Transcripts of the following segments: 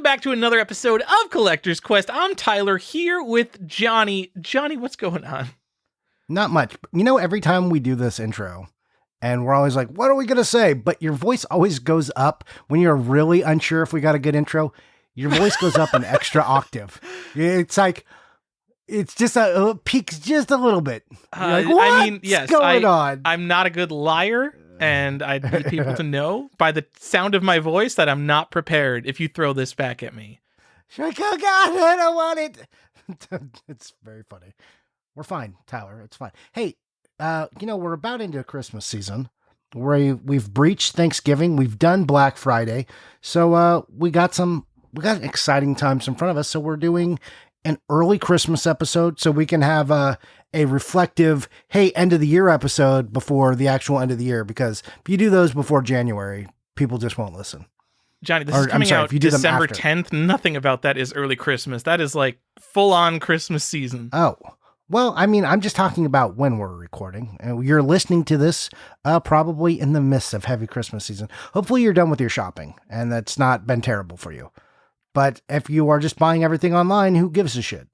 back to another episode of Collector's Quest. I'm Tyler here with Johnny. Johnny, what's going on? Not much. You know, every time we do this intro, and we're always like, what are we going to say? But your voice always goes up when you're really unsure if we got a good intro. Your voice goes up an extra octave. It's like, it's just peaks just a little bit. Like, what's going on? I'm not a good liar, and I need people to know by the sound of my voice that I'm not prepared if you throw this back at me. She's like, oh God, I don't want it. It's very funny. We're fine, Tyler. It's fine. Hey, we're about into Christmas season. We've breached Thanksgiving. We've done Black Friday. So we got exciting times in front of us. So we're doing an early Christmas episode so we can have a reflective, hey, end of the year episode before the actual end of the year. Because if you do those before January, people just won't listen. Johnny, this is coming out December 10th. Nothing about that is early Christmas. That is like full-on Christmas season. Oh, well, I mean, I'm just talking about when we're recording. You're listening to this probably in the midst of heavy Christmas season. Hopefully you're done with your shopping and that's not been terrible for you. But if you are just buying everything online, who gives a shit?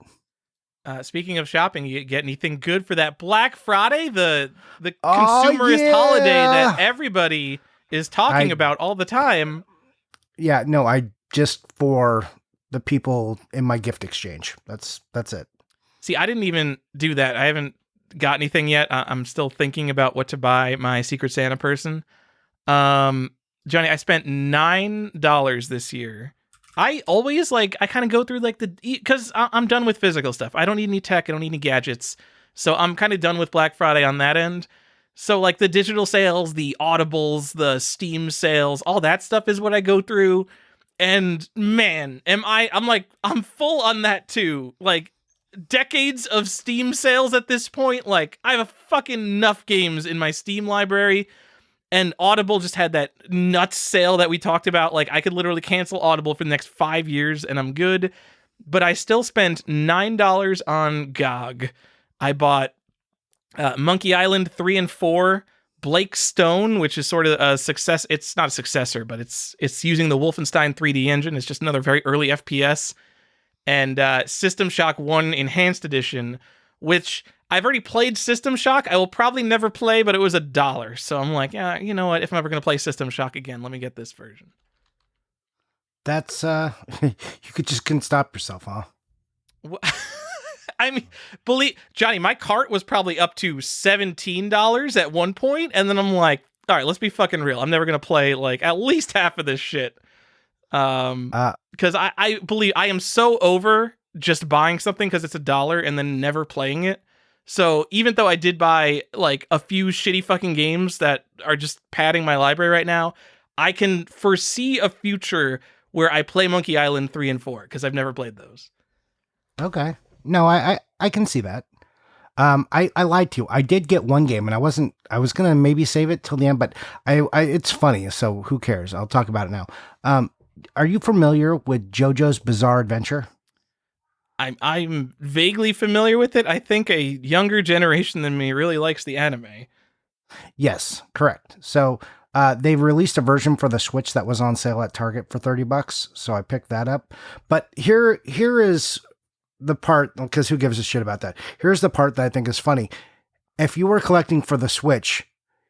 Speaking of shopping, you get anything good for that Black Friday, the consumerist holiday that everybody is talking about all the time? Yeah, no, I just for the people in my gift exchange. That's it. See, I didn't even do that. I haven't got anything yet. I'm still thinking about what to buy my Secret Santa person. Johnny, I spent $9 this year. I always I kind of go through because I'm done with physical stuff. I don't need any tech. I don't need any gadgets. So I'm kind of done with Black Friday on that end. So the digital sales, the Audibles, the Steam sales, all that stuff is what I go through. And man, I'm full on that too. Decades of Steam sales at this point. I have a fucking enough games in my Steam library, and Audible just had that nuts sale that we talked about. I could literally cancel Audible for the next 5 years and I'm good. But I still spent $9 on GOG. I bought Monkey Island 3 and 4, Blake Stone, which is sort of a success. It's not a successor, but it's using the Wolfenstein 3D engine. It's just another very early FPS. And System Shock 1 Enhanced Edition, which I've already played System Shock. I will probably never play, but it was $1. So I'm like, yeah, you know what? If I'm ever going to play System Shock again, let me get this version. That's, you couldn't stop yourself, huh? I mean, Johnny, my cart was probably up to $17 at one point, and then I'm like, all right, let's be fucking real. I'm never going to play, at least half of this shit. Because I believe I am so over just buying something because it's $1 and then never playing it. So even though I did buy a few shitty fucking games that are just padding my library right now, I can foresee a future where I play Monkey Island 3 and 4 because I've never played those. Okay. No, I can see that. I lied to you. I did get one game and I was going to maybe save it till the end, but it's funny. So who cares? I'll talk about it now. Are you familiar with JoJo's Bizarre Adventure? I'm vaguely familiar with it. I think a younger generation than me really likes the anime. Yes, correct. So they've released a version for the Switch that was on sale at Target for $30. So I picked that up. But here is the part, because who gives a shit about that? Here's the part that I think is funny. If you were collecting for the Switch,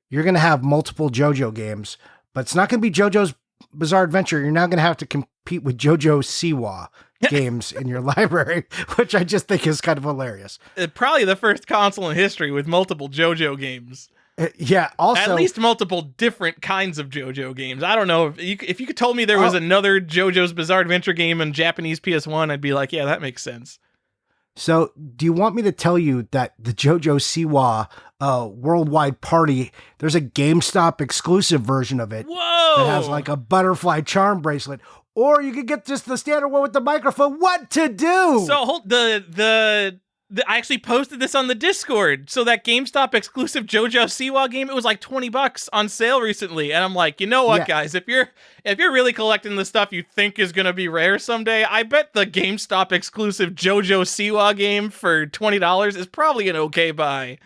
you're going to have multiple JoJo games, but it's not going to be JoJo's Bizarre Adventure. You're now going to have to compete with JoJo Siwa games in your library, which I just think is kind of hilarious. Probably the first console in history with multiple JoJo games. Yeah, also... At least multiple different kinds of JoJo games. I don't know. If you could told me there was another JoJo's Bizarre Adventure game in Japanese PS1, I'd be like, yeah, that makes sense. So, do you want me to tell you that the JoJo Siwa worldwide party, there's a GameStop exclusive version of it. Whoa! That has a butterfly charm bracelet. Or you could get just the standard one with the microphone. What to do? So, I actually posted this on the Discord. So that GameStop exclusive JoJo Siwa game, it was $20 on sale recently. And I'm like, you know what, guys? If you're really collecting the stuff you think is going to be rare someday, I bet the GameStop exclusive JoJo Siwa game for $20 is probably an okay buy.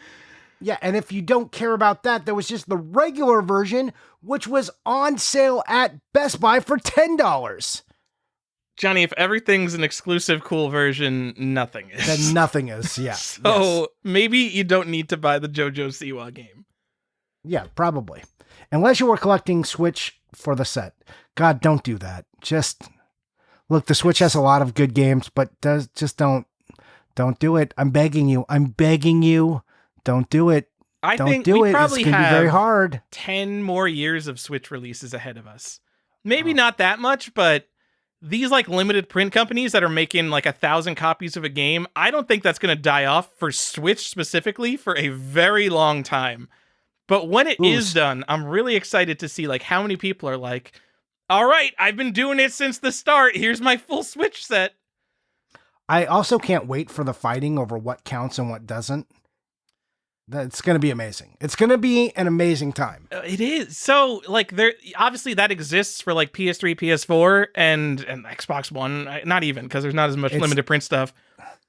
Yeah, and if you don't care about that, there was just the regular version, which was on sale at Best Buy for $10. Johnny, if everything's an exclusive cool version, nothing is. Then nothing is, yeah. So maybe you don't need to buy the JoJo Siwa game. Yeah, probably. Unless you were collecting Switch for the set. God, don't do that. Just look, the Switch has a lot of good games, but just don't do it. I'm begging you. Don't do it. I don't think do we it. probably It's gonna have be very hard. 10 more years of Switch releases ahead of us. Maybe not that much, but these like limited print companies that are making like 1,000 copies of a game, I don't think that's going to die off for Switch specifically for a very long time. But when it is done, I'm really excited to see like how many people are like, all right, I've been doing it since the start. Here's my full Switch set. I also can't wait for the fighting over what counts and what doesn't. That's going to be amazing. It's going to be an amazing time. It is. So, like, there obviously that exists for like PS3, PS4, and Xbox One. Not even because there's not as much limited print stuff.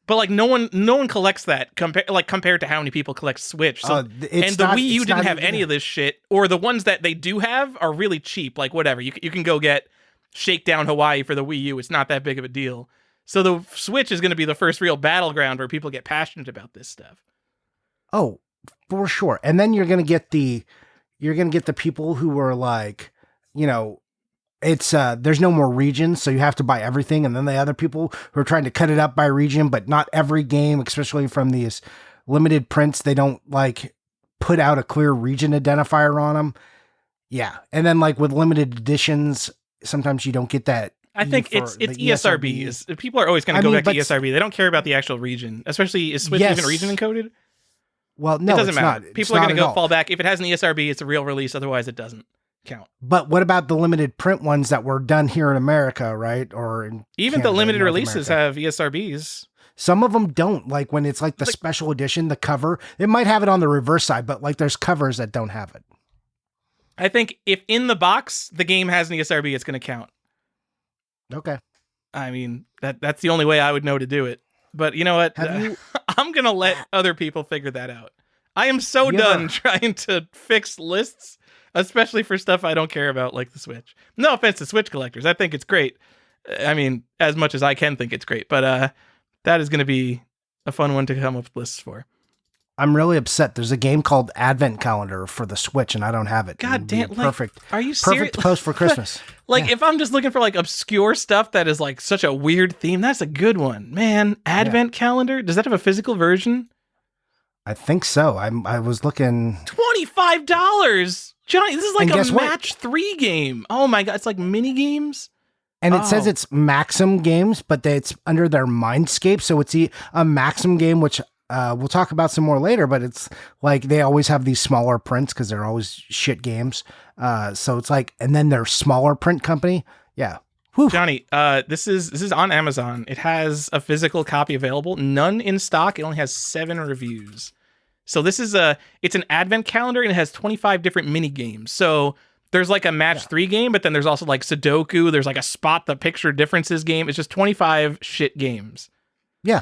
But like, no one collects that compared to how many people collect Switch. So, and the Wii U didn't have any of this shit, or the ones that they do have are really cheap. Like, whatever, you can go get Shakedown Hawaii for the Wii U. It's not that big of a deal. So the Switch is going to be the first real battleground where people get passionate about this stuff. Oh, for sure. And then you're going to get the people who are like, you know, it's there's no more regions, so you have to buy everything. And then the other people who are trying to cut it up by region, but not every game, especially from these limited prints, they don't like put out a clear region identifier on them. Yeah. And then like with limited editions, sometimes you don't get that. I think it's ESRB. People are always going to go back to ESRB. They don't care about the actual region, especially is Switch even region encoded? Well, no, it doesn't matter. Not. People are going to go fall back. If it has an ESRB, it's a real release. Otherwise, it doesn't count. But what about the limited print ones that were done here in America, right? Or in even Canada, the limited North releases America. have ESRBs. Some of them don't. Like when it's like the special edition, the cover, it might have it on the reverse side, but like there's covers that don't have it. I think if in the box the game has an ESRB, it's going to count. Okay. I mean, that's the only way I would know to do it. But you know what? I'm going to let other people figure that out. I am so done trying to fix lists, especially for stuff I don't care about, like the Switch. No offense to Switch collectors. I think it's great. I mean, as much as I can think it's great. But that is going to be a fun one to come up with lists for. I'm really upset. There's a game called Advent Calendar for the Switch, and I don't have it. God damn! Perfect. Are you serious? Perfect post for Christmas. If I'm just looking for like obscure stuff that is like such a weird theme, that's a good one, man. Advent Calendar. Does that have a physical version? I think so. I was looking. $25, Johnny. This is like a match 3 game. Oh my god! It's like mini games. And it says it's Maxim games, but it's under their Mindscape, so it's a Maxim game, which. We'll talk about some more later, but it's like they always have these smaller prints because they're always shit games. So it's like, and then their smaller print company. Yeah. Whew. Johnny, this is on Amazon. It has a physical copy available, none in stock. It only has 7 reviews. So this is it's an advent calendar and it has 25 different mini games. So there's like a match 3 game, but then there's also like Sudoku. There's like a spot the picture differences game. It's just 25 shit games. Yeah.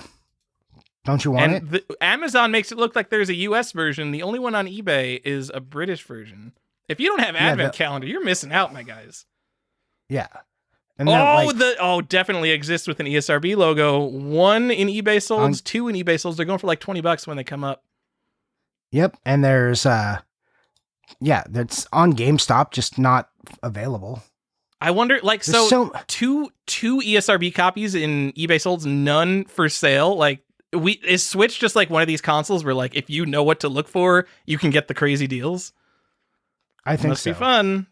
Don't you want it? Amazon makes it look like there's a US version. The only one on eBay is a British version. If you don't have Advent Calendar, you're missing out, my guys. Yeah. And definitely exists with an ESRB logo. 1 in eBay solds, 2 in eBay solds. They're going for like $20 when they come up. Yep. And there's that's on GameStop, just not available. I wonder, like, so two ESRB copies in eBay solds, none for sale. Like, is Switch just like one of these consoles where like if you know what to look for, you can get the crazy deals? I think must be fun.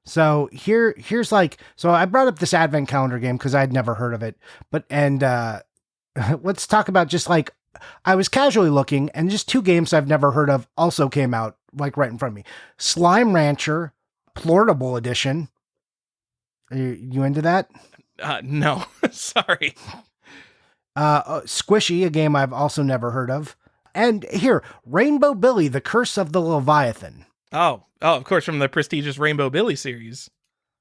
So here's like, so I brought up this Advent Calendar game because I'd never heard of it, let's talk about just like I was casually looking and just 2 games I've never heard of also came out like right in front of me. Slime Rancher Portable Edition. Are you into that? No, sorry. Squishy, a game I've also never heard of. And here, Rainbow Billy, The Curse of the Leviathan. Oh, of course, from the prestigious Rainbow Billy series.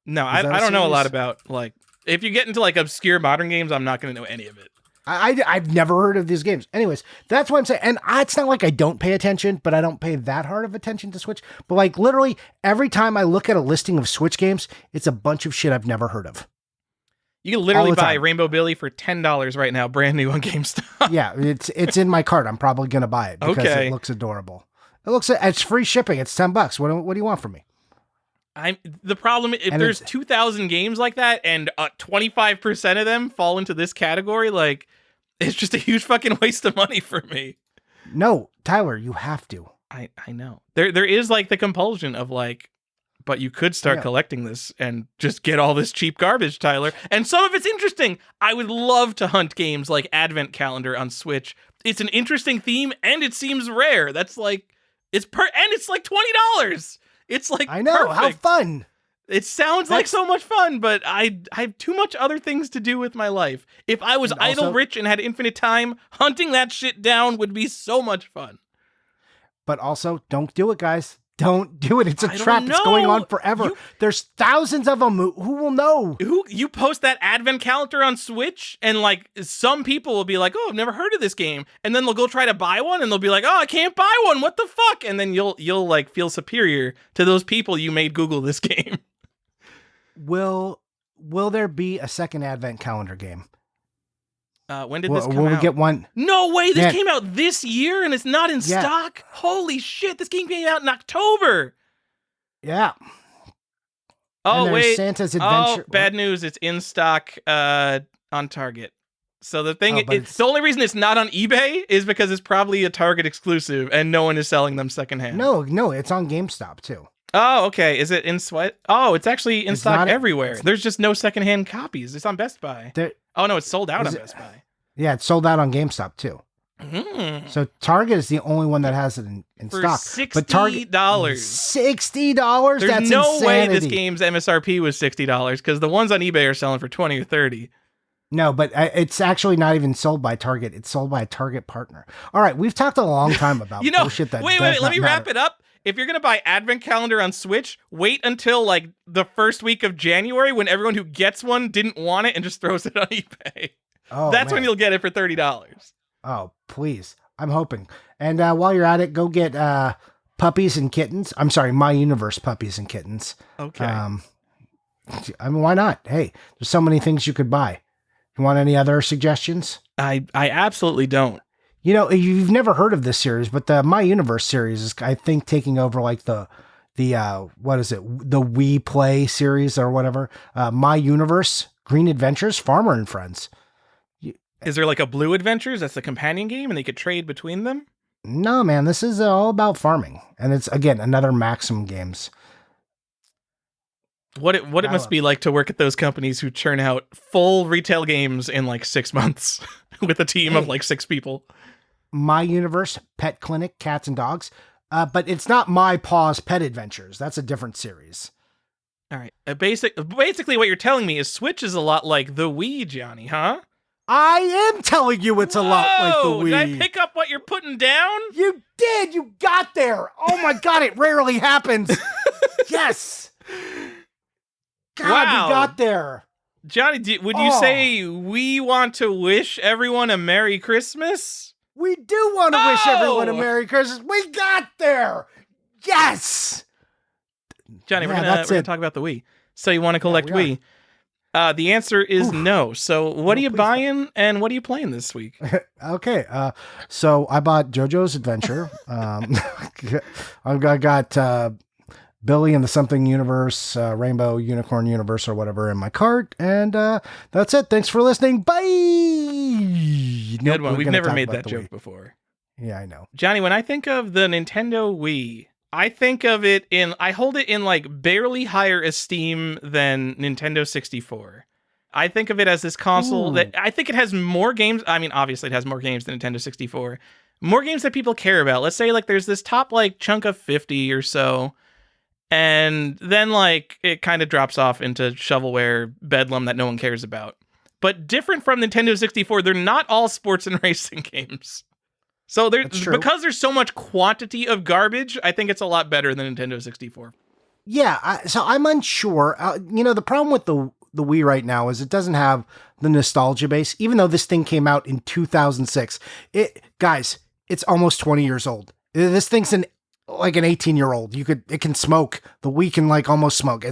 No, I don't know a lot about, like, if you get into, like, obscure modern games, I'm not going to know any of it. I've never heard of these games. Anyways, that's what I'm saying. And it's not like I don't pay attention, but I don't pay that hard of attention to Switch. But, like, literally, every time I look at a listing of Switch games, it's a bunch of shit I've never heard of. You can literally buy time. Rainbow Billy for $10 right now, brand new on GameStop. Yeah, it's in my cart. I'm probably gonna buy it because it looks adorable. It's free shipping. It's $10. What do you want from me? The problem if there's 2,000 games like that and 25% of them fall into this category, like it's just a huge fucking waste of money for me. No, Tyler, you have to. I know. There is like the compulsion of like, but you could start collecting this and just get all this cheap garbage, Tyler. And some of it's interesting. I would love to hunt games like Advent Calendar on Switch. It's an interesting theme and it seems rare. That's like and it's like $20. It's like I know, perfect. how fun. It sounds like so much fun, but I have too much other things to do with my life. If I was idle rich and had infinite time, hunting that shit down would be so much fun. But also, don't do it, guys. Don't do it. It's a trap. It's going on forever. There's thousands of them. Who will know? You post that Advent Calendar on Switch, and like some people will be like, "Oh, I've never heard of this game," and then they'll go try to buy one, and they'll be like, "Oh, I can't buy one. What the fuck?" And then you'll like feel superior to those people you made Google this game. Will there be a second Advent Calendar game? When did this come out? Will we get one? No way! This came out this year and it's not in stock? Holy shit, this game came out in October! Yeah. Oh, wait. Santa's Adventure. Oh, bad news. It's in stock on Target. So the thing, the only reason it's not on eBay is because it's probably a Target exclusive and no one is selling them secondhand. No, it's on GameStop too. Oh, okay. Is it in Sweat? Oh, it's actually in stock everywhere. There's just no secondhand copies. It's on Best Buy. Oh, no, it's sold out on Best Buy. Yeah, it's sold out on GameStop too. So Target is the only one that has it in stock. $60. $60? There's That's no insanity. way this game's MSRP was $60 because the ones on eBay are selling for $20 or $30. No, but it's actually not even sold by Target. It's sold by a Target partner. All right, we've talked a long time about bullshit that wait, let me wrap it up. If you're going to buy Advent Calendar on Switch, wait until like the first week of January when everyone who gets one didn't want it and just throws it on eBay. Oh, That's when you'll get it for $30. Oh, please. I'm hoping. And while you're at it, go get Puppies and Kittens. I'm sorry, My Universe Puppies and Kittens. Okay. I mean, why not? Hey, there's so many things you could buy. You want any other suggestions? I absolutely don't. You know, you've never heard of this series, but the My Universe series is, I think, taking over like the what is it? The We Play series or whatever. My Universe, Green Adventures, Farmer and Friends. Is there like a Blue Adventures? That's the companion game and they could trade between them? No, man, this is all about farming. And it's, again, another Maxim Games. What it must be like to work at those companies who churn out full retail games in like 6 months with a team of like 6 people. My Universe, Pet Clinic, Cats and Dogs. But it's not My Paws Pet Adventures. That's a different series. All right. Basically what you're telling me is Switch is a lot like the Wii, Johnny, huh? I am telling you it's a lot like the Wii. Did I pick up what you're putting down? You did. You got there. Oh my God, it rarely happens. Yes. God, wow. You got there. Johnny, would you say we want to wish everyone a Merry Christmas? We do want to wish everyone a Merry Christmas. We got there. Yes. Johnny, we're gonna talk about the Wii. So you want to collect Wii? The answer is no. So what are you buying and what are you playing this week? Okay. So I bought JoJo's Adventure. I got Billy and the Something Universe, Rainbow Unicorn Universe or whatever in my cart. And that's it. Thanks for listening. Bye. Good one. We've never made that joke before. Yeah, I know. Johnny, when I think of the Nintendo Wii, I think of it I hold it in like barely higher esteem than Nintendo 64. I think of it as this console that I think it has more games. I mean, obviously it has more games than Nintendo 64. More games that people care about. Let's say like there's this top like chunk of 50 or so. And then like it kind of drops off into shovelware bedlam that no one cares about. But different from Nintendo 64, they're not all sports and racing games. So because there's so much quantity of garbage, I think it's a lot better than Nintendo 64. Yeah, so I'm unsure. The problem with the Wii right now is it doesn't have the nostalgia base. Even though this thing came out in 2006, guys, it's almost 20 years old. This thing's like an 18-year-old. It can smoke. The Wii can like almost smoke.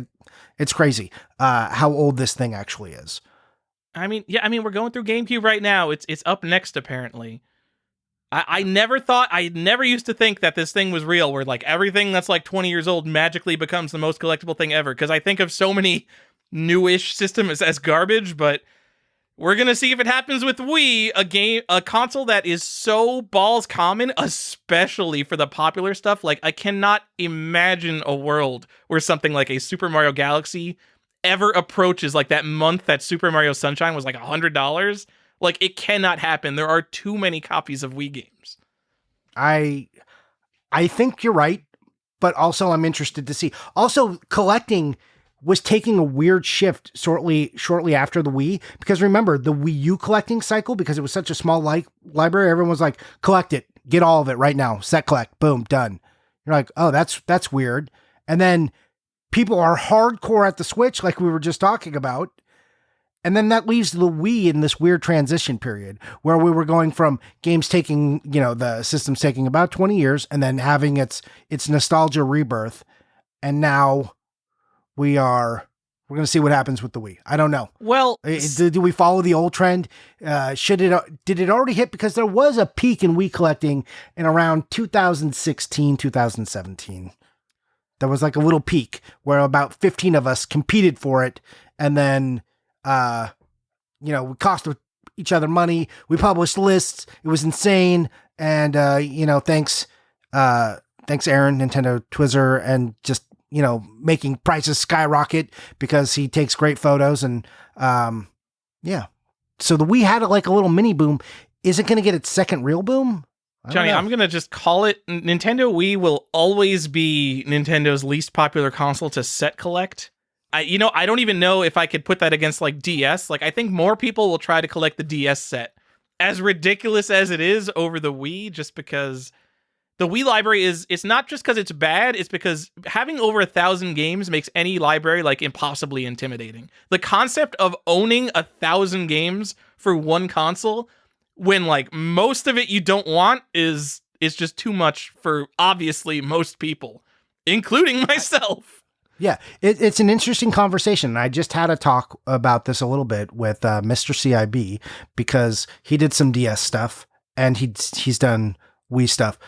It's crazy how old this thing actually is. I mean, yeah, I mean, we're going through GameCube right now. It's up next apparently. I never thought, I never used to think that this thing was real, where like everything that's like 20 years old magically becomes the most collectible thing ever. Because I think of so many newish systems as garbage, but we're gonna see if it happens with Wii, a console that is so balls common, especially for the popular stuff. Like, I cannot imagine a world where something like a Super Mario Galaxy ever approaches like that month that Super Mario Sunshine was like $100. Like, it cannot happen. There are too many copies of Wii games. I think you're right, but also I'm interested to see. Also, collecting was taking a weird shift shortly after the Wii, because remember the Wii U collecting cycle, because it was such a small library, everyone was like, collect it, get all of it right now, set collect, boom, done. You're like, oh, that's weird. And then people are hardcore at the Switch, like we were just talking about. And then that leaves the Wii in this weird transition period where we were going from games taking, the system's taking about 20 years and then having its nostalgia rebirth. And now we're going to see what happens with the Wii. I don't know. Well, do we follow the old trend? Did it already hit? Because there was a peak in Wii collecting in around 2016, 2017. There was like a little peak where about 15 of us competed for it. And then, we cost each other money. We published lists. It was insane. And, thanks, Aaron, Nintendo Twizzler, and just, making prices skyrocket because he takes great photos. And, yeah. So the Wii had like a little mini boom. Is it going to get its second real boom? Johnny, I'm going to just call it Nintendo Wii will always be Nintendo's least popular console to set collect. I don't even know if I could put that against like DS. Like, I think more people will try to collect the DS set, as ridiculous as it is, over the Wii, just because the Wii library it's not just because it's bad, it's because having over 1,000 games makes any library like impossibly intimidating. The concept of owning 1,000 games for one console, when like most of it you don't want, is just too much for obviously most people, including myself. Yeah, it's an interesting conversation. I just had a talk about this a little bit with Mr. CIB, because he did some DS stuff and he's done Wii stuff.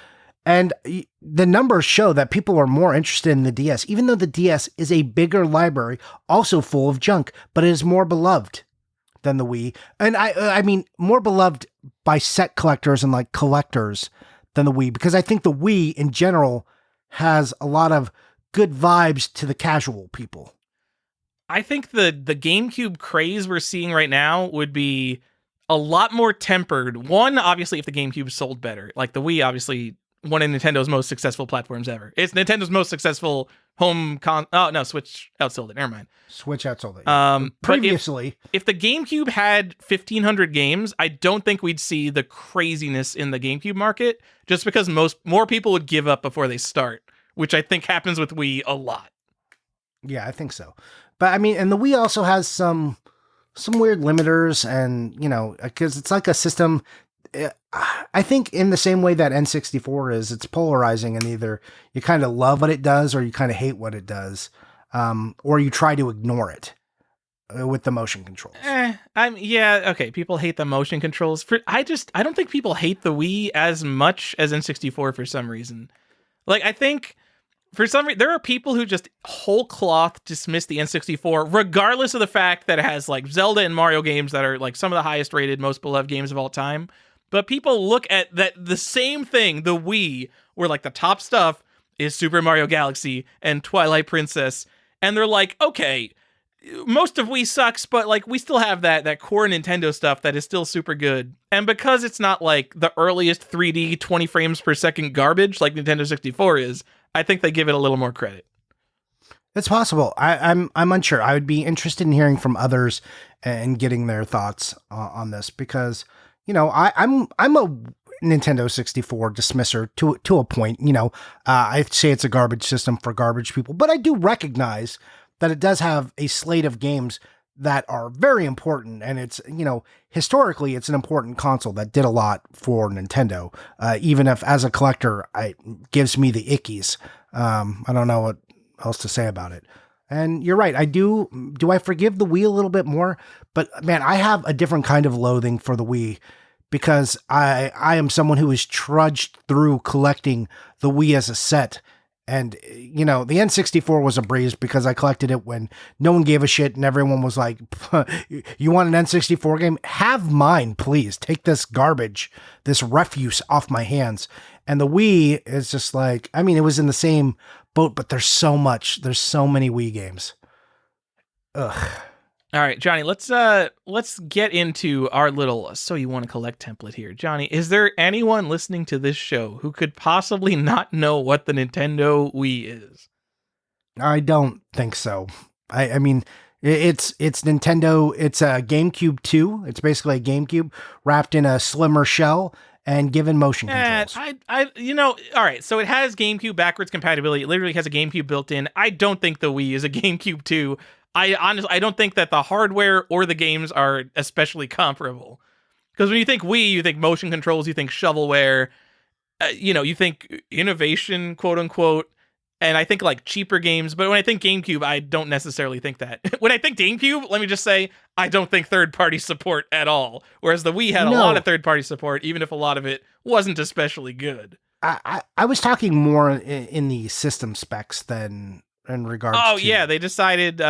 And the numbers show that people are more interested in the DS, even though the DS is a bigger library, also full of junk, but it is more beloved than the Wii. And I mean, more beloved by set collectors and like collectors than the Wii, because I think the Wii in general has a lot of good vibes to the casual people. I think the GameCube craze we're seeing right now would be a lot more tempered. One, obviously, if the GameCube sold better. Like, the Wii, obviously, one of Nintendo's most successful platforms ever. It's Nintendo's most successful oh, no, Switch outsold it. Never mind. Switch outsold it. Previously. If the GameCube had 1,500 games, I don't think we'd see the craziness in the GameCube market, just because more people would give up before they start, which I think happens with Wii a lot. Yeah, I think so. But I mean, and the Wii also has some weird limiters, and, because it's like a system, I think in the same way that N64 is, it's polarizing, and either you kind of love what it does or you kind of hate what it does, or you try to ignore it with the motion controls. Okay, people hate the motion controls. I don't think people hate the Wii as much as N64 for some reason. Like, I think for some reason, there are people who just whole cloth dismiss the N64, regardless of the fact that it has like Zelda and Mario games that are like some of the highest rated, most beloved games of all time. But people look at the same thing, the Wii, where like the top stuff is Super Mario Galaxy and Twilight Princess, and they're like, okay, most of Wii sucks, but like we still have that core Nintendo stuff that is still super good. And because it's not like the earliest 3D 20 frames per second garbage like Nintendo 64 is, I think they give it a little more credit. It's possible. I'm unsure. I would be interested in hearing from others and getting their thoughts on this, because I'm a Nintendo 64 dismisser to a point. I say it's a garbage system for garbage people, but I do recognize that it does have a slate of games that are very important, and it's, historically it's an important console that did a lot for Nintendo, even if as a collector it gives me the ickies. I don't know what else to say about it. And you're right. I do. Do I forgive the Wii a little bit more? But man, I have a different kind of loathing for the Wii because I am someone who has trudged through collecting the Wii as a set. And, you know, the N64 was a breeze because I collected it when no one gave a shit and everyone was like, you want an N64 game? Have mine, please. Take this garbage, this refuse off my hands. And the Wii is just like, I mean, it was in the same boat, but there's so many Wii games. Ugh. All right, Johnny, let's get into our little so you want to collect template here. Johnny, is there anyone listening to this show who could possibly not know what the Nintendo Wii is? I don't think so. I mean, it's Nintendo. It's a GameCube 2. It's basically a GameCube wrapped in a slimmer shell and given motion controls. All right, so it has GameCube backwards compatibility. It literally has a GameCube built in. I don't think the Wii is a GameCube 2. I don't think that the hardware or the games are especially comparable. Because when you think Wii, you think motion controls, you think shovelware, you think innovation, quote unquote, and I think like cheaper games. But when I think GameCube, I don't necessarily think that. When I think GameCube, let me just say, I don't think third-party support at all. Whereas the Wii had a lot of third-party support, even if a lot of it wasn't especially good. I was talking more in the system specs than in regards to... yeah, they decided,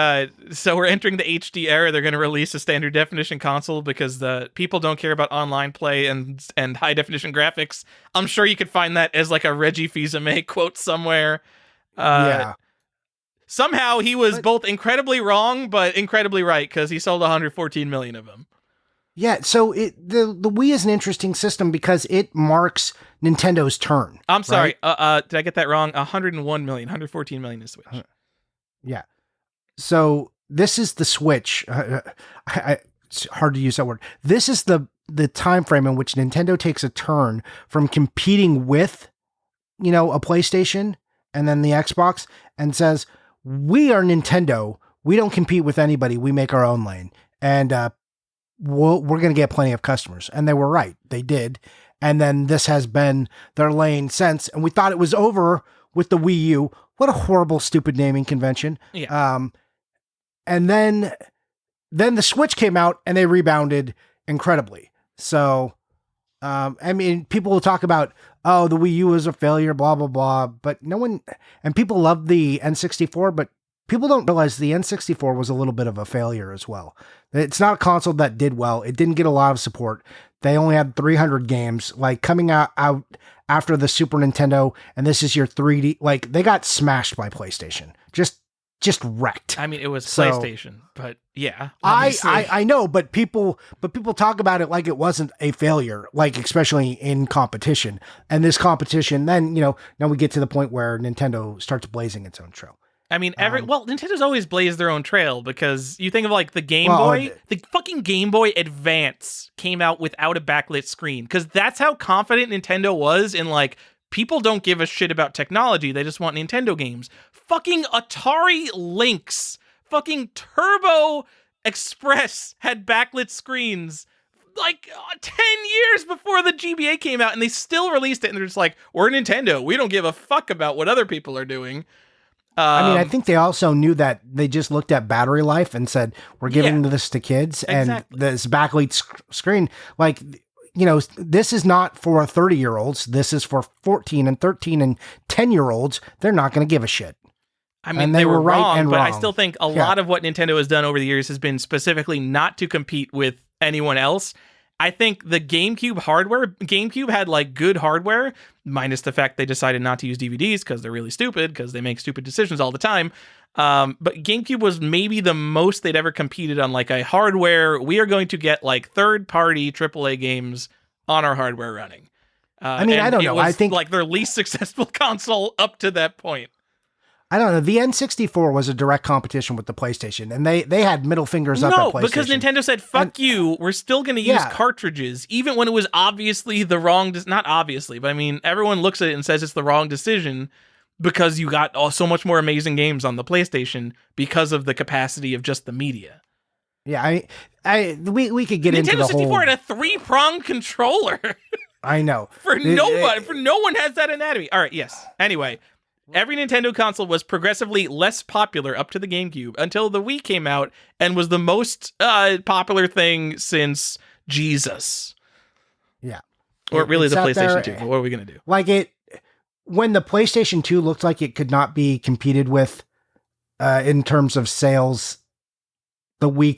so we're entering the HD era, they're going to release a standard definition console because the people don't care about online play and high definition graphics. I'm sure you could find that as like a Reggie Fils-Aimé quote somewhere. Yeah. Somehow he was both incredibly wrong, but incredibly right because he sold 114 million of them. Yeah, so the Wii is an interesting system because it marks Nintendo's turn. I'm sorry. Right? Did I get that wrong? 101 million, 114 million is Switch. Yeah. So this is the Switch. It's hard to use that word. This is the time frame in which Nintendo takes a turn from competing with, a PlayStation and then the Xbox and says, we are Nintendo. We don't compete with anybody. We make our own lane. And we're going to get plenty of customers. And they were right. They did. And then this has been their lane since. And we thought it was over with the Wii U. What a horrible, stupid naming convention. Yeah. And then the Switch came out and they rebounded incredibly. So, I mean, people will talk about, the Wii U was a failure, blah, blah, blah. But no one, and people love the N64, but people don't realize the N64 was a little bit of a failure as well. It's not a console that did well. It didn't get a lot of support. They only had 300 games, like coming out after the Super Nintendo, and this is your 3D. Like they got smashed by PlayStation, just wrecked. I mean, it was PlayStation, but yeah, I know, but people talk about it like it wasn't a failure, like especially in competition. And this competition, then now we get to the point where Nintendo starts blazing its own trail. I mean, Nintendo's always blazed their own trail because you think of like the Game Boy, the fucking Game Boy Advance came out without a backlit screen because that's how confident Nintendo was in like, people don't give a shit about technology. They just want Nintendo games. Fucking Atari Lynx, fucking Turbo Express had backlit screens like 10 years before the GBA came out and they still released it and they're just like, we're Nintendo. We don't give a fuck about what other people are doing. I mean, I think they also knew that they just looked at battery life and said, we're giving this to kids. Exactly. And this backlit screen, like, this is not for 30-year-olds. This is for 14 and 13 and 10-year-olds. They're not going to give a shit. I mean, they were wrong, but I still think a lot of what Nintendo has done over the years has been specifically not to compete with anyone else. I think the GameCube had like good hardware, minus the fact they decided not to use DVDs because they're really stupid because they make stupid decisions all the time. But GameCube was maybe the most they'd ever competed on like a hardware. We are going to get like third-party AAA games on our hardware running. I mean, I don't know. I think like their least successful console up to that point. I don't know. The N64 was a direct competition with the PlayStation, and they had middle fingers up at PlayStation. No, because Nintendo said, fuck you, we're still going to use cartridges, even when it was obviously the wrong... Not obviously, but I mean, everyone looks at it and says it's the wrong decision because you got so much more amazing games on the PlayStation because of the capacity of just the media. Yeah, we could get into the whole... Nintendo 64 had a 3-prong controller. I know. For no one has that anatomy. All right, yes. Anyway... Every Nintendo console was progressively less popular up to the GameCube until the Wii came out and was the most popular thing since Jesus. Yeah. Or really It the sat PlayStation there, 2. But what are we going to do? Like when the PlayStation 2 looked like it could not be competed with in terms of sales, the Wii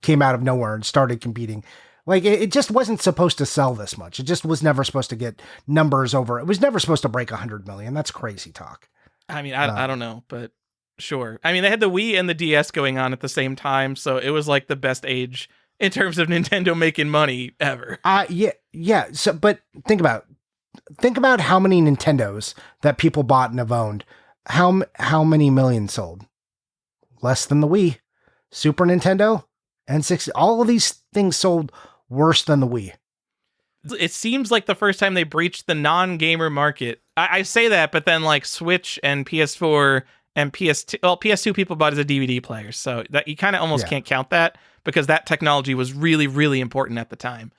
came out of nowhere and started competing. Like it just wasn't supposed to sell this much. It just was never supposed to get numbers over. It was never supposed to break 100 million. That's crazy talk. I mean, I don't know, but sure. I mean, they had the Wii and the DS going on at the same time, so it was like the best age in terms of Nintendo making money ever. Yeah. So, but think about how many Nintendos that people bought and have owned. How many million sold? Less than the Wii, Super Nintendo, N64. All of these things sold worse than the Wii. It seems like the first time they breached the non-gamer market. I say that, but then like Switch and PS4 and PS2, well, PS2 people bought as a DVD player, so that you kind of almost can't count that because that technology was really, really important at the time.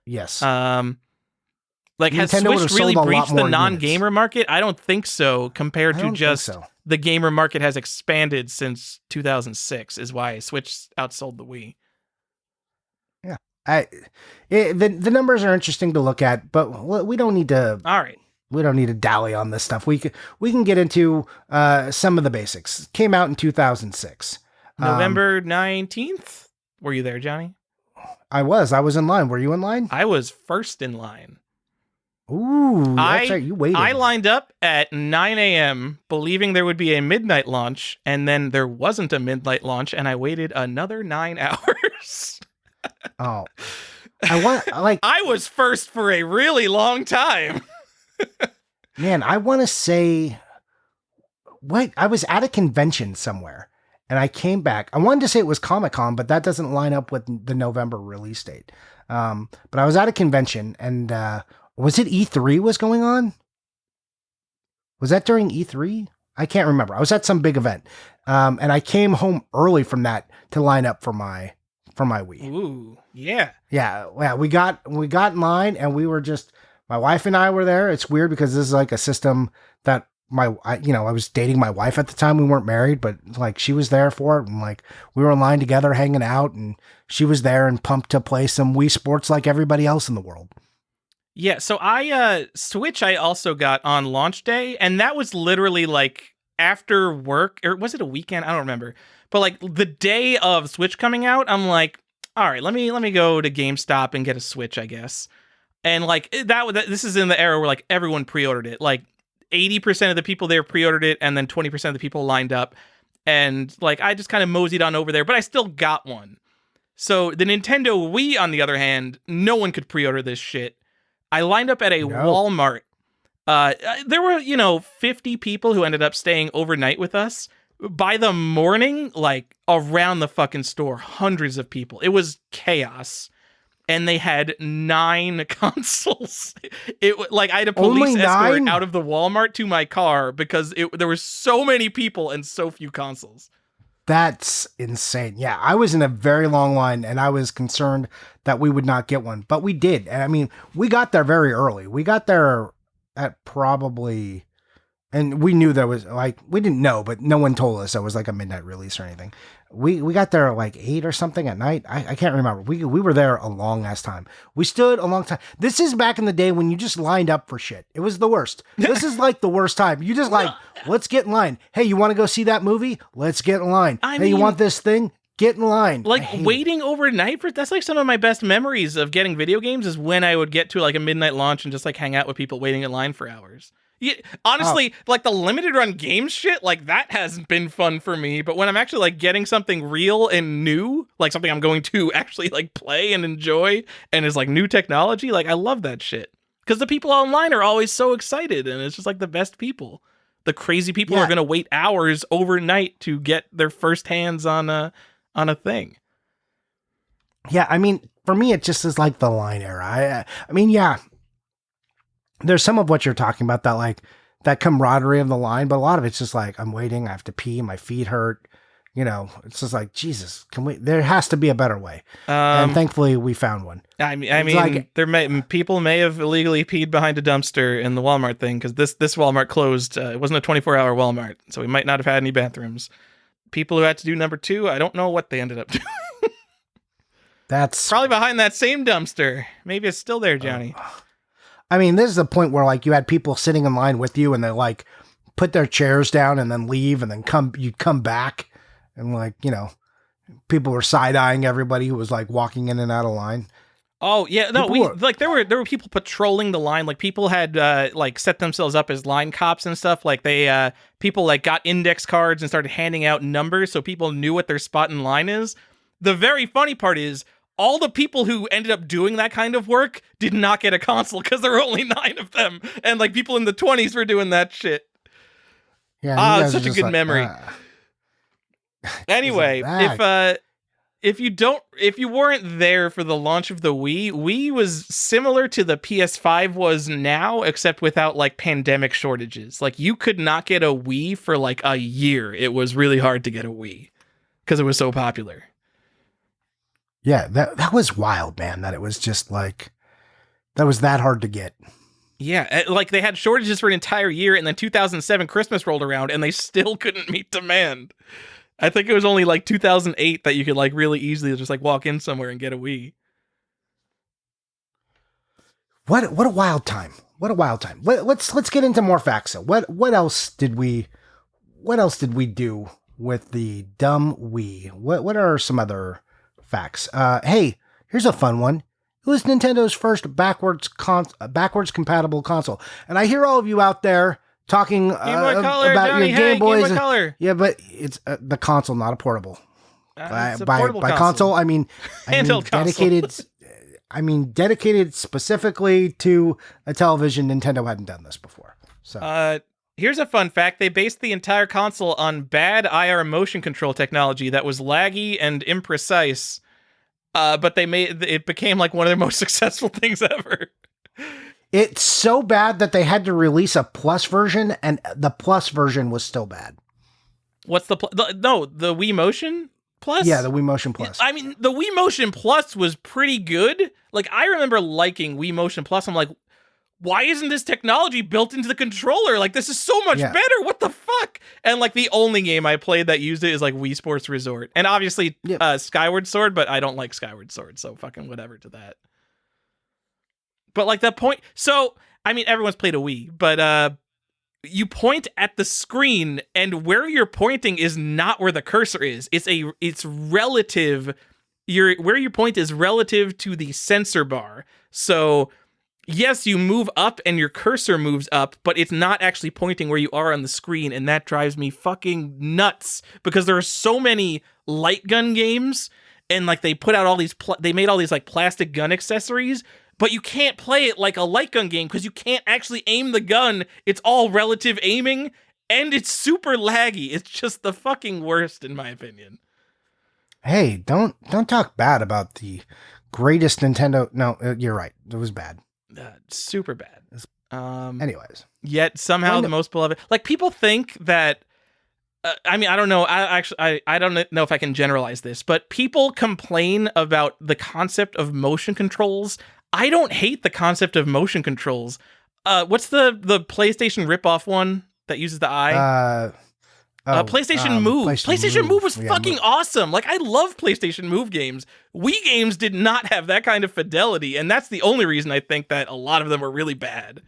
Yes. Like has Nintendo Switch really breached the non-gamer units. market? I don't think so. Compared I to don't just think so. the gamer market has expanded since 2006, is why Switch outsold the Wii. The numbers are interesting to look at, but we don't need to. All right. We don't need to dally on this stuff. We can get into some of the basics. Came out in 2006. November 19th. Were you there, Johnny? I was in line. Were you in line? I was first in line. Ooh, that's right. You waited. I lined up at 9 a.m. believing there would be a midnight launch, and then there wasn't a midnight launch, and I waited another 9 hours. Oh, I was first for a really long time. Man, I want to say, I was at a convention somewhere, and I came back. I wanted to say it was Comic-Con, but that doesn't line up with the November release date. But I was at a convention, and was it E3 was going on? Was that during E3? I can't remember. I was at some big event, and I came home early from that to line up for my Wii. Ooh, yeah. Yeah. We got in line, and we were just, my wife and I were there. It's weird because this is like a system that I was dating my wife at the time. We weren't married, but like she was there for it, and like we were in line together, hanging out, and she was there and pumped to play some Wii Sports like everybody else in the world. Yeah, so Switch I also got on launch day, and that was literally like after work, or was it a weekend? I don't remember. But like the day of Switch coming out, I'm like, all right, let me go to GameStop and get a Switch, I guess. And like this is in the era where like everyone pre-ordered it. Like 80% of the people there pre-ordered it, and then 20% of the people lined up. And like I just kind of moseyed on over there, but I still got one. So the Nintendo Wii, on the other hand, no one could pre-order this shit. I lined up at a Walmart. There were, 50 people who ended up staying overnight with us. By the morning, like around the fucking store, hundreds of people. It was chaos. And they had 9 consoles. I had a police escort out of the Walmart to my car because there were so many people and so few consoles. That's insane. Yeah, I was in a very long line, and I was concerned that we would not get one, but we did. And I mean, we got there very early. We got there at probably, and we knew there was we didn't know, but no one told us there was like a midnight release or anything. We got there at like 8 or something at night. I can't remember. We were there a long ass time. We stood a long time. This is back in the day when you just lined up for shit. It was the worst. This is like the worst time. You just let's get in line. Hey, you want to go see that movie? Let's get in line. You want this thing? Get in line. Like waiting overnight that's like some of my best memories of getting video games is when I would get to like a midnight launch and just like hang out with people waiting in line for hours. Yeah, honestly, like the limited run game shit, like that hasn't been fun for me. But when I'm actually like getting something real and new, like something I'm going to actually like play and enjoy and is like new technology, like I love that shit. Because the people online are always so excited and it's just like the best people. The crazy people are going to wait hours overnight to get their first hands on a thing. Yeah, I mean, for me, it just is like the line era. I mean, yeah. There's some of what you're talking about, that like that camaraderie of the line, but a lot of it's just like I'm waiting, I have to pee, my feet hurt, It's just like, Jesus, there has to be a better way. And Um, thankfully we found one. I mean, It's like, people may have illegally peed behind a dumpster in the Walmart thing because this Walmart closed. It wasn't a 24-hour Walmart, so we might not have had any bathrooms. People who had to do number 2, I don't know what they ended up doing. that's, Probably behind that same dumpster. Maybe it's still there, Johnny. I mean, this is the point where like you had people sitting in line with you and they like put their chairs down and then leave and then you'd come back and like, people were side-eyeing everybody who was like walking in and out of line. Oh yeah, no, there were people patrolling the line. Like people had like set themselves up as line cops and stuff. Like they people like got index cards and started handing out numbers so people knew what their spot in line is. The very funny part is all the people who ended up doing that kind of work did not get a console because there were only 9 of them, and like people in the 20s were doing that shit. Yeah, It's such a good memory. Anyway, if you weren't there for the launch of the Wii was similar to the PS5 was now, except without like pandemic shortages. Like you could not get a Wii for like a year. It was really hard to get a Wii because it was so popular. Yeah, that was wild, man. That it was just like that was that hard to get. Yeah, like they had shortages for an entire year, and then 2007 Christmas rolled around, and they still couldn't meet demand. I think it was only like 2008 that you could like really easily just like walk in somewhere and get a Wii. What a wild time! What a wild time! Let's get into more facts. So what else did we do with the dumb Wii? What are some other facts? Hey, here's a fun one. It was Nintendo's first backwards compatible console, and I hear all of you out there talking Color, about Johnny, your Game Boys. Game Boy Color. Yeah, but it's the console, not a portable. It's a by portable console, I mean Handheld console. dedicated. I mean dedicated specifically to a television. Nintendo hadn't done this before. So here's a fun fact: they based the entire console on bad IR motion control technology that was laggy and imprecise. But it became like one of their most successful things ever. It's so bad that they had to release a Plus version, and the Plus version was still bad. What's the Wii Motion Plus? Yeah, the Wii Motion Plus. I mean, the Wii Motion Plus was pretty good. Like, I remember liking Wii Motion Plus. I'm like, why isn't this technology built into the controller? Like, this is so much better. What the fuck? And like, the only game I played that used it is like Wii Sports Resort, and obviously Skyward Sword. But I don't like Skyward Sword, so fucking whatever to that. But like the point, so I mean, everyone's played a Wii, but you point at the screen, and where you're pointing is not where the cursor is. It's relative. Where you point is relative to the sensor bar. So yes, you move up and your cursor moves up, but it's not actually pointing where you are on the screen, and that drives me fucking nuts because there are so many light gun games, and like they put out all these, they made all these like plastic gun accessories. But you can't play it like a light gun game because you can't actually aim the gun. It's all relative aiming, and it's super laggy. It's just the fucking worst, in my opinion. Hey, don't talk bad about the greatest Nintendo. No, you're right. It was bad. Super bad. Anyways. Yet somehow the most beloved. Like, people think that... I mean, I don't know. I don't know if I can generalize this, but people complain about the concept of motion controls. I don't hate the concept of motion controls. What's the PlayStation ripoff one that uses the eye? PlayStation Move. PlayStation Move was fucking awesome. Like, I love PlayStation Move games. Wii games did not have that kind of fidelity, and that's the only reason I think that a lot of them were really bad.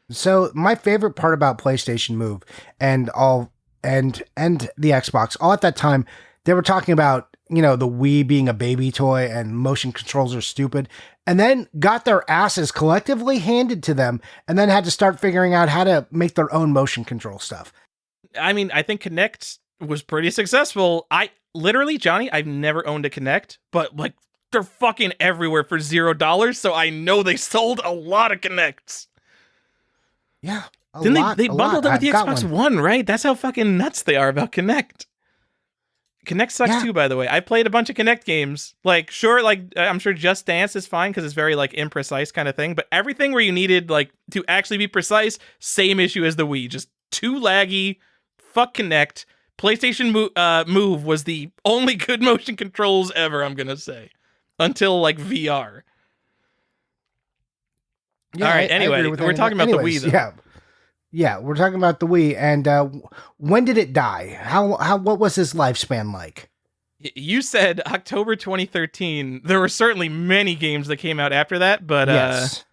So my favorite part about PlayStation Move and the Xbox, all at that time, they were talking about, the Wii being a baby toy and motion controls are stupid, and then got their asses collectively handed to them and then had to start figuring out how to make their own motion control stuff. I mean, I think Kinect was pretty successful. Literally, Johnny, I've never owned a Kinect, but like they're fucking everywhere for $0, so I know they sold a lot of Kinects. Yeah. Then they bundled it with the Xbox One, right? That's how fucking nuts they are about Kinect. Kinect sucks too, by the way. I played a bunch of Kinect games. Like, sure, like I'm sure Just Dance is fine because it's very like imprecise kind of thing. But everything where you needed like to actually be precise, same issue as the Wii. Just too laggy. Fuck Kinect. PlayStation Move was the only good motion controls ever, I'm gonna say, until like VR. Yeah, All right. I agree Anyway, with we're talking about the Wii, though. Yeah, we're talking about the Wii. And when did it die? What was his lifespan like? You said October 2013. There were certainly many games that came out after that, but Yes.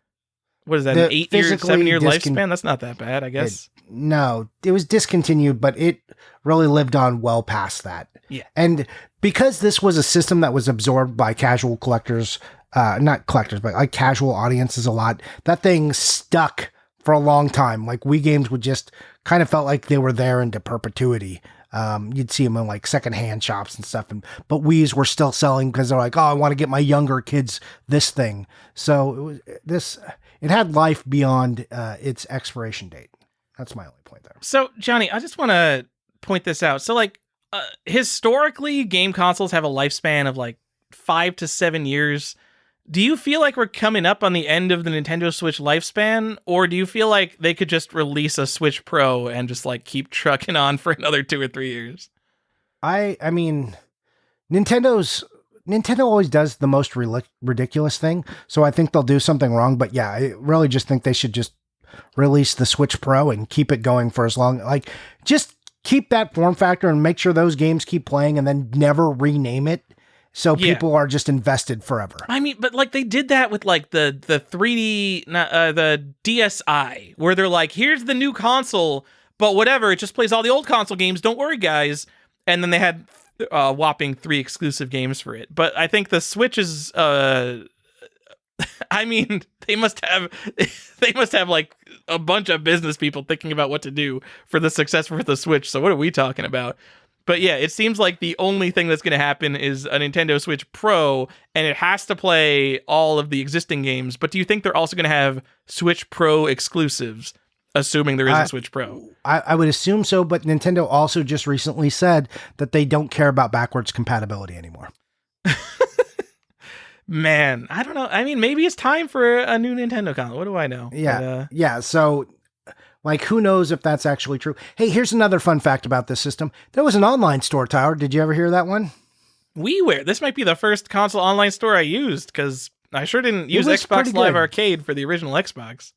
what is that? An 8-year, 7-year lifespan? That's not that bad, I guess. No, it was discontinued, but it really lived on well past that. Yeah. And because this was a system that was absorbed by casual collectors, not collectors, but like casual audiences a lot, that thing stuck for a long time. Like Wii games would just kind of felt like they were there into perpetuity. You'd see them in like secondhand shops and stuff, but Wii's were still selling because they're like, oh, I want to get my younger kids this thing. So it had life beyond its expiration date. That's my only point there. So, Johnny, I just want to point this out. So, like, historically, game consoles have a lifespan of like 5 to 7 years. Do you feel like we're coming up on the end of the Nintendo Switch lifespan, or do you feel like they could just release a Switch Pro and just like keep trucking on for another 2 or 3 years? I mean, Nintendo always does the most ridiculous thing, so I think they'll do something wrong. But yeah, I really just think they should just release the Switch Pro and keep it going for as long, like just keep that form factor and make sure those games keep playing, and then never rename it. So people are just invested forever. I mean, but like they did that with like the 3D, the DSi, where they're like, here's the new console, but whatever, it just plays all the old console games. Don't worry, guys. And then they had whopping 3 exclusive games for it. But I think the Switch is, I mean, they must have like a bunch of business people thinking about what to do for the success for the Switch. So what are we talking about? But yeah, it seems like the only thing that's going to happen is a Nintendo Switch Pro, and it has to play all of the existing games. But do you think they're also going to have Switch Pro exclusives, assuming there is a Switch Pro? I would assume so, but Nintendo also just recently said that they don't care about backwards compatibility anymore. Man, I don't know. I mean, maybe it's time for a new Nintendo console. What do I know? Yeah, yeah. So, like, who knows if that's actually true? Hey, here's another fun fact about this system. There was an online store, Tyler. Did you ever hear that one? WiiWare. This might be the first console online store I used, because I sure didn't use Xbox Live Arcade for the original Xbox.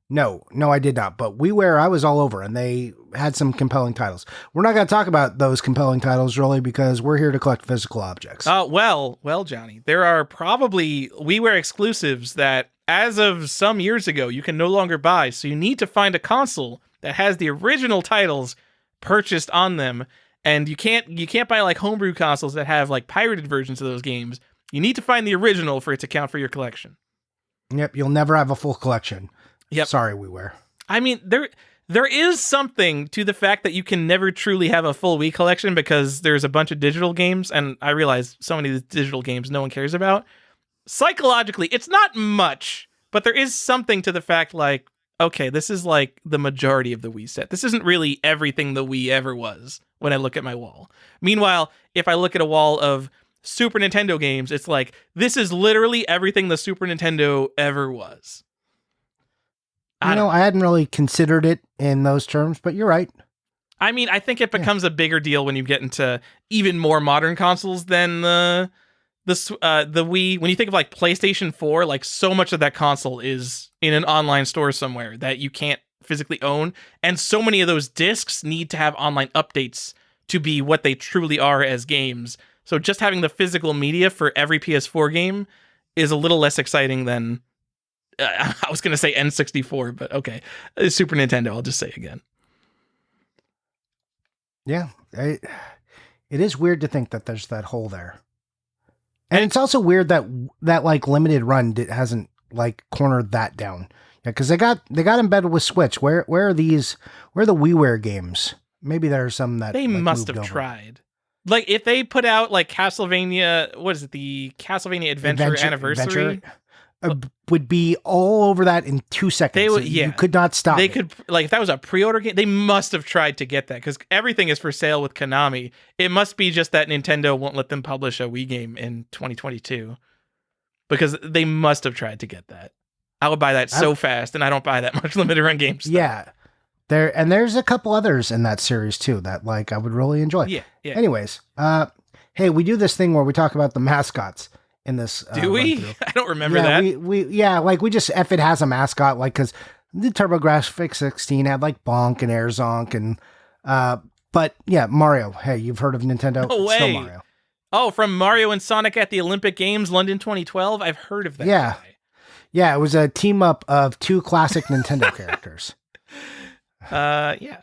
No, I did not. But WiiWare, I was all over, and they had some compelling titles. We're not going to talk about those compelling titles, really, because we're here to collect physical objects. Well, Johnny, there are probably WiiWare exclusives that, as of some years ago, you can no longer buy. So you need to find a console that has the original titles purchased on them, and you can't buy like homebrew consoles that have like pirated versions of those games. You need to find the original for it to count for your collection. Yep, you'll never have a full collection. Yep. Sorry, WiiWare. I mean, there is something to the fact that you can never truly have a full Wii collection because there's a bunch of digital games, and I realize so many of the digital games no one cares about. Psychologically, it's not much, but there is something to the fact like, okay, this is like the majority of the Wii set. This isn't really everything the Wii ever was when I look at my wall. Meanwhile, if I look at a wall of Super Nintendo games, it's like, this is literally everything the Super Nintendo ever was. I hadn't really considered it in those terms, but you're right. I mean, I think it becomes a bigger deal when you get into even more modern consoles than the Wii. When you think of like PlayStation 4, like so much of that console is in an online store somewhere that you can't physically own, and so many of those discs need to have online updates to be what they truly are as games. So just having the physical media for every PS4 game is a little less exciting than I was going to say N64, but okay. Super Nintendo, I'll just say again. Yeah, it is weird to think that there's that hole there. And it's also weird that like limited run hasn't like cornered that down. Yeah, because they got embedded with Switch. Where are these? Where are the WiiWare games? Maybe there are some that they like, must have tried. Like if they put out like Castlevania, what is it? The Castlevania Adventure Anniversary. Would be all over that in 2 seconds. You could not stop. They could, like, if that was a pre-order game, they must have tried to get that because everything is for sale with Konami. It must be just that Nintendo won't let them publish a Wii game in 2022 because they must have tried to get that. I would buy that so fast, and I don't buy that much limited run games. Yeah, There's a couple others in that series too that like I would really enjoy. Yeah, yeah. Anyways, hey, we do this thing where we talk about the mascots in this. Do we? Run-through. I don't remember Yeah, that. we just if it has a mascot, like because the TurboGrafx 16 had like Bonk and Air Zonk and but yeah, Mario. Hey, you've heard of Nintendo? No It's still way. Mario. Oh, from Mario and Sonic at the Olympic Games, London 2012. I've heard of that. Yeah. Guy. Yeah, it was a team up of two classic Nintendo characters. Yeah.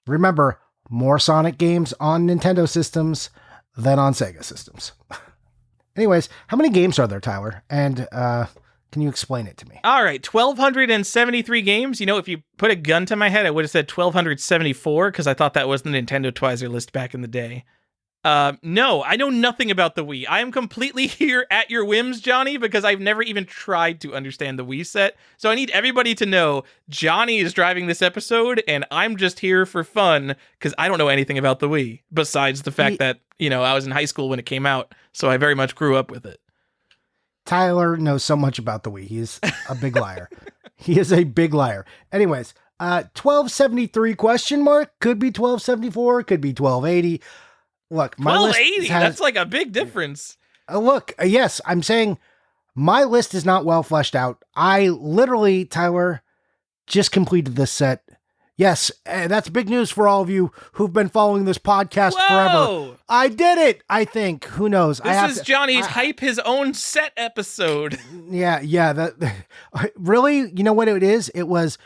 Remember, more Sonic games on Nintendo systems than on Sega systems. Anyways, how many games are there, Tyler? And can you explain it to me? All right, 1,273 games. You know, if you put a gun to my head, I would have said 1,274 because I thought that was the Nintendo Twizer list back in the day. No, I know nothing about the Wii. I am completely here at your whims, Johnny, because I've never even tried to understand the Wii set. So I need everybody to know Johnny is driving this episode, and I'm just here for fun because I don't know anything about the Wii, besides the fact that, you know, I was in high school when it came out, so I very much grew up with it. Tyler knows so much about the Wii. He's a big liar. He is a big liar. Anyways, 1273 question mark, could be 1274, could be 1280. Look, my 1280, list has, that's like a big difference. Yes, I'm saying my list is not well fleshed out. I literally, Tyler, just completed this set. Yes, that's big news for all of you who've been following this podcast forever. I did it, I think. Who knows? This is Johnny's hype his own set episode. Yeah. Really, you know what it is? It was,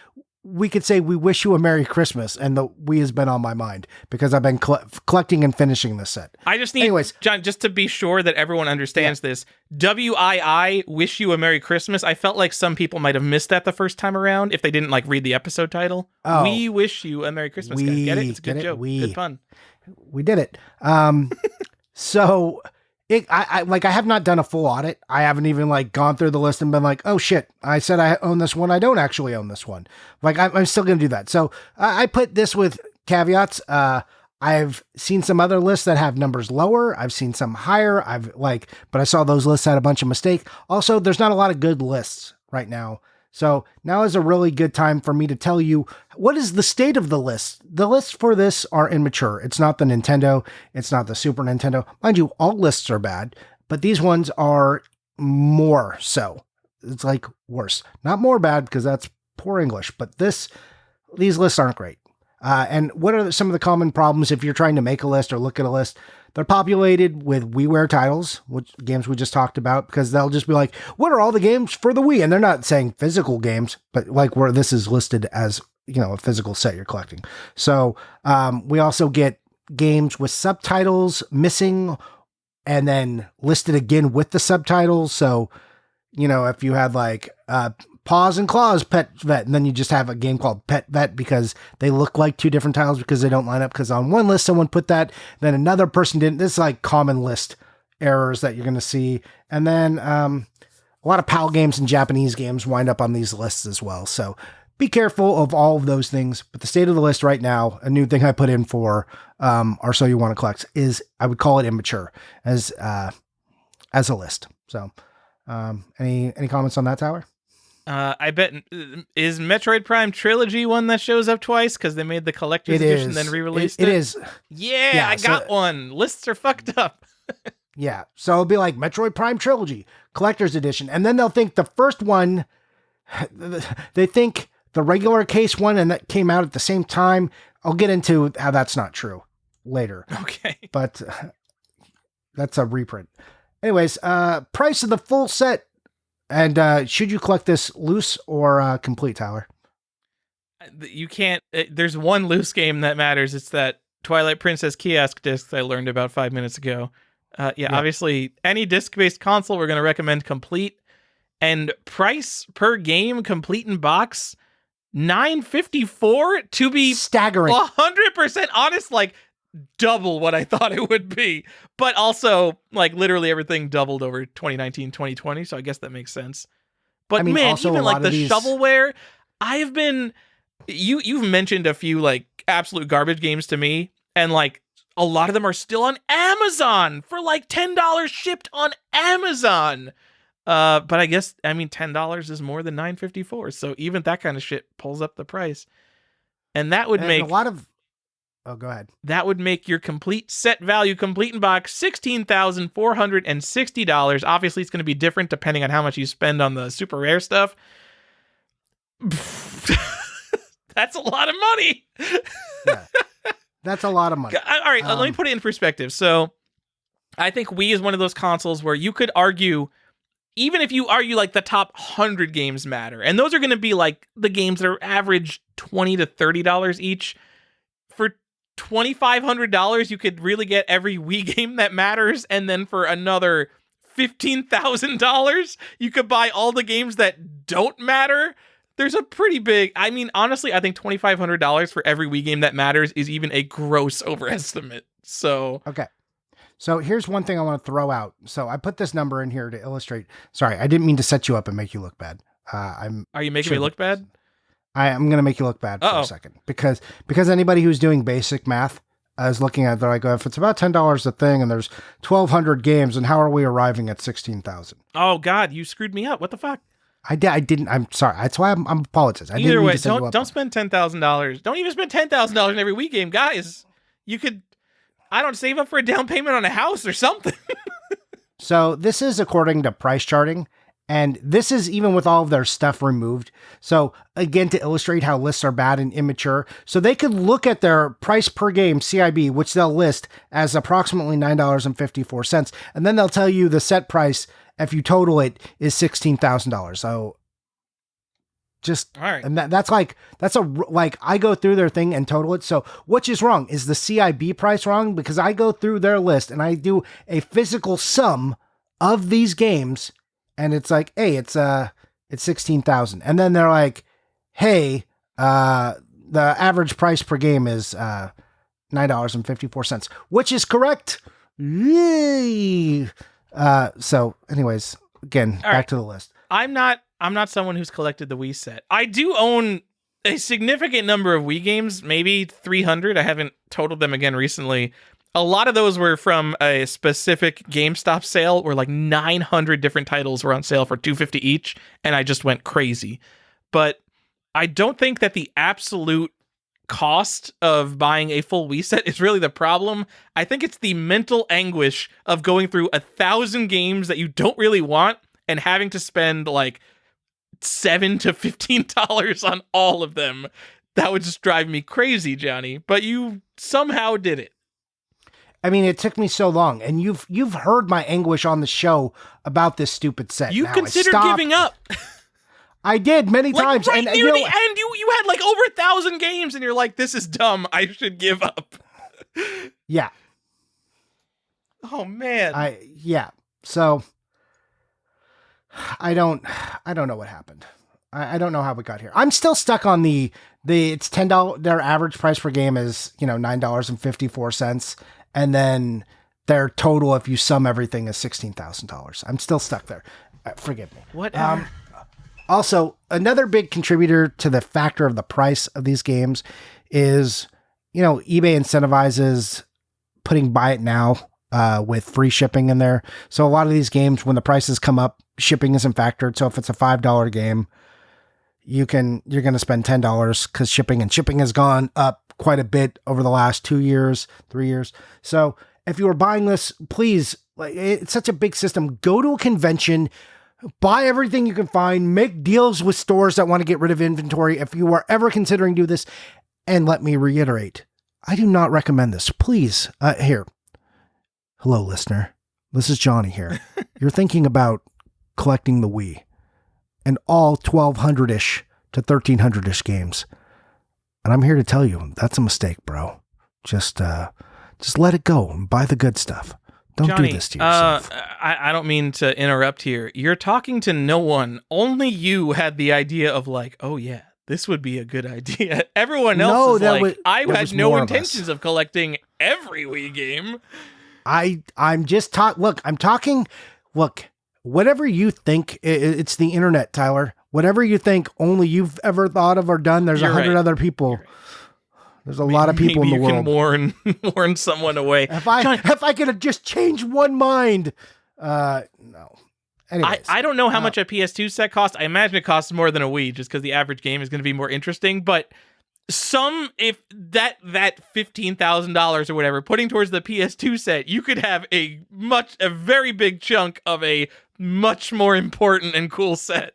we could say we wish you a Merry Christmas, and the Wii has been on my mind because I've been collecting and finishing this set. I just need, anyways, John, just to be sure that everyone understands this, WII, wish you a Merry Christmas. I felt like some people might have missed that the first time around if they didn't like read the episode title. Oh, we wish you a Merry Christmas, guys. Get it? It's a good joke. Good pun. We did it. So... I have not done a full audit. I haven't even like gone through the list and been like, oh shit, I said I own this one. I don't actually own this one. Like I'm still going to do that. So I put this with caveats. I've seen some other lists that have numbers lower. I've seen some higher. But I saw those lists had a bunch of mistakes. Also, there's not a lot of good lists right now. So now is a really good time for me to tell you what is the state of the list. The lists for this are immature. It's not the Nintendo. It's not the Super Nintendo. Mind you, all lists are bad, but these ones are more so. It's like worse. Not more bad because that's poor English, but these lists aren't great. And what are some of the common problems if you're trying to make a list or look at a list? They're populated with WiiWare titles, which games we just talked about, because they'll just be like, what are all the games for the Wii? And they're not saying physical games, but like where this is listed as, you know, a physical set you're collecting. So we also get games with subtitles missing and then listed again with the subtitles. So, you know, if you had like Paws and Claws Pet Vet, and then you just have a game called Pet Vet because they look like two different titles because they don't line up, because on one list someone put that, then another person didn't. This is like common list errors that you're going to see. And then a lot of PAL games and Japanese games wind up on these lists as well. So be careful of all of those things. But the state of the list right now, a new thing I put in for our So You Want to Collect is, I would call it immature as a list. So any comments on that, Tyler? I bet, is Metroid Prime Trilogy one that shows up twice because they made the collector's edition then re-released it? It is. Yeah, I got one. Lists are fucked up. Yeah, so it'll be like Metroid Prime Trilogy, collector's edition, and then they'll think the first one, they think the regular case one and that came out at the same time. I'll get into how that's not true later. Okay. But that's a reprint. Anyways, price of the full set. And should you collect this loose or complete, Tyler? You can't. There's one loose game that matters. It's that Twilight Princess kiosk disc I learned about 5 minutes ago. Obviously, any disc-based console, we're going to recommend complete. And price per game, complete in box, $9.54 to be staggering. 100% honest, like double what I thought it would be, but also like literally everything doubled over 2019, 2020. So I guess that makes sense. But I mean, man, even like the shovelware, you've mentioned a few like absolute garbage games to me, and like a lot of them are still on Amazon for like $10 shipped on Amazon. But I guess, I mean, $10 is more than $9.54. So even that kind of shit pulls up the price. And that would And make a lot of. Oh, go ahead. that would make your complete set value, complete in box, $16,460. Obviously, it's going to be different depending on how much you spend on the super rare stuff. That's a lot of money. Yeah, that's a lot of money. All right, let me put it in perspective. So I think Wii is one of those consoles where you could argue, even if you argue like the top 100 games matter, and those are going to be like the games that are average $20 to $30 each. For $2,500, you could really get every Wii game that matters, and then for another $15,000, you could buy all the games that don't matter. There's a pretty big, I mean, honestly, I think $2,500 for every Wii game that matters is even a gross overestimate. So, okay. So here's one thing I want to throw out. So I put this number in here to illustrate. Sorry, I didn't mean to set you up and make you look bad. Are you making me look bad? I'm going to make you look bad for a second because anybody who's doing basic math is looking at it, they're like, if it's about $10 a thing and there's 1,200 games, and how are we arriving at 16,000? Oh God, you screwed me up. What the fuck? I didn't. I'm sorry. That's why I'm apologizing. Either way, don't spend $10,000. Don't even spend $10,000 in every Wii game, guys. You could, I don't save up for a down payment on a house or something. So this is according to price charting, and this is even with all of their stuff removed. So again, to illustrate how lists are bad and immature, so they could look at their price per game CIB, which they'll list as approximately $9.54, and then they'll tell you the set price, if you total it, is $16,000. So just, all right. And that's I go through their thing and total it. So which is wrong? Is the CIB price wrong? Because I go through their list and I do a physical sum of these games, and it's like, hey, it's 16,000. And then they're like, hey, the average price per game is $9.54, which is correct. Yay! So anyways, again, back to the list. I'm not someone who's collected the Wii set. I do own a significant number of Wii games, maybe 300. I haven't totaled them again recently. A lot of those were from a specific GameStop sale where like 900 different titles were on sale for $250 each, and I just went crazy. But I don't think that the absolute cost of buying a full Wii set is really the problem. I think it's the mental anguish of going through 1,000 games that you don't really want and having to spend like $7 to $15 on all of them. That would just drive me crazy, Johnny. But you somehow did it. I mean, it took me so long, and you've heard my anguish on the show about this stupid set. You considered giving up. I did many times. Right near the end, you had like over 1,000 games, and you're like, "This is dumb. I should give up." Yeah. Oh man. So I don't know what happened. I don't know how we got here. I'm still stuck on the it's $10. Their average price per game is $9.54, and then their total, if you sum everything, is $16,000. I'm still stuck there. Forgive me. Whatever. Also, another big contributor to the factor of the price of these games is, eBay incentivizes putting buy it now with free shipping in there. So a lot of these games, when the prices come up, shipping isn't factored. So if it's a $5 game, you're going to spend $10 because shipping has gone up quite a bit over the last 2 years, 3 years. So if you are buying this, please, it's such a big system. Go to a convention, buy everything you can find, make deals with stores that want to get rid of inventory. If you are ever considering do this, and let me reiterate, I do not recommend this. Please, here. Hello, listener. This is Johnny here. You're thinking about collecting the Wii and all 1,200-ish to 1,300-ish games. And I'm here to tell you, that's a mistake, bro. Just let it go and buy the good stuff. Don't Johnny, do this to yourself. I don't mean to interrupt here. You're talking to no one. Only you had the idea of like, oh yeah, this would be a good idea. Everyone else is like, I had no intentions of collecting every Wii game. I'm just talking. Look, whatever you think, it's the internet, Tyler. Whatever you think only you've ever thought of or done, there's 100 other people. Right. There's a lot of people in the world. Maybe you can warn someone away. If I could have just changed one mind. No. Anyways, I don't know how much a PS2 set costs. I imagine it costs more than a Wii just because the average game is going to be more interesting. But if that $15,000 or whatever putting towards the PS2 set, you could have a very big chunk of a much more important and cool set.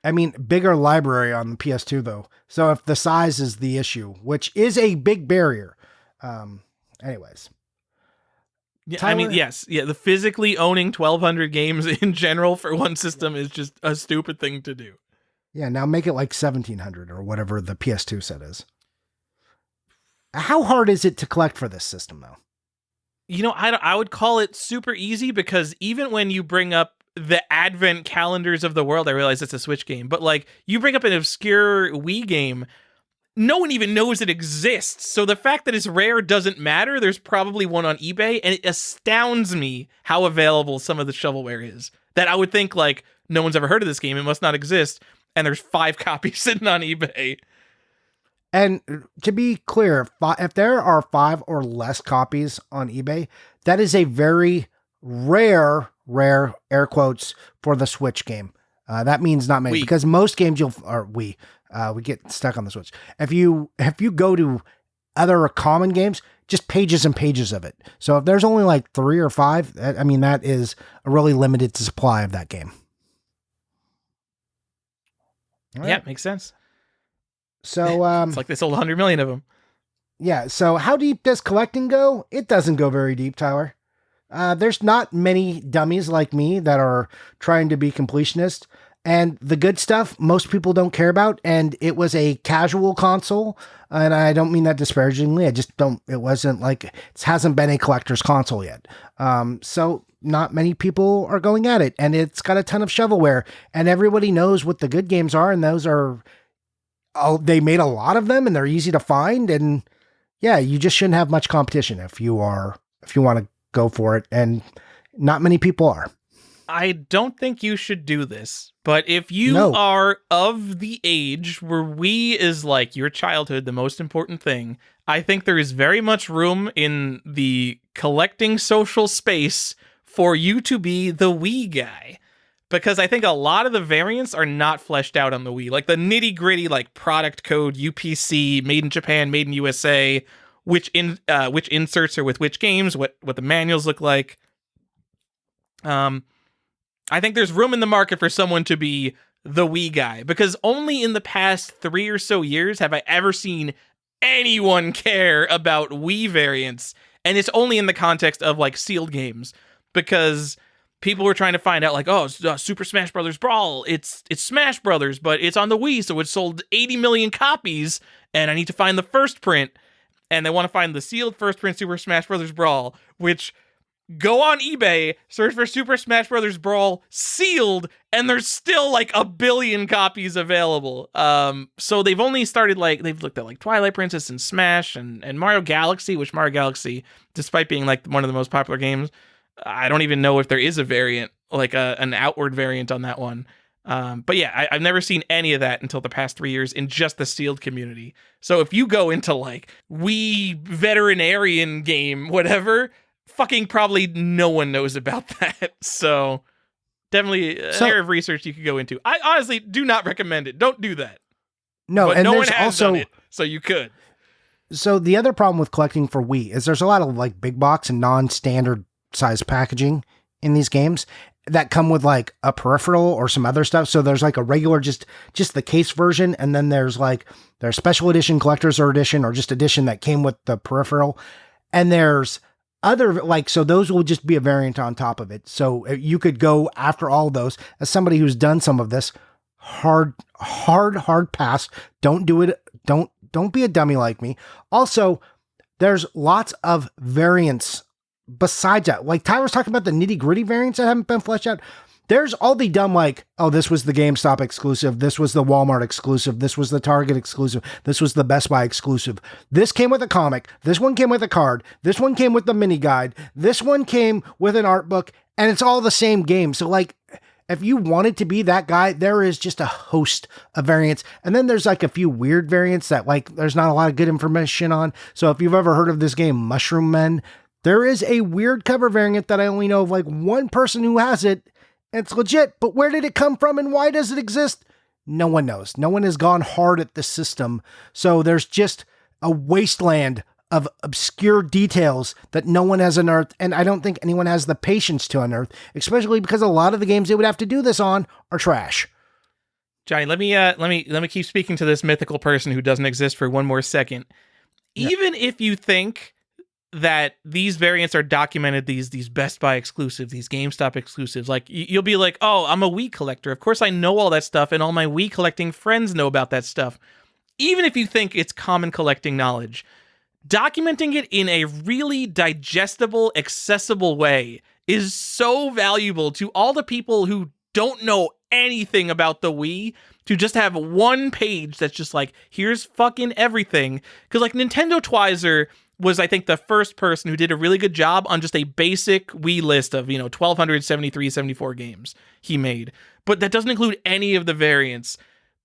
I mean, bigger library on the PS2 though. So if the size is the issue, which is a big barrier. Anyways. Yeah, Tyler? I mean, yes. Yeah, the physically owning 1,200 games in general for one system is just a stupid thing to do. Yeah, now make it like 1,700 or whatever the PS2 set is. How hard is it to collect for this system though? You know, I would call it super easy, because even when you bring up the advent calendars of the world, I realize it's a Switch game, but like you bring up an obscure Wii game, no one even knows it exists. So the fact that it's rare doesn't matter. There's probably one on eBay, and it astounds me how available some of the shovelware is. That I would think like no one's ever heard of this game, it must not exist, and there's 5 copies sitting on eBay. And to be clear, if there are 5 or less copies on eBay, that is a very rare air quotes for the Switch game. That means not many, because most games we get stuck on the Switch. If you go to other common games, just pages and pages of it. So if there's only like 3 or 5, I mean, that is a really limited supply of that game. Right. Yeah, makes sense. So it's like they sold 100 million of them. Yeah. So how deep does collecting go? It doesn't go very deep, Tyler. There's not many dummies like me that are trying to be completionists, and the good stuff most people don't care about. And it was a casual console, and I don't mean that disparagingly. It hasn't been a collector's console yet. So not many people are going at it, and it's got a ton of shovelware, and everybody knows what the good games are, and those are, they made a lot of them, and they're easy to find. And yeah, you just shouldn't have much competition if you want to go for it, and not many people are. I don't think you should do this, but if you are of the age where Wii is like your childhood, the most important thing, I think there is very much room in the collecting social space for you to be the Wii guy. Because I think a lot of the variants are not fleshed out on the Wii. Like the nitty gritty, like product code, UPC, made in Japan, made in USA, which inserts are with which games, what the manuals look like. I think there's room in the market for someone to be the Wii guy, because only in the past 3 or so years have I ever seen anyone care about Wii variants, and it's only in the context of like sealed games, because people were trying to find out like, Super Smash Brothers Brawl, it's Smash Brothers, but it's on the Wii, so it sold 80 million copies, and I need to find the first print. And they want to find the sealed first print Super Smash Brothers Brawl, which, go on eBay, search for Super Smash Brothers Brawl sealed, and there's still like 1 billion copies available. So they've only started they've looked at like Twilight Princess and Smash and Mario Galaxy, which Mario Galaxy, despite being like one of the most popular games, I don't even know if there is a variant, like an outward variant on that one. But yeah, I've never seen any of that until the past 3 years in just the sealed community. So if you go into like Wii veterinarian game, whatever, fucking probably no one knows about that. So definitely an area of research you could go into. I honestly do not recommend it. Don't do that. No, but and no there's one has also done it, so you could. So the other problem with collecting for Wii is there's a lot of like big box and non-standard size packaging in these games that come with like a peripheral or some other stuff. So there's like a regular, just the case version. And then there's special edition, collector's edition, or just edition that came with the peripheral. And there's other, so those will just be a variant on top of it. So you could go after all of those. As somebody who's done some of this, hard pass. Don't do it. Don't be a dummy like me. Also, there's lots of variants besides that. Like Tyler's talking about the nitty gritty variants that haven't been fleshed out. There's all the dumb, like, this was the GameStop exclusive. This was the Walmart exclusive. This was the Target exclusive. This was the Best Buy exclusive. This came with a comic. This one came with a card. This one came with the mini guide. This one came with an art book, and it's all the same game. So like, if you wanted to be that guy, there is just a host of variants. And then there's like a few weird variants that like, there's not a lot of good information on. So if you've ever heard of this game, Mushroom Men, there is a weird cover variant that I only know of like one person who has it. It's legit, but where did it come from and why does it exist? No one knows. No one has gone hard at the system. So there's just a wasteland of obscure details that no one has unearthed, and I don't think anyone has the patience to unearth, especially because a lot of the games they would have to do this on are trash. Johnny, let me keep speaking to this mythical person who doesn't exist for one more second. Yeah. Even if you think that these variants are documented, these Best Buy exclusives, these GameStop exclusives, like you'll be like, oh, I'm a Wii collector. Of course I know all that stuff, and all my Wii collecting friends know about that stuff. Even if you think it's common collecting knowledge, documenting it in a really digestible, accessible way is so valuable to all the people who don't know anything about the Wii, to just have one page that's just like, here's fucking everything. Because like Nintendo Twizer was, I think, the first person who did a really good job on just a basic Wii list of, 1,273, 74 games he made. But that doesn't include any of the variants.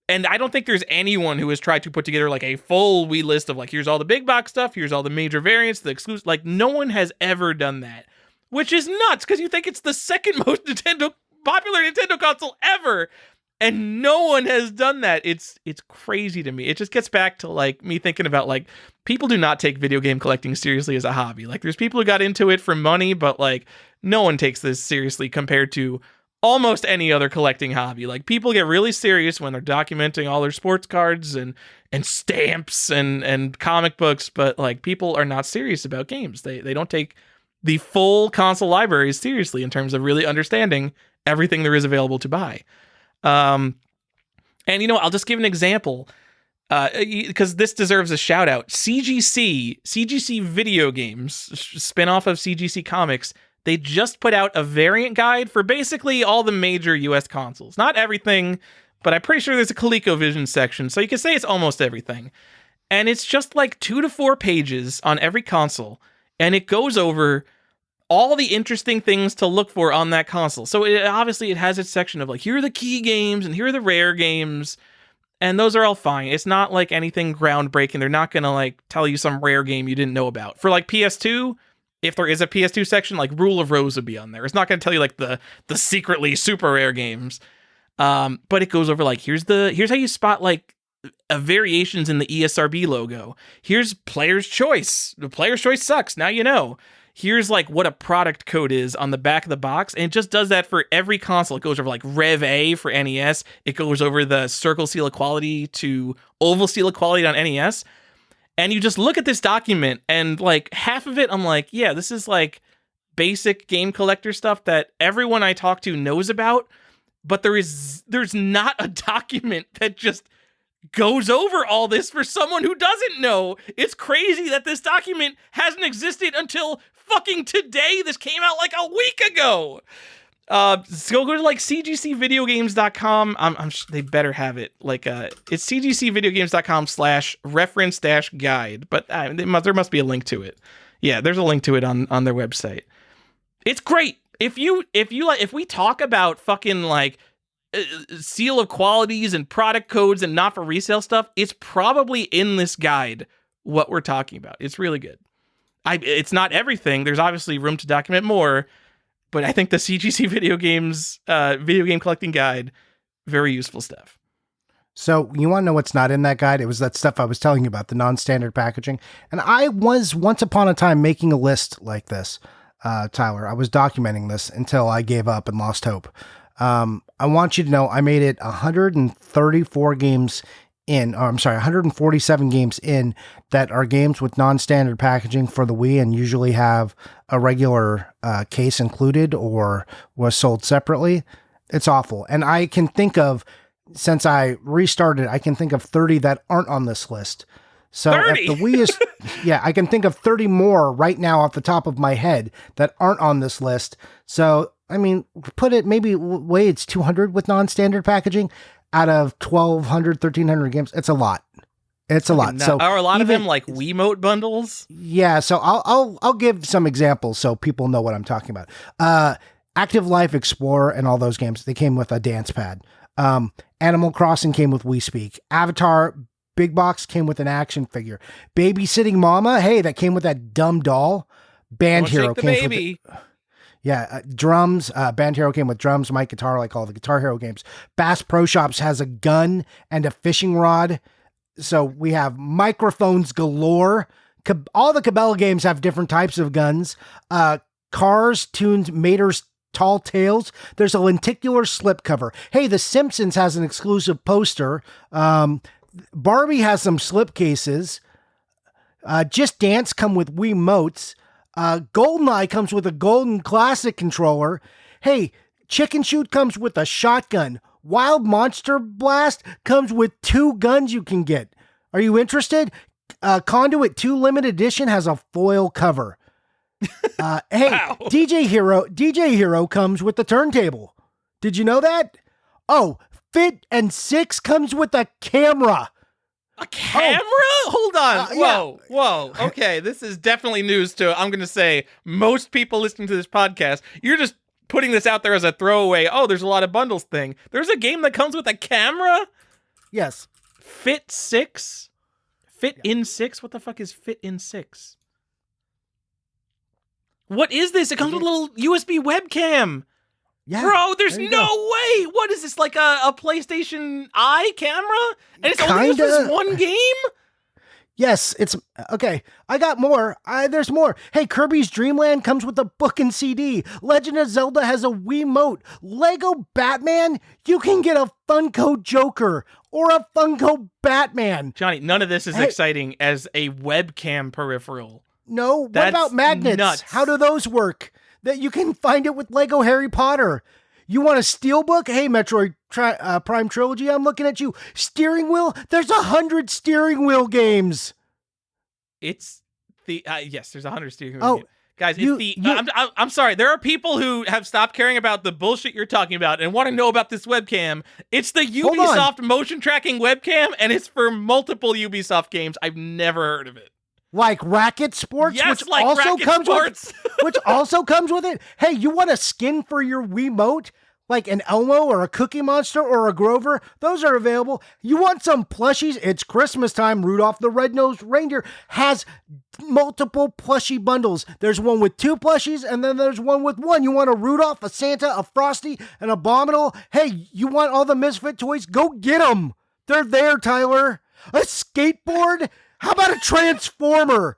And I don't think there's anyone who has tried to put together like a full Wii list of like, here's all the big box stuff, here's all the major variants, the exclusive. Like, no one has ever done that, which is nuts because you think it's the second most popular Nintendo console ever, and no one has done that. It's crazy to me. It just gets back to like me thinking about like, people do not take video game collecting seriously as a hobby. Like, there's people who got into it for money, but like, no one takes this seriously compared to almost any other collecting hobby. Like, people get really serious when they're documenting all their sports cards and stamps and comic books, but like, people are not serious about games. They don't take the full console library seriously in terms of really understanding everything there is available to buy. And I'll just give an example, because this deserves a shout out. CGC Video Games, spin-off of CGC Comics, they just put out a variant guide for basically all the major US consoles. Not everything, but I'm pretty sure there's a ColecoVision section, so you can say it's almost everything. And it's just like 2 to 4 pages on every console, and it goes over all the interesting things to look for on that console. So obviously it has its section of like, here are the key games and here are the rare games, and those are all fine. It's not like anything groundbreaking. They're not going to like tell you some rare game you didn't know about. For like PS2, if there is a PS2 section, like Rule of Rose would be on there. It's not going to tell you like the secretly super rare games. But it goes over like, here's how you spot like variations in the ESRB logo. Here's player's choice. The player's choice sucks. Now you know. Here's like what a product code is on the back of the box. And it just does that for every console. It goes over like Rev A for NES. It goes over the circle seal equality to oval seal equality on NES. And you just look at this document and like half of it, I'm like, yeah, this is like basic game collector stuff that everyone I talk to knows about. But there's not a document that just goes over all this for someone who doesn't know. It's crazy that this document hasn't existed until fucking today. This came out like a week ago. So go to like cgcvideogames.com. I'm they better have it. Like it's cgcvideogames.com/reference-guide. But there must be a link to it. Yeah, there's a link to it on their website. It's great. If we talk about fucking like seal of qualities and product codes and not for resale stuff, it's probably in this guide what we're talking about. It's really good. It's not everything. There's obviously room to document more, but I think the CGC Video Games video game collecting guide, very useful stuff. So you want to know what's not in that guide? It was that stuff I was telling you about, the non-standard packaging. And I was once upon a time making a list like this, Tyler. I was documenting this until I gave up and lost hope. I want you to know I made it 134 games in, or I'm sorry, 147 games in that are games with non-standard packaging for the Wii and usually have a regular case included or was sold separately. It's awful. And I can think of, since I restarted, I can think of 30 that aren't on this list. So 30? if the Wii is, yeah, I can think of 30 more right now off the top of my head that aren't on this list. So, I mean, put it maybe, wait, it's 200 with non-standard packaging out of 1,200, 1,300 games. It's a lot. It's a lot. So are a lot of them like Wiimote bundles? Yeah. So I'll give some examples so people know what I'm talking about. Active Life Explorer and all those games, they came with a dance pad. Animal Crossing came with Wii Speak. Avatar Big Box came with an action figure. Babysitting Mama, hey, that came with that dumb doll. Band Don't Hero shake the came baby. with Yeah, drums. Band Hero came with drums, mic, guitar, like all the Guitar Hero games. Bass Pro Shops has a gun and a fishing rod. So we have microphones galore. All the Cabela games have different types of guns. Cars tuned Mater's Tall Tales. There's a lenticular slipcover. Hey, The Simpsons has an exclusive poster. Barbie has some slipcases. Just Dance come with Wiimotes. GoldenEye comes with a Golden Classic controller. Hey, Chicken Shoot comes with a shotgun. Wild Monster Blast comes with 2 guns you can get. Are you interested? Conduit 2 Limited Edition has a foil cover. Hey, Wow. DJ Hero comes with the turntable. Did you know that? Oh, Fit and 6 comes with a camera. A camera? Hold on. Whoa. Okay, this is definitely news to, I'm going to say, most people listening to this podcast. You're just putting this out there as a throwaway, oh, there's a lot of bundles thing. There's a game that comes with a camera? Yes. Fit 6? Fit in 6? What the fuck is Fit in 6? What is this? It comes with a little USB webcam. Yeah. Bro, there's there you no go. way. What is this, like a PlayStation Eye camera? And it's only used for this one game? Yes, it's okay. I got more. There's more. Hey, Kirby's Dream Land comes with a book and CD. Legend of Zelda has a Wiimote. Lego Batman, you can get a Funko Joker or a Funko Batman. Johnny, none of this is exciting as a webcam peripheral. No, what That's about magnets? nuts. How do those work? That you can find it with Lego Harry Potter. You want a steelbook? Hey, Metroid Prime Trilogy, I'm looking at you. Steering wheel? There's 100 steering wheel games. It's the yes, there's 100 steering wheel. Oh, games. Guys, I'm sorry. There are people who have stopped caring about the bullshit you're talking about and want to know about this webcam. It's the Hold on. Ubisoft motion tracking webcam, and it's for multiple Ubisoft games. I've never heard of it. Like Racket Sports, Yes, which like also Racket comes Sports. which also comes with it. Hey, you want a skin for your Wiimote? Like an Elmo or a Cookie Monster or a Grover? Those are available. You want some plushies? It's Christmas time. Rudolph the Red-Nosed Reindeer has multiple plushie bundles. There's one with 2 plushies, and then there's one with 1. You want a Rudolph, a Santa, a Frosty, an Abominable? Hey, you want all the Misfit toys? Go get them. They're there, Tyler. A skateboard? How about a Transformer?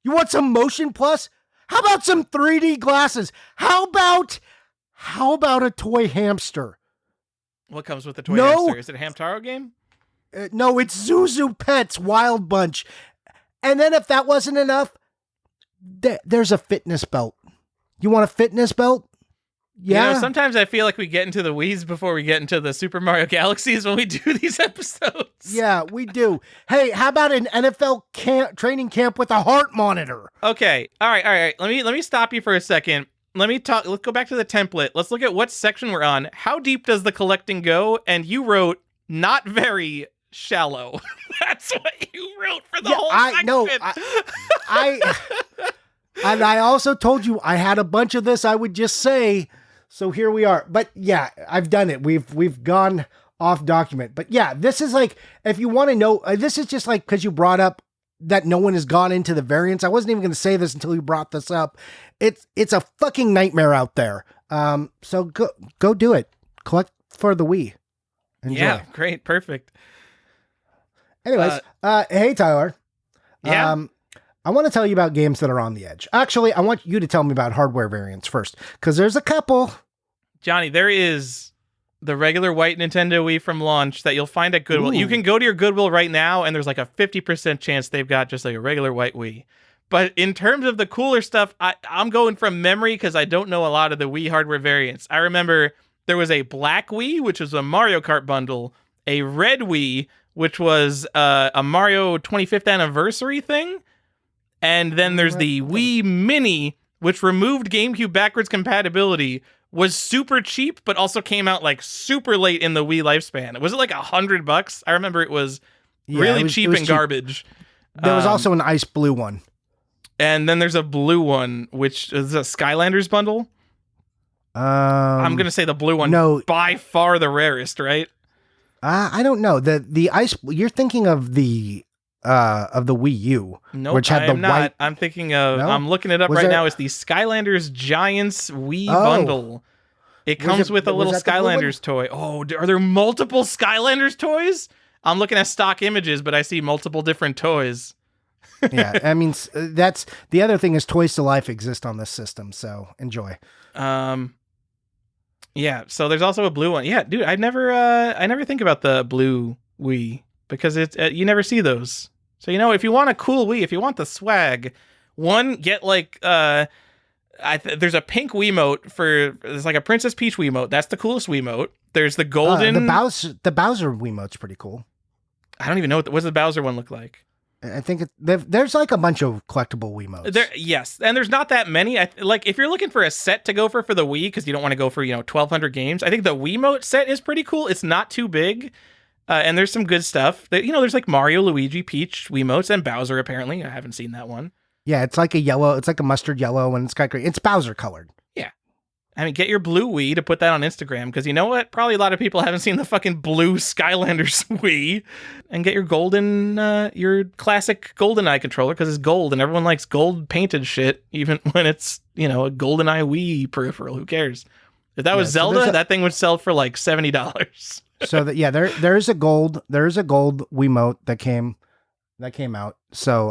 You want some Motion Plus? How about some 3D glasses? How about a toy hamster? What comes with the toy hamster? Is it a Hamtaro game? No, it's Zuzu Pets Wild Bunch. And then if that wasn't enough, there's a fitness belt. You want a fitness belt? Yeah. You know, sometimes I feel like we get into the weeds before we get into the Super Mario Galaxies when we do these episodes. Yeah, we do. Hey, how about an NFL training camp with a heart monitor? Okay. All right. Let me stop you for a second. Let's go back to the template. Let's look at what section we're on. How deep does the collecting go? And you wrote not very shallow. That's what you wrote for the whole section. No, and I also told you I had a bunch of this. I would just say, so here we are. But yeah, I've done it. We've gone off document. But yeah, this is like, if you want to know, this is just like, because you brought up that no one has gone into the variants. I wasn't even going to say this until you brought this up. It's a fucking nightmare out there. So go do it. Collect for the Wii. Enjoy. Yeah, great, perfect. Anyways, hey Tyler. Yeah. I want to tell you about games that are on the edge. Actually, I want you to tell me about hardware variants first, because there's a couple. Johnny, there is the regular white Nintendo Wii from launch that you'll find at Goodwill. Ooh. You can go to your Goodwill right now, and there's like a 50% chance they've got just like a regular white Wii. But in terms of the cooler stuff, I'm going from memory because I don't know a lot of the Wii hardware variants. I remember there was a black Wii, which was a Mario Kart bundle, a red Wii, which was a Mario 25th anniversary thing, and then there's the Wii Mini, which removed GameCube backwards compatibility, was super cheap, but also came out like super late in the Wii lifespan. Was it like $100? I remember it was really cheap and garbage. There was also an ice blue one. And then there's a blue one, which is a Skylanders bundle. I'm going to say the blue one, no, by far the rarest, right? I don't know. The ice, you're thinking of the of the Wii U, Nope, which had I the am not. white. I'm thinking of. No? I'm looking it up Was right there- now. It's the Skylanders Giants Wii Oh. bundle. It comes with a was little that the blue one? Skylanders toy. Oh, are there multiple Skylanders toys? I'm looking at stock images, but I see multiple different toys. Yeah, I mean that's the other thing is Toys to Life exist on this system, so enjoy. Yeah. So there's also a blue one. Yeah, dude, I never think about the blue Wii because it's you never see those. So if you want a cool Wii, if you want the swag, get like there's a pink Wiimote there's like a Princess Peach Wiimote. That's the coolest Wiimote. There's the golden. The Bowser Wiimote's pretty cool. I don't even know what does the Bowser one look like. I think there's like a bunch of collectible Wiimotes. Yes, and there's not that many. Like if you're looking for a set to go for the Wii, because you don't want to go for 1,200 games. I think the Wiimote set is pretty cool. It's not too big, and there's some good stuff. There's like Mario, Luigi, Peach Wiimotes, and Bowser. Apparently, I haven't seen that one. Yeah, it's like a yellow. It's like a mustard yellow, and it's kind of great. It's Bowser colored. Yeah. I mean, get your blue Wii to put that on Instagram, because you know what? Probably a lot of people haven't seen the fucking blue Skylanders Wii. And get your your classic GoldenEye controller, because it's gold, and everyone likes gold painted shit, even when it's, a GoldenEye Wii peripheral. Who cares? If that was Zelda, that thing would sell for like $70. So there's a gold Wiimote that came out. So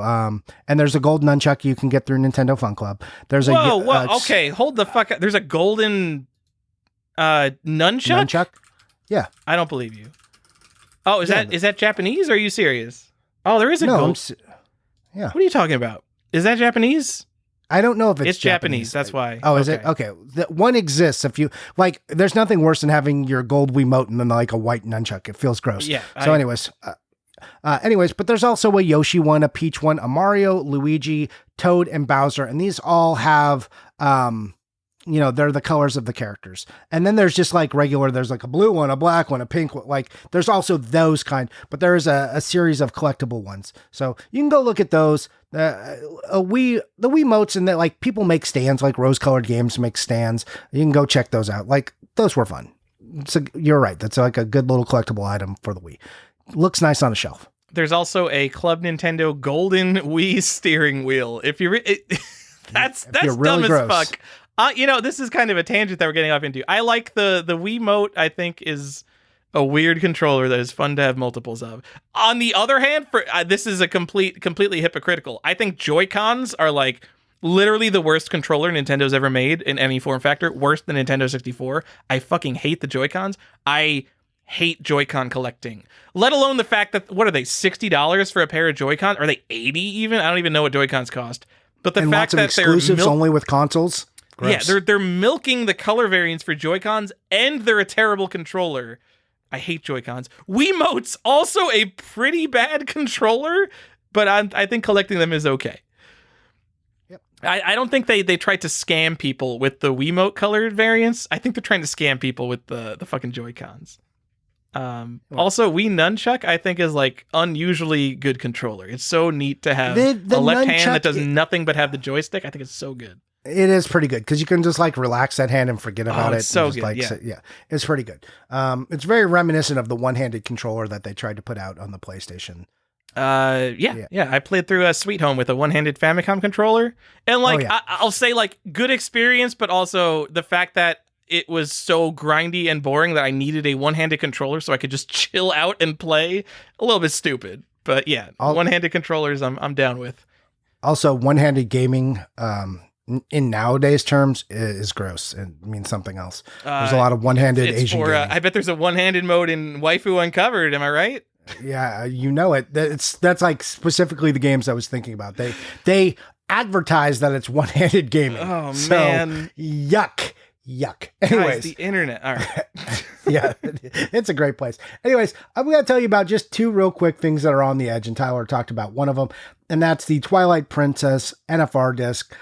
and there's a gold nunchuck you can get through Nintendo Fun Club. There's okay, hold the fuck up. There's a golden nunchuck? Nunchuck? Yeah. I don't believe you. Oh, is that Japanese, or are you serious? Oh, there is a gold. Yeah. What are you talking about? Is that Japanese? I don't know if it's Japanese. That's why. Oh, is it? Okay. That one exists. If you like, there's nothing worse than having your gold Wiimote and then like a white nunchuck. It feels gross. Yeah. So anyways, but there's also a Yoshi one, a Peach one, a Mario, Luigi, Toad, and Bowser. And these all have, they're the colors of the characters. And then there's just like there's like a blue one, a black one, a pink one. Like there's also those kind, but there is a series of collectible ones. So you can go look at those. The Wiimotes, and that like people make stands, like Rose Colored Games make stands. You can go check those out. Like those were fun. So you're right. That's like a good little collectible item for the Wii. Looks nice on a shelf. There's also a Club Nintendo Golden Wii steering wheel. That's really dumb gross. as fuck. This is kind of a tangent that we're getting off into. I like the Wiimote. I think is a weird controller that is fun to have multiples of. On the other hand, this is a completely hypocritical. I think Joy-Cons are like literally the worst controller Nintendo's ever made in any form factor. Worse than Nintendo 64. I fucking hate the Joy-Cons. I hate Joy-Con collecting. Let alone the fact that, what are they, $60 for a pair of Joy-Cons? Are they 80 even? I don't even know what Joy-Cons cost. But the fact that exclusives only with consoles. Gross. Yeah, they're milking the color variants for Joy-Cons, and they're a terrible controller. I hate Joy-Cons. Wiimote's also a pretty bad controller, but I think collecting them is okay. Yep. I don't think they tried to scam people with the Wiimote colored variants. I think they're trying to scam people with the fucking Joy-Cons. Also, Wii Nunchuck, I think, is like unusually good controller. It's so neat to have a left hand that does nothing but have the joystick. I think it's so good. It is pretty good because you can just like relax that hand and forget about it. It's so good. Yeah, it's pretty good. It's very reminiscent of the one-handed controller that they tried to put out on the PlayStation. Yeah. I played through Sweet Home with a one-handed Famicom controller, and I'll say like good experience, but also the fact that it was so grindy and boring that I needed a one-handed controller so I could just chill out and play. A little bit stupid, but yeah, one-handed controllers I'm down with. Also, one-handed gaming, in nowadays terms, is gross. It means something else. There's a lot of one-handed Asian gaming. I bet there's a one-handed mode in Waifu Uncovered. Am I right? Yeah, you know it. That's like specifically the games I was thinking about. They advertise that it's one-handed gaming. Oh man, yuck. Anyways, guys, the internet. All right. Yeah, it's a great place. Anyways, I'm going to tell you about just two real quick things that are on the edge, and Tyler talked about one of them, and that's the Twilight Princess NFR disc.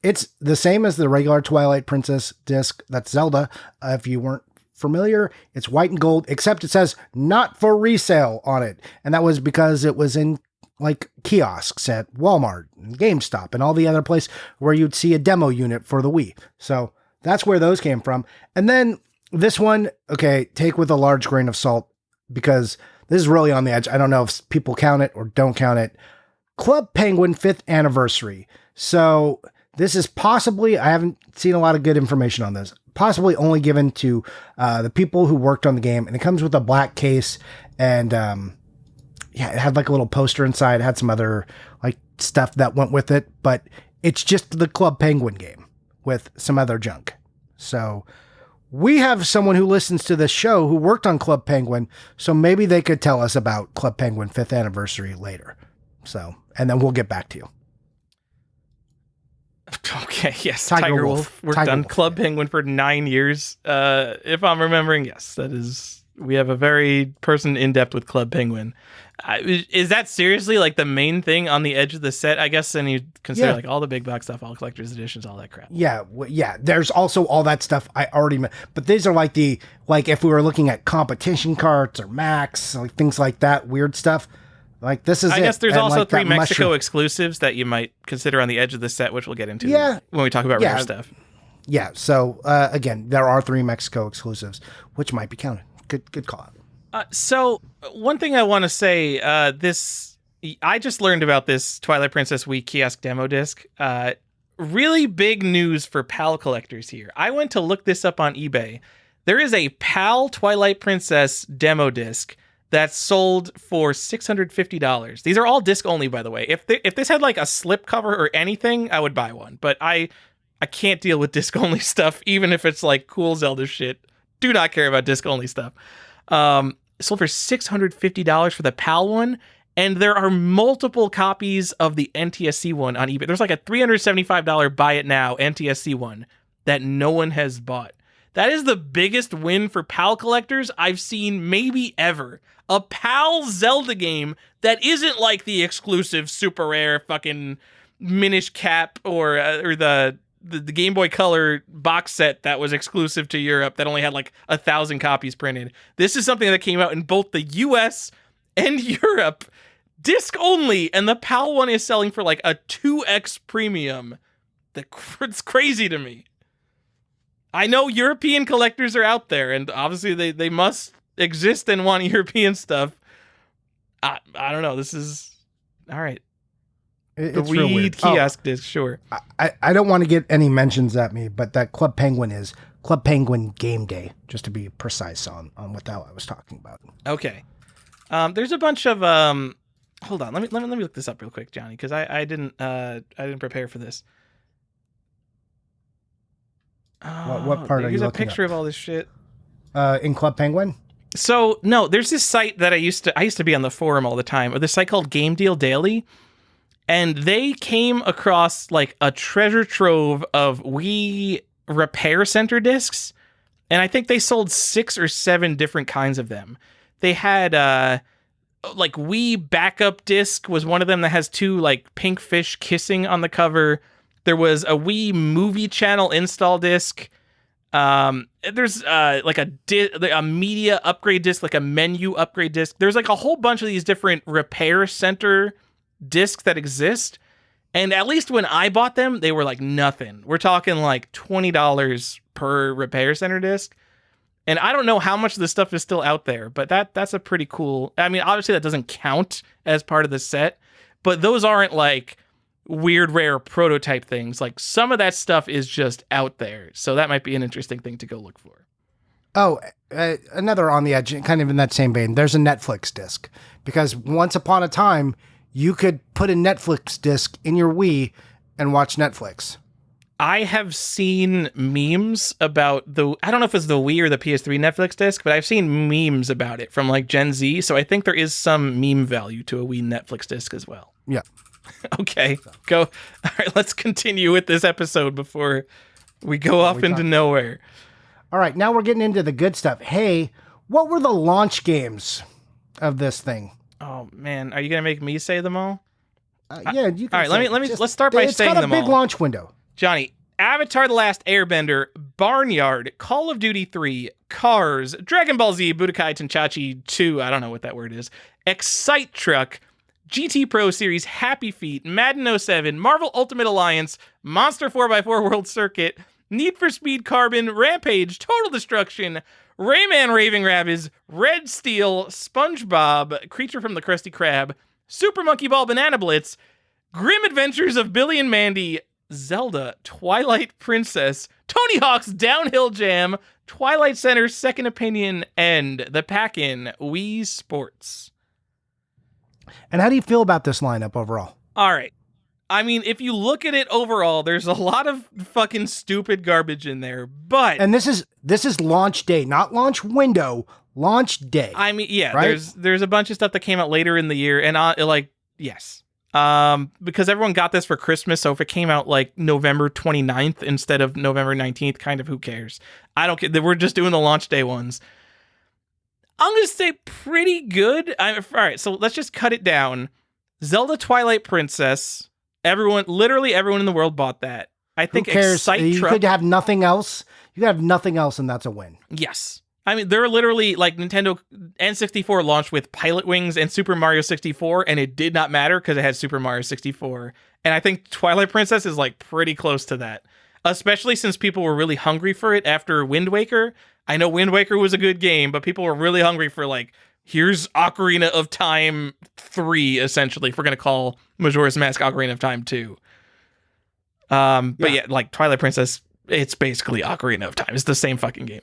It's the same as the regular Twilight Princess disc. That's Zelda. If you weren't familiar, it's white and gold, except it says not for resale on it. And that was because it was in like kiosks at Walmart and GameStop and all the other places where you'd see a demo unit for the Wii. So that's where those came from. And then this one, okay, take with a large grain of salt, because This is really on the edge. I don't know if people count it or don't count it. Club Penguin 5th anniversary. So this is possibly, I haven't seen a lot of good information on this, possibly only given to the people who worked on the game. And it comes with a black case and it had like a little poster inside. It had some other like stuff that went with it, but it's just the Club Penguin game with some other junk. So we have someone who listens to this show who worked on Club Penguin, so maybe they could tell us about Club Penguin 5th anniversary later. So, and then we'll get back to you. Okay, yes, Tiger Wolf worked on Club Penguin for 9 years. If I'm remembering, yes, that is, we have a very person in depth with Club Penguin. Is that seriously like the main thing on the edge of the set? I guess then you consider like all the big box stuff, all collector's editions, all that crap. Yeah, yeah. There's also all that stuff I already met, but these are like if we were looking at competition cards or Max, like things like that, weird stuff. Like this is. I guess there's also like 3 Mexico exclusives that you might consider on the edge of the set, which we'll get into when we talk about rare stuff. Yeah. So again, there are 3 Mexico exclusives, which might be counted. Good call out. So one thing I want to say, I just learned about this Twilight Princess Wii kiosk demo disc. Really big news for PAL collectors here. I went to look this up on eBay. There is a PAL Twilight Princess demo disc that's sold for $650. These are all disc only, by the way. If this had like a slip cover or anything, I would buy one. But I can't deal with disc only stuff, even if it's like cool Zelda shit. Do not care about disc only stuff. Sold for $650 for the PAL one, and there are multiple copies of the NTSC one on eBay. There's like a $375 buy it now NTSC one that no one has bought. That is the biggest win for PAL collectors I've seen maybe ever. A PAL Zelda game that isn't like the exclusive super rare fucking Minish Cap or the Game Boy Color box set that was exclusive to Europe that only had like 1,000 copies printed. This is something that came out in both the US and Europe, disc only, and the PAL one is selling for like a 2x premium. It's crazy to me. I know European collectors are out there, and obviously they must exist and want European stuff. I don't know. This is all right. It's the weed kiosk disc, sure. I don't want to get any mentions at me, but that Club Penguin is Club Penguin Game Day, just to be precise on what the hell I was talking about. Okay. There's a bunch of hold on, let me look this up real quick, Johnny, because I didn't prepare for this. What part are you looking at? Here's a picture of all this shit. In Club Penguin? So no, there's this site that I used to be on the forum all the time, or this site called Game Deal Daily. And they came across like a treasure trove of Wii repair center discs. And I think they sold 6 or 7 different kinds of them. They had like Wii backup disc was one of them that has 2 like pink fish kissing on the cover. There was a Wii movie channel install disc. There's like a media upgrade disc, like a menu upgrade disc. There's like a whole bunch of these different repair center discs that exist, and at least when I bought them, they were like nothing. We're talking like $20 per repair center disc, and I don't know how much of this stuff is still out there, but that's a pretty cool. I mean, obviously that doesn't count as part of the set, but those aren't like weird rare prototype things. Like some of that stuff is just out there, so that might be an interesting thing to go look for. Oh, another on the edge, kind of in that same vein. There's a Netflix disc, because once upon a time you could put a Netflix disc in your Wii and watch Netflix. I have seen memes about I don't know if it's the Wii or the PS3 Netflix disc, but I've seen memes about it from like Gen Z. So I think there is some meme value to a Wii Netflix disc as well. Yeah. Okay. Go. All right. Let's continue with this episode before we go off into nowhere. All right. Now we're getting into the good stuff. Hey, what were the launch games of this thing? Oh man, are you gonna make me say them all? Yeah, you can. All right, let's start by saying them all. It's got a big launch window. Johnny, Avatar: The Last Airbender, Barnyard, Call of Duty 3, Cars, Dragon Ball Z, Budokai Tenkaichi 2, I don't know what that word is, Excite Truck, GT Pro Series, Happy Feet, Madden 07, Marvel Ultimate Alliance, Monster 4x4 World Circuit, Need for Speed Carbon, Rampage, Total Destruction, Rayman Raving Rabbids, Red Steel, SpongeBob, Creature from the Krusty Krab, Super Monkey Ball Banana Blitz, Grim Adventures of Billy and Mandy, Zelda, Twilight Princess, Tony Hawk's Downhill Jam, Twilight Center's Second Opinion, and the pack-in Wii Sports. And how do you feel about this lineup overall? All right. I mean, if you look at it overall, there's a lot of fucking stupid garbage in there, but... And this is launch day, not launch window, launch day. I mean, yeah, right? there's a bunch of stuff that came out later in the year, and yes. Because everyone got this for Christmas, so if it came out like November 29th instead of November 19th, kind of who cares? I don't care. We're just doing the launch day ones. I'm going to say pretty good. All right, so let's just cut it down. Zelda Twilight Princess. Literally everyone in the world bought that. I think who cares? Excite You Truck. could have nothing else. You could have nothing else, and that's a win. Yes. I mean, they're literally like Nintendo N64 launched with Pilot Wings and Super Mario 64, and it did not matter because it had Super Mario 64. And I think Twilight Princess is like pretty close to that, especially since people were really hungry for it after Wind Waker. I know Wind Waker was a good game, but people were really hungry for like, here's Ocarina of Time 3, essentially, if we're going to call Majora's Mask Ocarina of Time 2. But yeah, like Twilight Princess, it's basically Ocarina of Time. It's the same fucking game.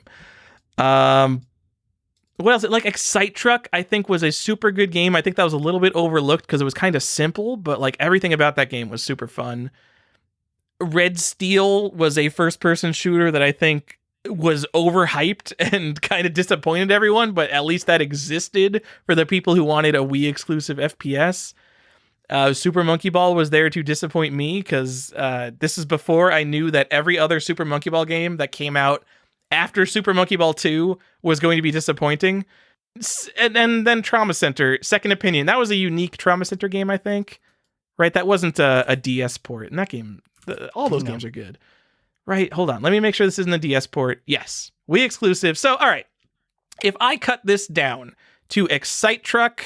What else? Like Excite Truck, I think was a super good game. I think that was a little bit overlooked because it was kind of simple, but like everything about that game was super fun. Red Steel was a first-person shooter that I think was overhyped and kind of disappointed everyone, but at least that existed for the people who wanted a Wii exclusive FPS. Super Monkey Ball was there to disappoint me because this is before I knew that every other Super Monkey Ball game that came out after Super Monkey Ball 2 was going to be disappointing. And then Trauma Center, Second Opinion. That was a unique Trauma Center game, I think. Right? That wasn't a DS port. And that game, all those games are good. Right, hold on. Let me make sure this isn't a DS port. Yes, Wii exclusive. So, all right. If I cut this down to Excite Truck,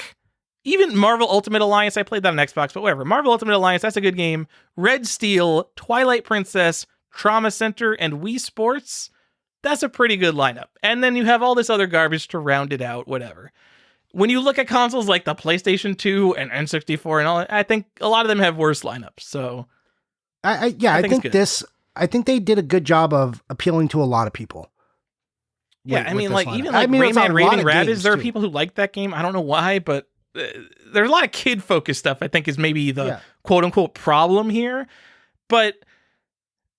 even Marvel Ultimate Alliance, I played that on Xbox, but whatever. Marvel Ultimate Alliance, that's a good game. Red Steel, Twilight Princess, Trauma Center, and Wii Sports, that's a pretty good lineup. And then you have all this other garbage to round it out, whatever. When you look at consoles like the PlayStation 2 and N64 and all that, I think a lot of them have worse lineups. So, I think they did a good job of appealing to a lot of people. Yeah, I mean, like, even like Rayman Raving Rabbids, there are people who like that game. I don't know why, but there's a lot of kid-focused stuff, I think, is maybe the quote-unquote problem here. But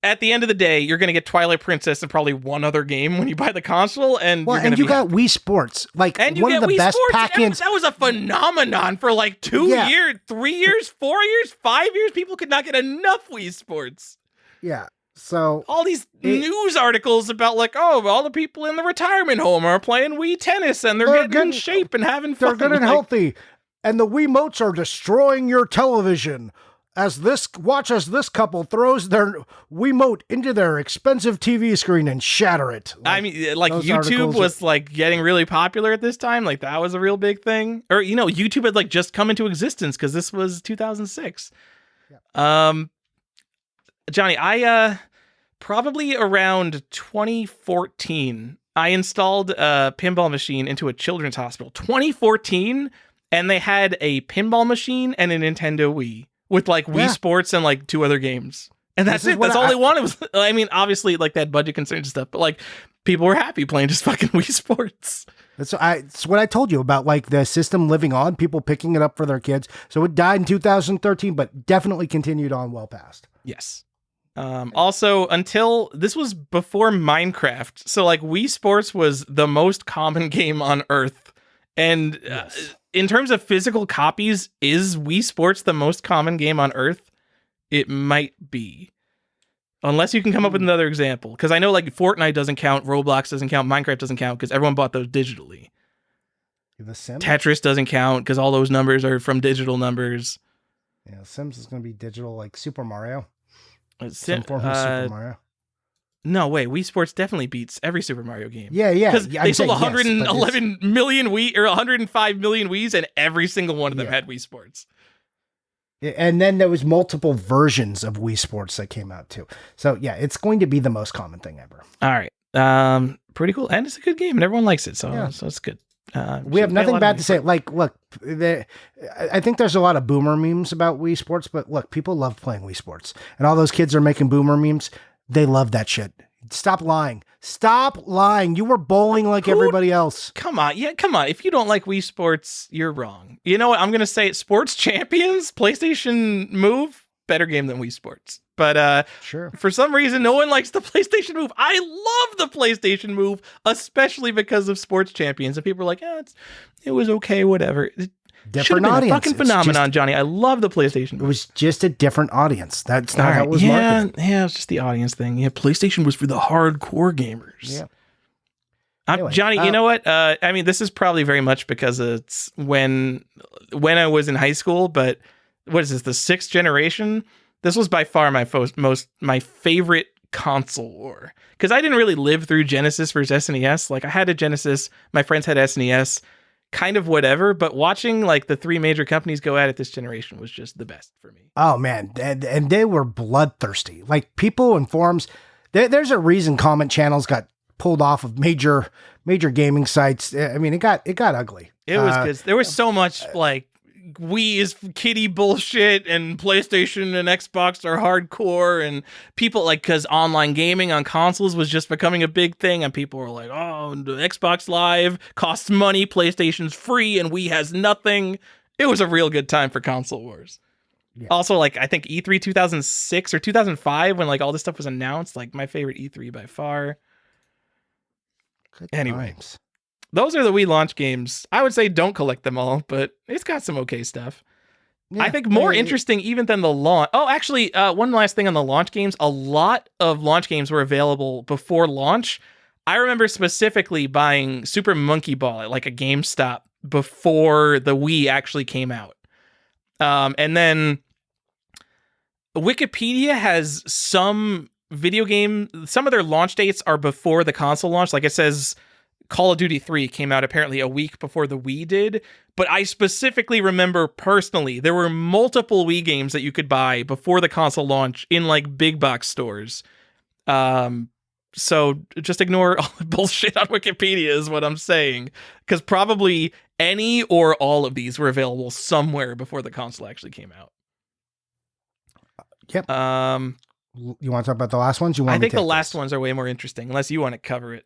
at the end of the day, you're going to get Twilight Princess and probably one other game when you buy the console, and you're going to got Wii Sports, like one of the Wii best Sports, pack-ins. That was a phenomenon for like 2 years, 3 years, 4 years, 5 years. People could not get enough Wii Sports. Yeah. So all these news articles about like, oh, all the people in the retirement home are playing Wii tennis and they're getting in shape and having fun. They're good and healthy. And the Wiimotes are destroying your television as this couple throws their Wiimote into their expensive TV screen and shatter it. I mean, like YouTube was like getting really popular at this time. Like that was a real big thing. Or, you know, YouTube had like just come into existence because this was 2006. Yeah. Johnny, I probably around 2014, I installed a pinball machine into a children's hospital. 2014, and they had a pinball machine and a Nintendo Wii with like Wii Sports and like 2 other games. And that's it. That's all they wanted was, I mean, obviously like they had budget concerns and stuff, but like people were happy playing just fucking Wii Sports. It's what I told you about, like the system living on, people picking it up for their kids. So it died in 2013, but definitely continued on well past. Yes. Also, until this was before Minecraft, so like Wii Sports was the most common game on Earth, and in terms of physical copies, is Wii Sports the most common game on Earth? It might be, unless you can come up with another example. Because I know like Fortnite doesn't count, Roblox doesn't count, Minecraft doesn't count because everyone bought those digitally. The Sims? Tetris doesn't count because all those numbers are from digital numbers. Yeah, Sims is going to be digital, like Super Mario. Some form of Super Mario. No way, Wii Sports definitely beats every Super Mario game. Yeah. Because they sold 111 million Wii or 105 million Wiis, and every single one of them had Wii Sports. Yeah, and then there was multiple versions of Wii Sports that came out too. So yeah, it's going to be the most common thing ever. All right. Pretty cool, and it's a good game, and everyone likes it, so Yeah. so it's good. We have nothing bad to say. Like, look, I think there's a lot of boomer memes about Wii Sports, but look, people love playing Wii Sports, and all those kids are making boomer memes. They love that shit. Stop lying. Stop lying. You were bowling like everybody else. Come on. Yeah, come on. If you don't like Wii Sports, you're wrong. You know what? I'm going to say it. Sports Champions, PlayStation Move, better game than Wii Sports. But Sure. for some reason, no one likes the PlayStation Move. I love the PlayStation Move, especially because of Sports Champions. And people are like, it was okay, whatever. Different audience. A fucking phenomenon, Johnny. I love the PlayStation Move. It was just a different audience. That's not how it was marketed. Yeah, it's just the audience thing. Yeah, PlayStation was for the hardcore gamers. Yeah. Anyway, Johnny, you know what? I mean, this is probably very much because it's when I was in high school, but what is this, the 6th generation? This was by far my favorite console war. Because I didn't really live through Genesis versus SNES. Like, I had a Genesis, my friends had SNES, kind of whatever, but watching like the 3 major companies go at it this generation was just the best for me. Oh man, and they were bloodthirsty. Like, people in forums, there's a reason comment channels got pulled off of major gaming sites. I mean, it got ugly. It was because there was so much like Wii is kiddie bullshit and PlayStation and Xbox are hardcore, and people like, because online gaming on consoles was just becoming a big thing, and people were like, oh, the Xbox Live costs money, PlayStation's free, and Wii has nothing. It was a real good time for console wars. Yeah. Also, like, I think E3 2006 or 2005, when like all this stuff was announced, like my favorite E3 by far. Good anyway. times. Those are the Wii launch games. I would say don't collect them all, but it's got some okay stuff. Yeah, I think more interesting even than the launch. Oh, actually, one last thing on the launch games. A lot of launch games were available before launch. I remember specifically buying Super Monkey Ball at like a GameStop before the Wii actually came out. And then Wikipedia has some video game. Some of their launch dates are before the console launch. Like it says Call of Duty 3 came out apparently a week before the Wii did, but I specifically remember personally there were multiple Wii games that you could buy before the console launch in like big box stores. So just ignore all the bullshit on Wikipedia is what I'm saying, because probably any or all of these were available somewhere before the console actually came out. Yep. You want to talk about the last ones? I think the last ones are way more interesting, unless you want to cover it.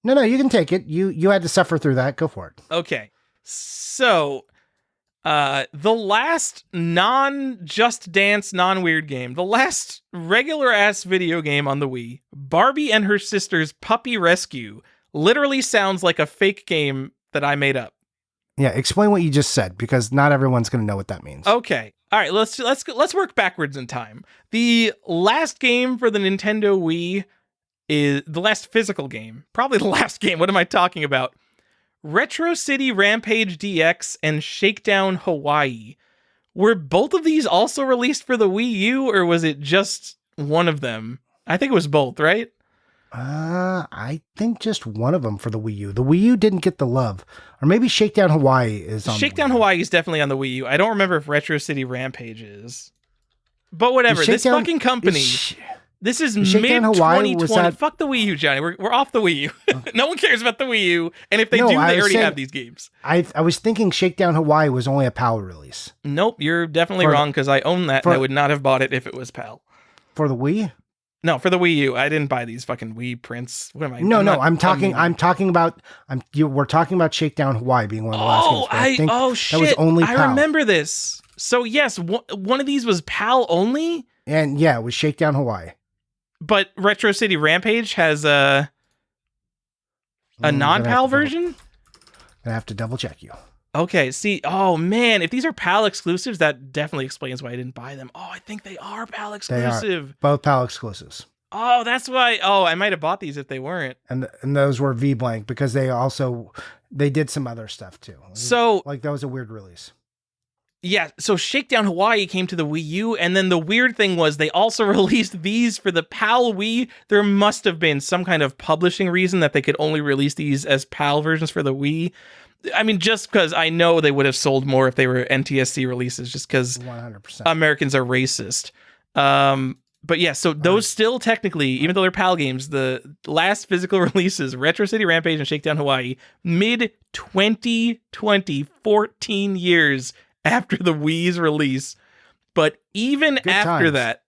No, you can take it. You had to suffer through that. Go for it. Okay. So, the last non-Just Dance, non-weird game, the last regular-ass video game on the Wii, Barbie and Her Sister's Puppy Rescue, literally sounds like a fake game that I made up. Yeah, explain what you just said, because not everyone's going to know what that means. Okay. All right, let's work backwards in time. The last game for the Nintendo Wii is the last physical game, probably the last game. What am I talking about? Retro City Rampage DX and Shakedown Hawaii. Were both of these also released for the Wii U, or was it just one of them? I think it was both, right? I think just one of them for the Wii U. The Wii U didn't get the love. Or maybe Shakedown Hawaii is on Shakedown Hawaii is definitely on the Wii U. I don't remember if Retro City Rampage is. But whatever, this fucking company... This is mid-2020. Fuck the Wii U, Johnny. We're off the Wii U. No one cares about the Wii U. And if they do, they already have these games. I was thinking Shakedown Hawaii was only a PAL release. Nope, you're definitely wrong, because I own that, and I would not have bought it if it was PAL. For the Wii? No, for the Wii U. I didn't buy these fucking Wii prints. What am I? I'm talking about we're talking about Shakedown Hawaii being one of the last games. Shit. That was only PAL. I remember this. So yes, one of these was PAL only? And yeah, it was Shakedown Hawaii. But Retro City Rampage has a non-PAL version? I have to double check you. Okay, see, oh man, if these are PAL exclusives, that definitely explains why I didn't buy them. Oh, I think they are PAL exclusive. They are. Both PAL exclusives. Oh, that's why. Oh, I might have bought these if they weren't. And those were V-blank because they did some other stuff too. So like that was a weird release. Yeah, so Shakedown Hawaii came to the Wii U, and then the weird thing was they also released these for the PAL Wii. There must have been some kind of publishing reason that they could only release these as PAL versions for the Wii. I mean, just because I know they would have sold more if they were NTSC releases, just because 100%. Americans are racist. But yeah, so those still technically, even though they're PAL games, the last physical releases, Retro City Rampage and Shakedown Hawaii, mid 2020, 14 years after the Wii's release. But even Good after times. that,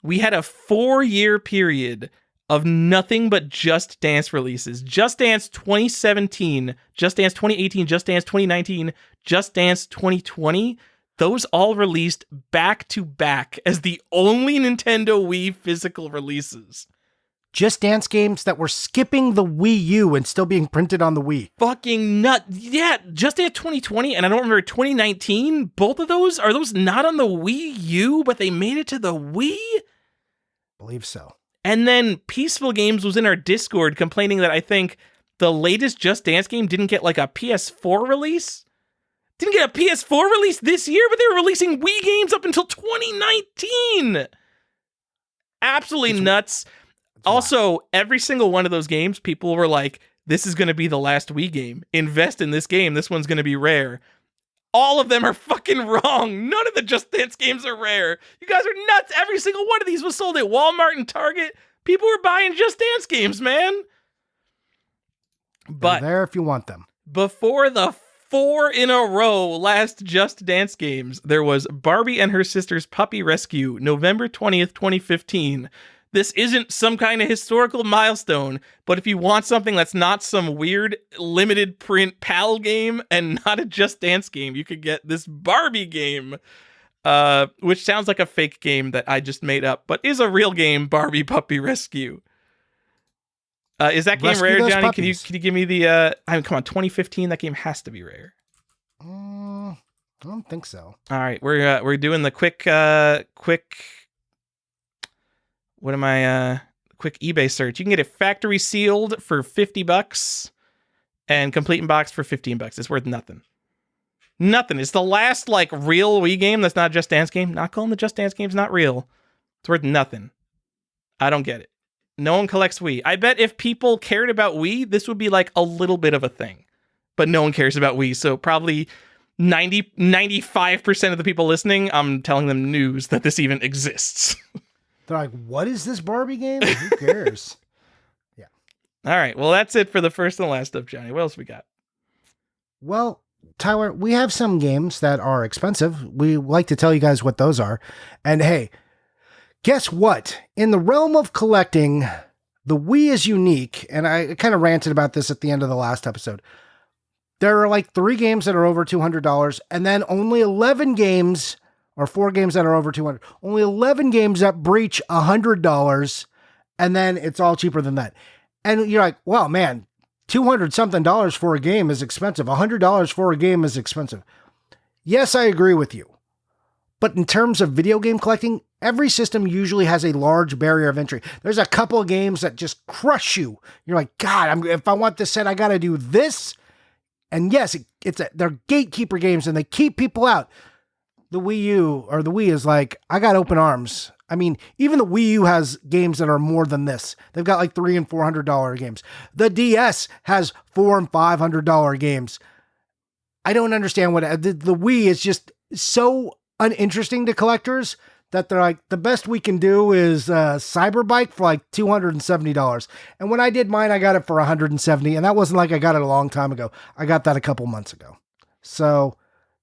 we had a 4-year period of nothing but Just Dance releases. Just Dance 2017, Just Dance 2018, Just Dance 2019, Just Dance 2020. Those all released back to back as the only Nintendo Wii physical releases. Just Dance games that were skipping the Wii U and still being printed on the Wii. Fucking nut. Yeah, Just Dance 2020 and I don't remember 2019. Both of those, are those not on the Wii U, but they made it to the Wii? Believe so. And then Peaceful Games was in our Discord complaining that I think the latest Just Dance game didn't get like a PS4 release. Didn't get a PS4 release this year, but they were releasing Wii games up until 2019. Absolutely nuts. Also, every single one of those games, people were like, this is going to be the last Wii game. Invest in this game. This one's going to be rare. All of them are fucking wrong. None of the Just Dance games are rare. You guys are nuts. Every single one of these was sold at Walmart and Target. People were buying Just Dance games, man. But they're there if you want them. Before the 4 in a row last Just Dance games, there was Barbie and Her Sister's Puppy Rescue, November 20th, 2015. This isn't some kind of historical milestone, but if you want something that's not some weird limited print PAL game and not a Just Dance game, you could get this Barbie game, which sounds like a fake game that I just made up, but is a real game, Barbie Puppy Rescue. Is that game Rescue rare, those Johnny? puppies. Can you give me the? I mean, come on, 2015. That game has to be rare. I don't think so. All right, we're doing the quick. What am I? Quick eBay search. You can get it factory sealed for $50 and complete in box for $15. It's worth nothing. Nothing. It's the last like real Wii game that's not a Just Dance game. Not calling the Just Dance games not real. It's worth nothing. I don't get it. No one collects Wii. I bet if people cared about Wii, this would be like a little bit of a thing. But no one cares about Wii, so probably 95% of the people listening, I'm telling them news that this even exists. They're like, what is this Barbie game? Who cares? Yeah. All right. Well, that's it for the first and last stuff, Johnny. What else we got? Well, Tyler, we have some games that are expensive. We like to tell you guys what those are. And hey, guess what? In the realm of collecting, the Wii is unique. And I kind of ranted about this at the end of the last episode. There are like 3 games that are over $200 and then only 11 games or 4 games that are over 200. Only 11 games that breach $100, and then it's all cheaper than that. And you're like, well, man, $200 something for a game is expensive. $100 for a game is expensive. Yes, I agree with you. But in terms of video game collecting, every system usually has a large barrier of entry. There's a couple of games that just crush you. You're like, God, if I want this set, I got to do this. And yes, they're gatekeeper games and they keep people out. The Wii U or the Wii is like, I got open arms. I mean, even the Wii U has games that are more than this. They've got like $300 and $400 games. The DS has $400 and $500 games. I don't understand what the Wii is just so uninteresting to collectors that they're like, the best we can do is Cyberbike for like $270. And when I did mine, I got it for $170. And that wasn't like I got it a long time ago. I got that a couple months ago. So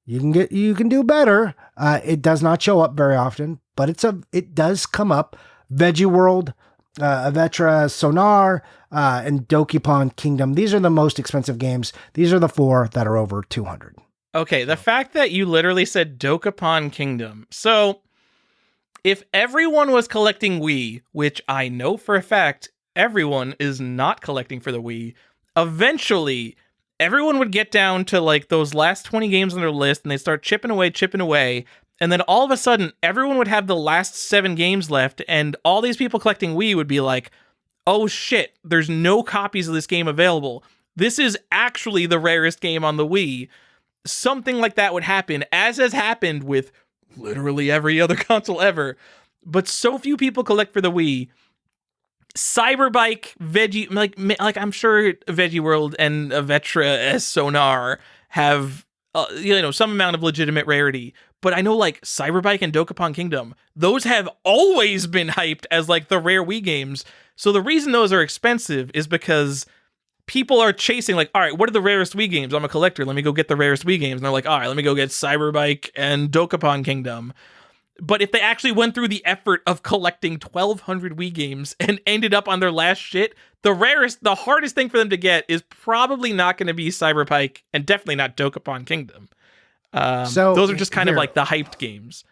you can do better. It does not show up very often, but it does come up. Veggie World, Avetra Sonar, and Dokapon Kingdom. These are the most expensive games. These are the 4 that are over 200. Okay, the fact that you literally said Dokapon Kingdom. So if everyone was collecting Wii, which I know for a fact everyone is not collecting for the Wii, eventually everyone would get down to like those last 20 games on their list and they start chipping away. And then all of a sudden, everyone would have the last 7 games left. And all these people collecting Wii would be like, oh shit, there's no copies of this game available. This is actually the rarest game on the Wii. Something like that would happen, as has happened with literally every other console ever. But so few people collect for the Wii. Cyberbike, Veggie, like I'm sure Veggie World and Avetra as Sonar have some amount of legitimate rarity, But I know like Cyberbike and Dokapon Kingdom, those have always been hyped as like the rare Wii games. So the reason those are expensive is because people are chasing like, all right, what are the rarest Wii games? I'm a collector. Let me go get the rarest Wii games. And they're like, all right, let me go get Cyberbike and Dokapon Kingdom. But if they actually went through the effort of collecting 1,200 Wii games and ended up on their last shit, the hardest thing for them to get is probably not going to be Cyberpike and definitely not Dokapon Kingdom. So those are just kind of here, like the hyped games.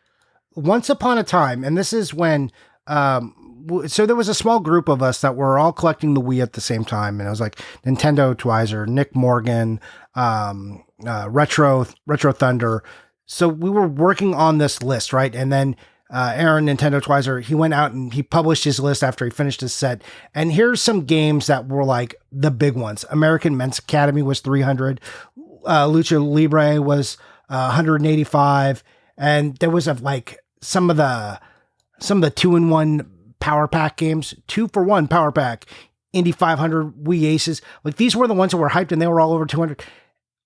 Once upon a time, and this is when, so there was a small group of us that were all collecting the Wii at the same time, and it was like Nintendo Twizer, Nick Morgan, Retro Thunder. So we were working on this list, right? And then Aaron, Nintendo Twizer, he went out and he published his list after he finished his set. And here's some games that were like the big ones. American Men's Academy was 300. Lucha Libre was 185. And there was like some of the 2-in-1 Power Pack games, 2-for-1 Power Pack, Indy 500, Wii Aces. Like these were the ones that were hyped and they were all over 200.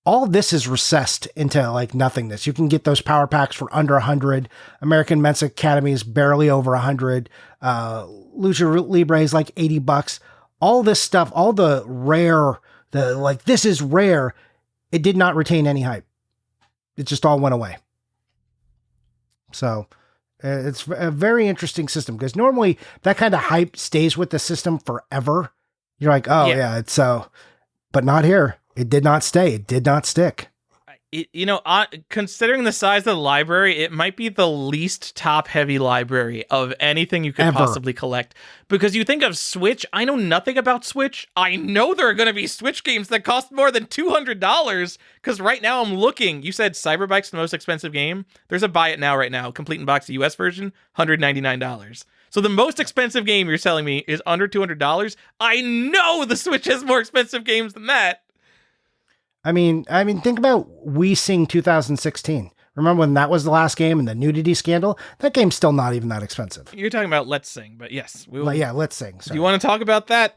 All this is recessed into like nothingness. You can get those power packs for under 100. American Men's Academy is barely over 100. Lucha Libre is like $80. All this stuff, all the rare, this is rare. It did not retain any hype. It just all went away. So it's a very interesting system because normally that kind of hype stays with the system forever. You're like, oh yeah, it's so, but not here. It did not stay. It did not stick. Considering the size of the library, it might be the least top-heavy library of anything you could possibly collect. Because you think of Switch, I know nothing about Switch. I know there are going to be Switch games that cost more than $200. Because right now I'm looking. You said Cyberbike's the most expensive game. There's a buy it now right now. Complete in box, the US version, $199. So the most expensive game you're selling me is under $200. I know the Switch has more expensive games than that. I mean, think about We Sing 2016. Remember when that was the last game and the nudity scandal? That game's still not even that expensive. You're talking about Let's Sing, but yes. Let's Sing. Sorry. Do you want to talk about that?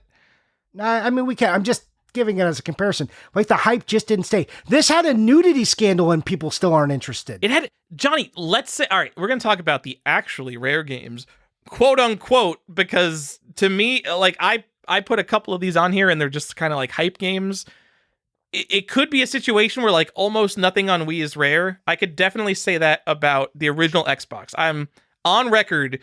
I mean, we can. I'm just giving it as a comparison. Like the hype just didn't stay. This had a nudity scandal and people still aren't interested. It had, Johnny, let's say, all right, we're going to talk about the actually rare games, quote unquote, because to me, like I put a couple of these on here and they're just kind of like hype games. It could be a situation where like almost nothing on Wii is rare. I could definitely say that about the original Xbox. I'm on record.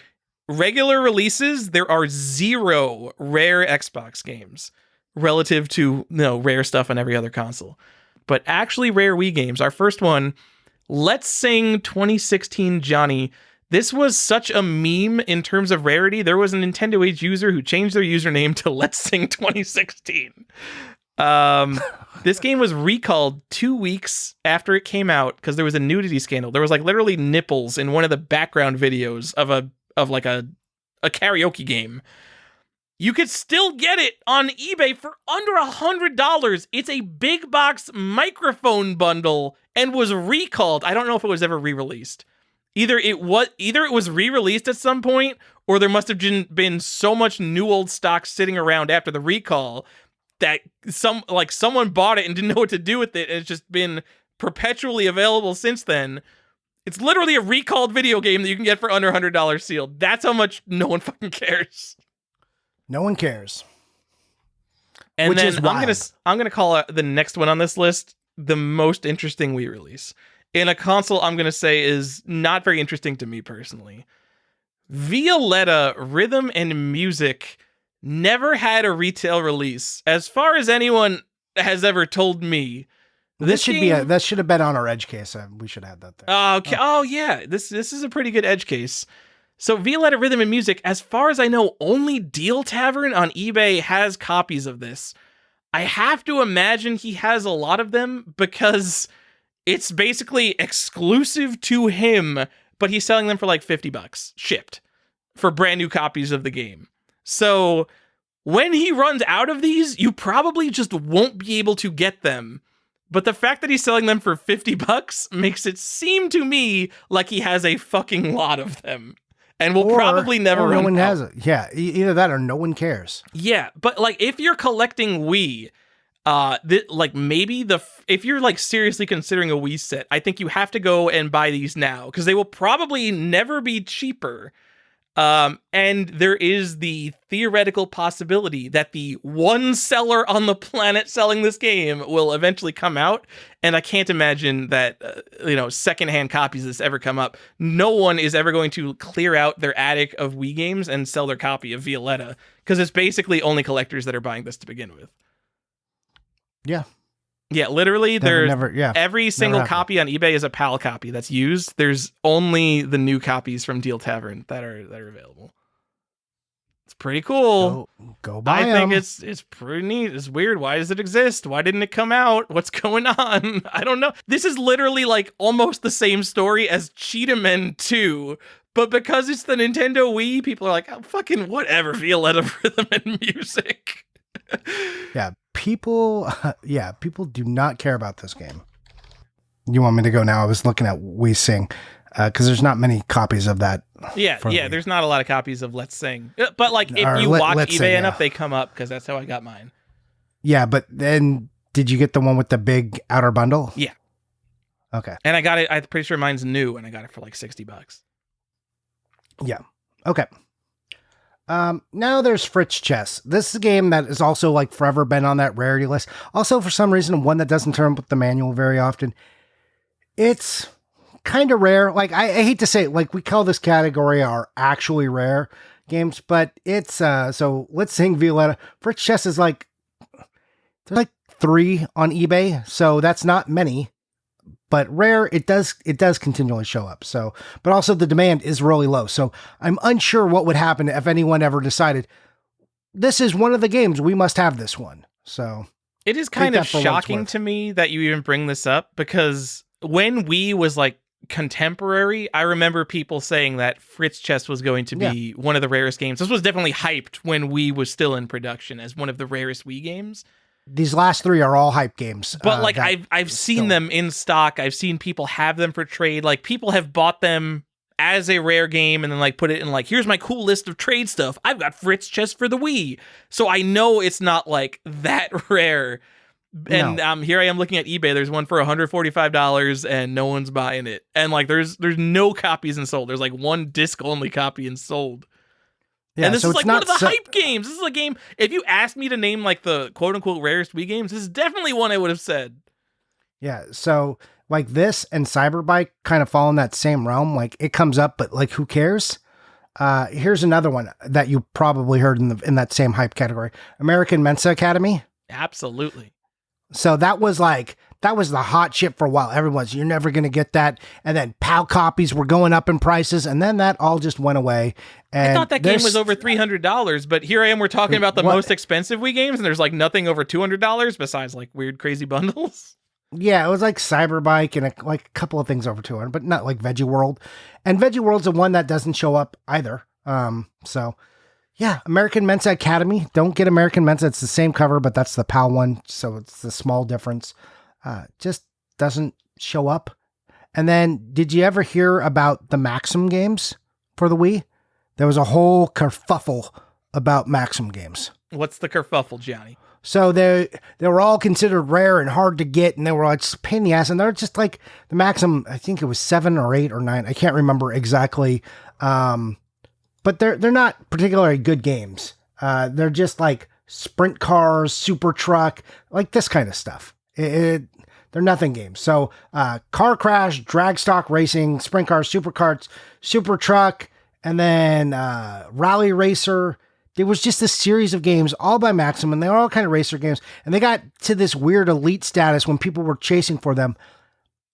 Regular releases, there are 0 rare Xbox games relative to rare stuff on every other console. But actually rare Wii games. Our first one, Let's Sing 2016 Johnny. This was such a meme in terms of rarity. There was a Nintendo Age user who changed their username to Let's Sing 2016. This game was recalled 2 weeks after it came out because there was a nudity scandal. There was like literally nipples in one of the background videos of a karaoke game. You could still get it on eBay for under $100. It's a big box microphone bundle and was recalled. I don't know if it was ever re-released. Either it was re-released at some point, or there must have been so much new old stock sitting around after the recall that someone bought it and didn't know what to do with it, and it's just been perpetually available since then. It's literally a recalled video game that you can get for under $100 sealed. That's how much no one fucking cares. No one cares. And Which then is wild. I'm gonna call the next one on this list the most interesting Wii release. In a console, I'm gonna say is not very interesting to me personally. Violetta Rhythm and Music never had a retail release, as far as anyone has ever told me. That should have been on our edge case. We should add that there. Okay. Oh yeah, this is a pretty good edge case. So Violetta Rhythm and Music, as far as I know, only Deal Tavern on eBay has copies of this. I have to imagine he has a lot of them because it's basically exclusive to him, but he's selling them for like $50 shipped for brand new copies of the game. So when he runs out of these, you probably just won't be able to get them. But the fact that he's selling them for $50 makes it seem to me like he has a fucking lot of them. And we'll probably never run out. No one has it. Yeah, either that or no one cares. Yeah, but like if you're collecting Wii, Like maybe if you're like seriously considering a Wii set, I think you have to go and buy these now because they will probably never be cheaper. And there is the theoretical possibility that the one seller on the planet selling this game will eventually come out. And I can't imagine that, secondhand copies of this ever come up. No one is ever going to clear out their attic of Wii games and sell their copy of Violetta because it's basically only collectors that are buying this to begin with. Yeah. Yeah, literally, Never every single copy on eBay is a PAL copy that's used. There's only the new copies from Deal Tavern that are available. It's pretty cool. Go buy I them. think it's pretty neat. It's weird. Why does it exist? Why didn't it come out? What's going on? I don't know. This is literally like almost the same story as Cheetah Men 2, but because it's the Nintendo Wii, people are like, oh, fucking whatever, Violetta rhythm and music. Yeah, people do not care about this game. You want me to go now? I was looking at Wii Sing because there's not many copies of that. Yeah, there's not a lot of copies of Let's Sing. But like if you watch eBay enough, they come up because that's how I got mine. Yeah, but then did you get the one with the big outer bundle? Yeah. Okay. And I got it, I'm pretty sure mine's new, and I got it for like $60. Yeah. Okay. Now there's Fritz Chess. This is a game that has also like forever been on that rarity list. Also, for some reason, one that doesn't turn up with the manual very often. It's kind of rare. Like I hate to say it, like we call this category our actually rare games, but it's so Let's Sing Violetta. Fritz Chess is like there's like 3 on eBay, so that's not many. But rare, it does continually show up. So, but also the demand is really low. So I'm unsure what would happen if anyone ever decided this is one of the games, we must have this one. So it is kind of shocking to me that you even bring this up because when Wii was like contemporary, I remember people saying that Fritz Chess was going to be one of the rarest games. This was definitely hyped when Wii was still in production as one of the rarest Wii games. These last 3 are all hype games. But like I've seen them in stock. I've seen people have them for trade. Like people have bought them as a rare game and then like put it in like, here's my cool list of trade stuff. I've got Fritz Chess for the Wii. So I know it's not like that rare. And here I am looking at eBay. There's one for $145 and no one's buying it. And like there's no copies in sold. There's like one disc only copy in sold. Yeah, and this is like one of the hype games. This is a game, if you asked me to name like the quote unquote rarest Wii games, this is definitely one I would have said. Yeah, so like this and Cyberbike kind of fall in that same realm. Like it comes up, but like who cares? Here's another one that you probably heard in that same hype category. American Mensa Academy. Absolutely. So that was the hot shit for a while. Everyone's, you're never going to get that. And then PAL copies were going up in prices. And then that all just went away. And I thought that game was over $300, but here I am. We're talking about the most expensive Wii games. And there's like nothing over $200 besides like weird, crazy bundles. Yeah, it was like Cyberbike and a couple of things over 200, but not like Veggie World. And Veggie World's the one that doesn't show up either. So yeah, American Mensa Academy. Don't get American Mensa. It's the same cover, but that's the PAL one. So it's the small difference. Just doesn't show up. And then did you ever hear about the Maxim games for the Wii? There was a whole kerfuffle about Maxim games. What's the kerfuffle, Johnny? So they were all considered rare and hard to get, and they were like pain in the ass. And they're just like the Maxim. I think it was 7 or 8 or 9. I can't remember exactly. But they're not particularly good games. They're just like sprint cars, super truck, like this kind of stuff. They're nothing games. So car crash, drag stock racing, sprint cars, super carts, super truck, and then rally racer. It was just a series of games all by Maxim, and they were all kind of racer games. And they got to this weird elite status when people were chasing for them.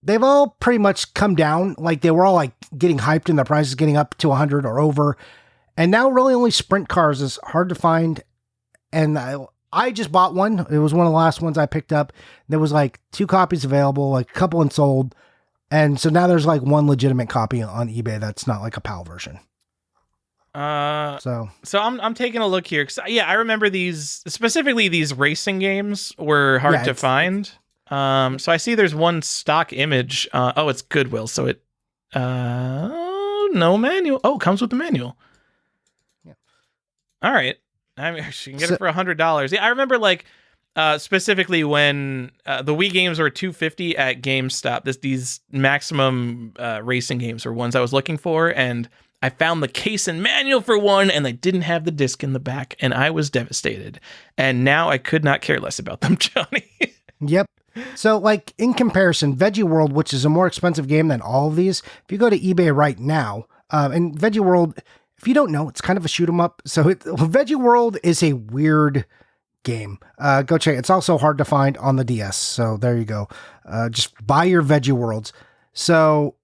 They've all pretty much come down. Like they were all like getting hyped and their prices getting up to 100 or over. And now really only sprint cars is hard to find. And I just bought one. It was one of the last ones I picked up. There was like 2 copies available, like a couple unsold. And so now there's like one legitimate copy on eBay that's not like a PAL version. So I'm taking a look here. 'Cause, yeah, I remember specifically these racing games were hard to find. So I see there's one stock image. It's Goodwill. So it, no manual. Oh, it comes with the manual. Yeah. All right. I mean, you can get it for $100. Yeah, I remember like Specifically when the Wii games were $250 at GameStop. These maximum racing games were ones I was looking for, and I found the case and manual for one, and they didn't have the disc in the back, and I was devastated. And now I could not care less about them, Johnny. Yep. So, like, in comparison, Veggie World, which is a more expensive game than all of these, if you go to eBay right now, and Veggie World, if you don't know, it's kind of a shoot 'em up. So, Veggie World is a weird game. Go check it. It's also hard to find on the DS. So, there you go. Just buy your Veggie Worlds. So,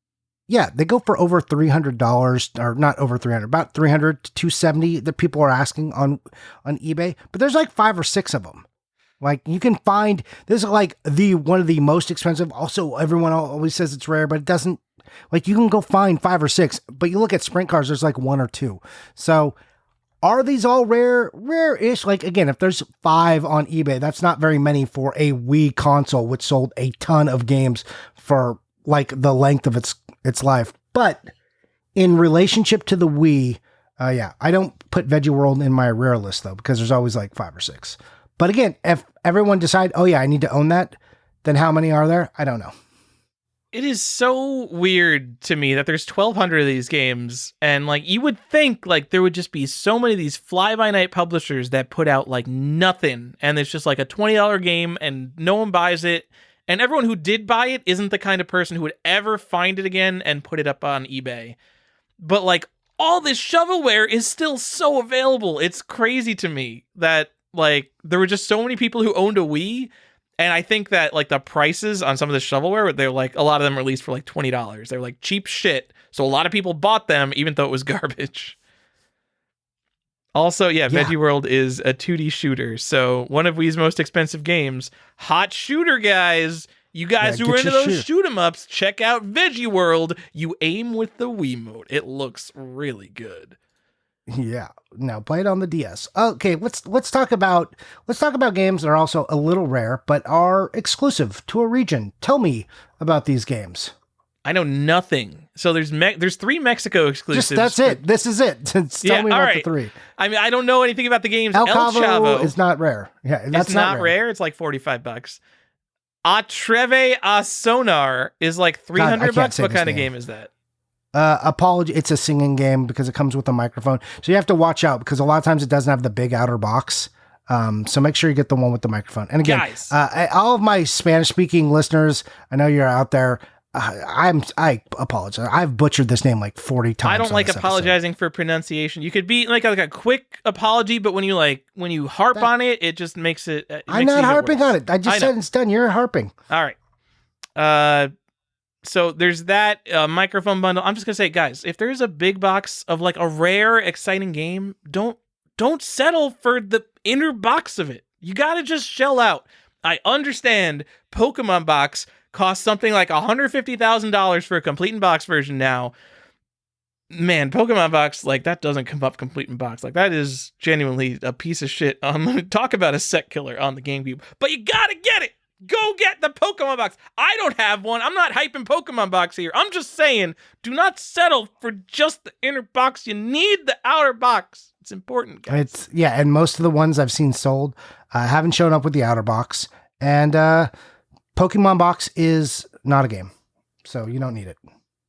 yeah, they go for over $300, or not over 300, about 300 to 270 that people are asking on eBay. But there's like 5 or 6 of them. Like, you can find, this is like one of the most expensive. Also, everyone always says it's rare, but it doesn't, like, you can go find 5 or 6, but you look at sprint cars, there's like 1 or 2. So are these all rare-ish? Like, again, if there's 5 on eBay, that's not very many for a Wii console, which sold a ton of games for like the length of its life. But in relationship to the Wii, yeah, I don't put Veggie World in my rare list though, because there's always like 5 or 6. But again, if everyone decide, oh yeah, I need to own that, then how many are there? I don't know. It is so weird to me that there's 1,200 of these games, and like you would think like there would just be so many of these fly-by-night publishers that put out like nothing, and it's just like a $20 game and no one buys it, and everyone who did buy it isn't the kind of person who would ever find it again and put it up on eBay. But like all this shovelware is still so available. It's crazy to me that like there were just so many people who owned a Wii, and I think that like the prices on some of the shovelware, they're like a lot of them released for like $20. They're like cheap shit, so a lot of people bought them even though it was garbage. Also, yeah, Veggie World is a 2D shooter, so one of Wii's most expensive games. Hot shooter, guys. You guys who are into those shoot 'em ups, check out Veggie World. You aim with the Wiimote. It looks really good. Yeah. Now play it on the DS. Okay, let's talk about games that are also a little rare but are exclusive to a region. Tell me about these games. I know nothing. So there's 3 Mexico exclusives. That's it. This is it. Tell me about the 3. I mean, I don't know anything about the games. El Chavo is not rare. Yeah, that's it's not rare. It's like $45. Atreve a Sonar is like $300. What kind of game is that? Apology. It's a singing game because it comes with a microphone. So you have to watch out because a lot of times it doesn't have the big outer box. So make sure you get the one with the microphone. And again, guys, all of my Spanish speaking listeners, I know you're out there. I apologize. I've butchered this name like 40 times. I don't like apologizing for pronunciation. You could be like a quick apology, but when you harp on it, it just makes it. I'm not harping on it. I just said it's done. You're harping. All right. So there's that microphone bundle. I'm just gonna say, guys, if there's a big box of like a rare, exciting game, don't settle for the inner box of it. You gotta just shell out. I understand Pokemon box costs something like $150,000 for a complete in box version now. Man, Pokemon box, like that doesn't come up complete in box. Like that is genuinely a piece of shit. Talk about a set killer on the GameCube. But you gotta get it. Go get the Pokemon box. I don't have one. I'm not hyping Pokemon box here. I'm just saying, do not settle for just the inner box. You need the outer box. It's important, guys. And most of the ones I've seen sold haven't shown up with the outer box. And Pokemon box is not a game, so you don't need it.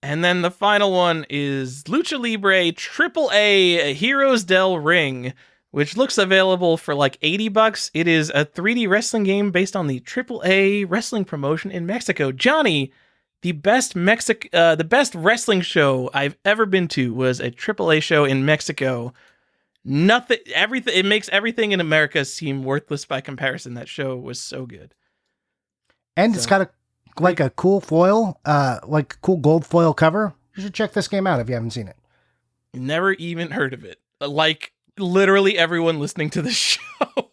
And then the final one is Lucha Libre AAA Heroes del Ring, which looks available for like $80. It is a 3D wrestling game based on the AAA wrestling promotion in Mexico. Johnny, the best wrestling show I've ever been to was a AAA show in Mexico. It makes everything in America seem worthless by comparison. That show was so good. And it's got a cool foil, like cool gold foil cover. You should check this game out if you haven't seen it. Never even heard of it. Like literally everyone listening to this show.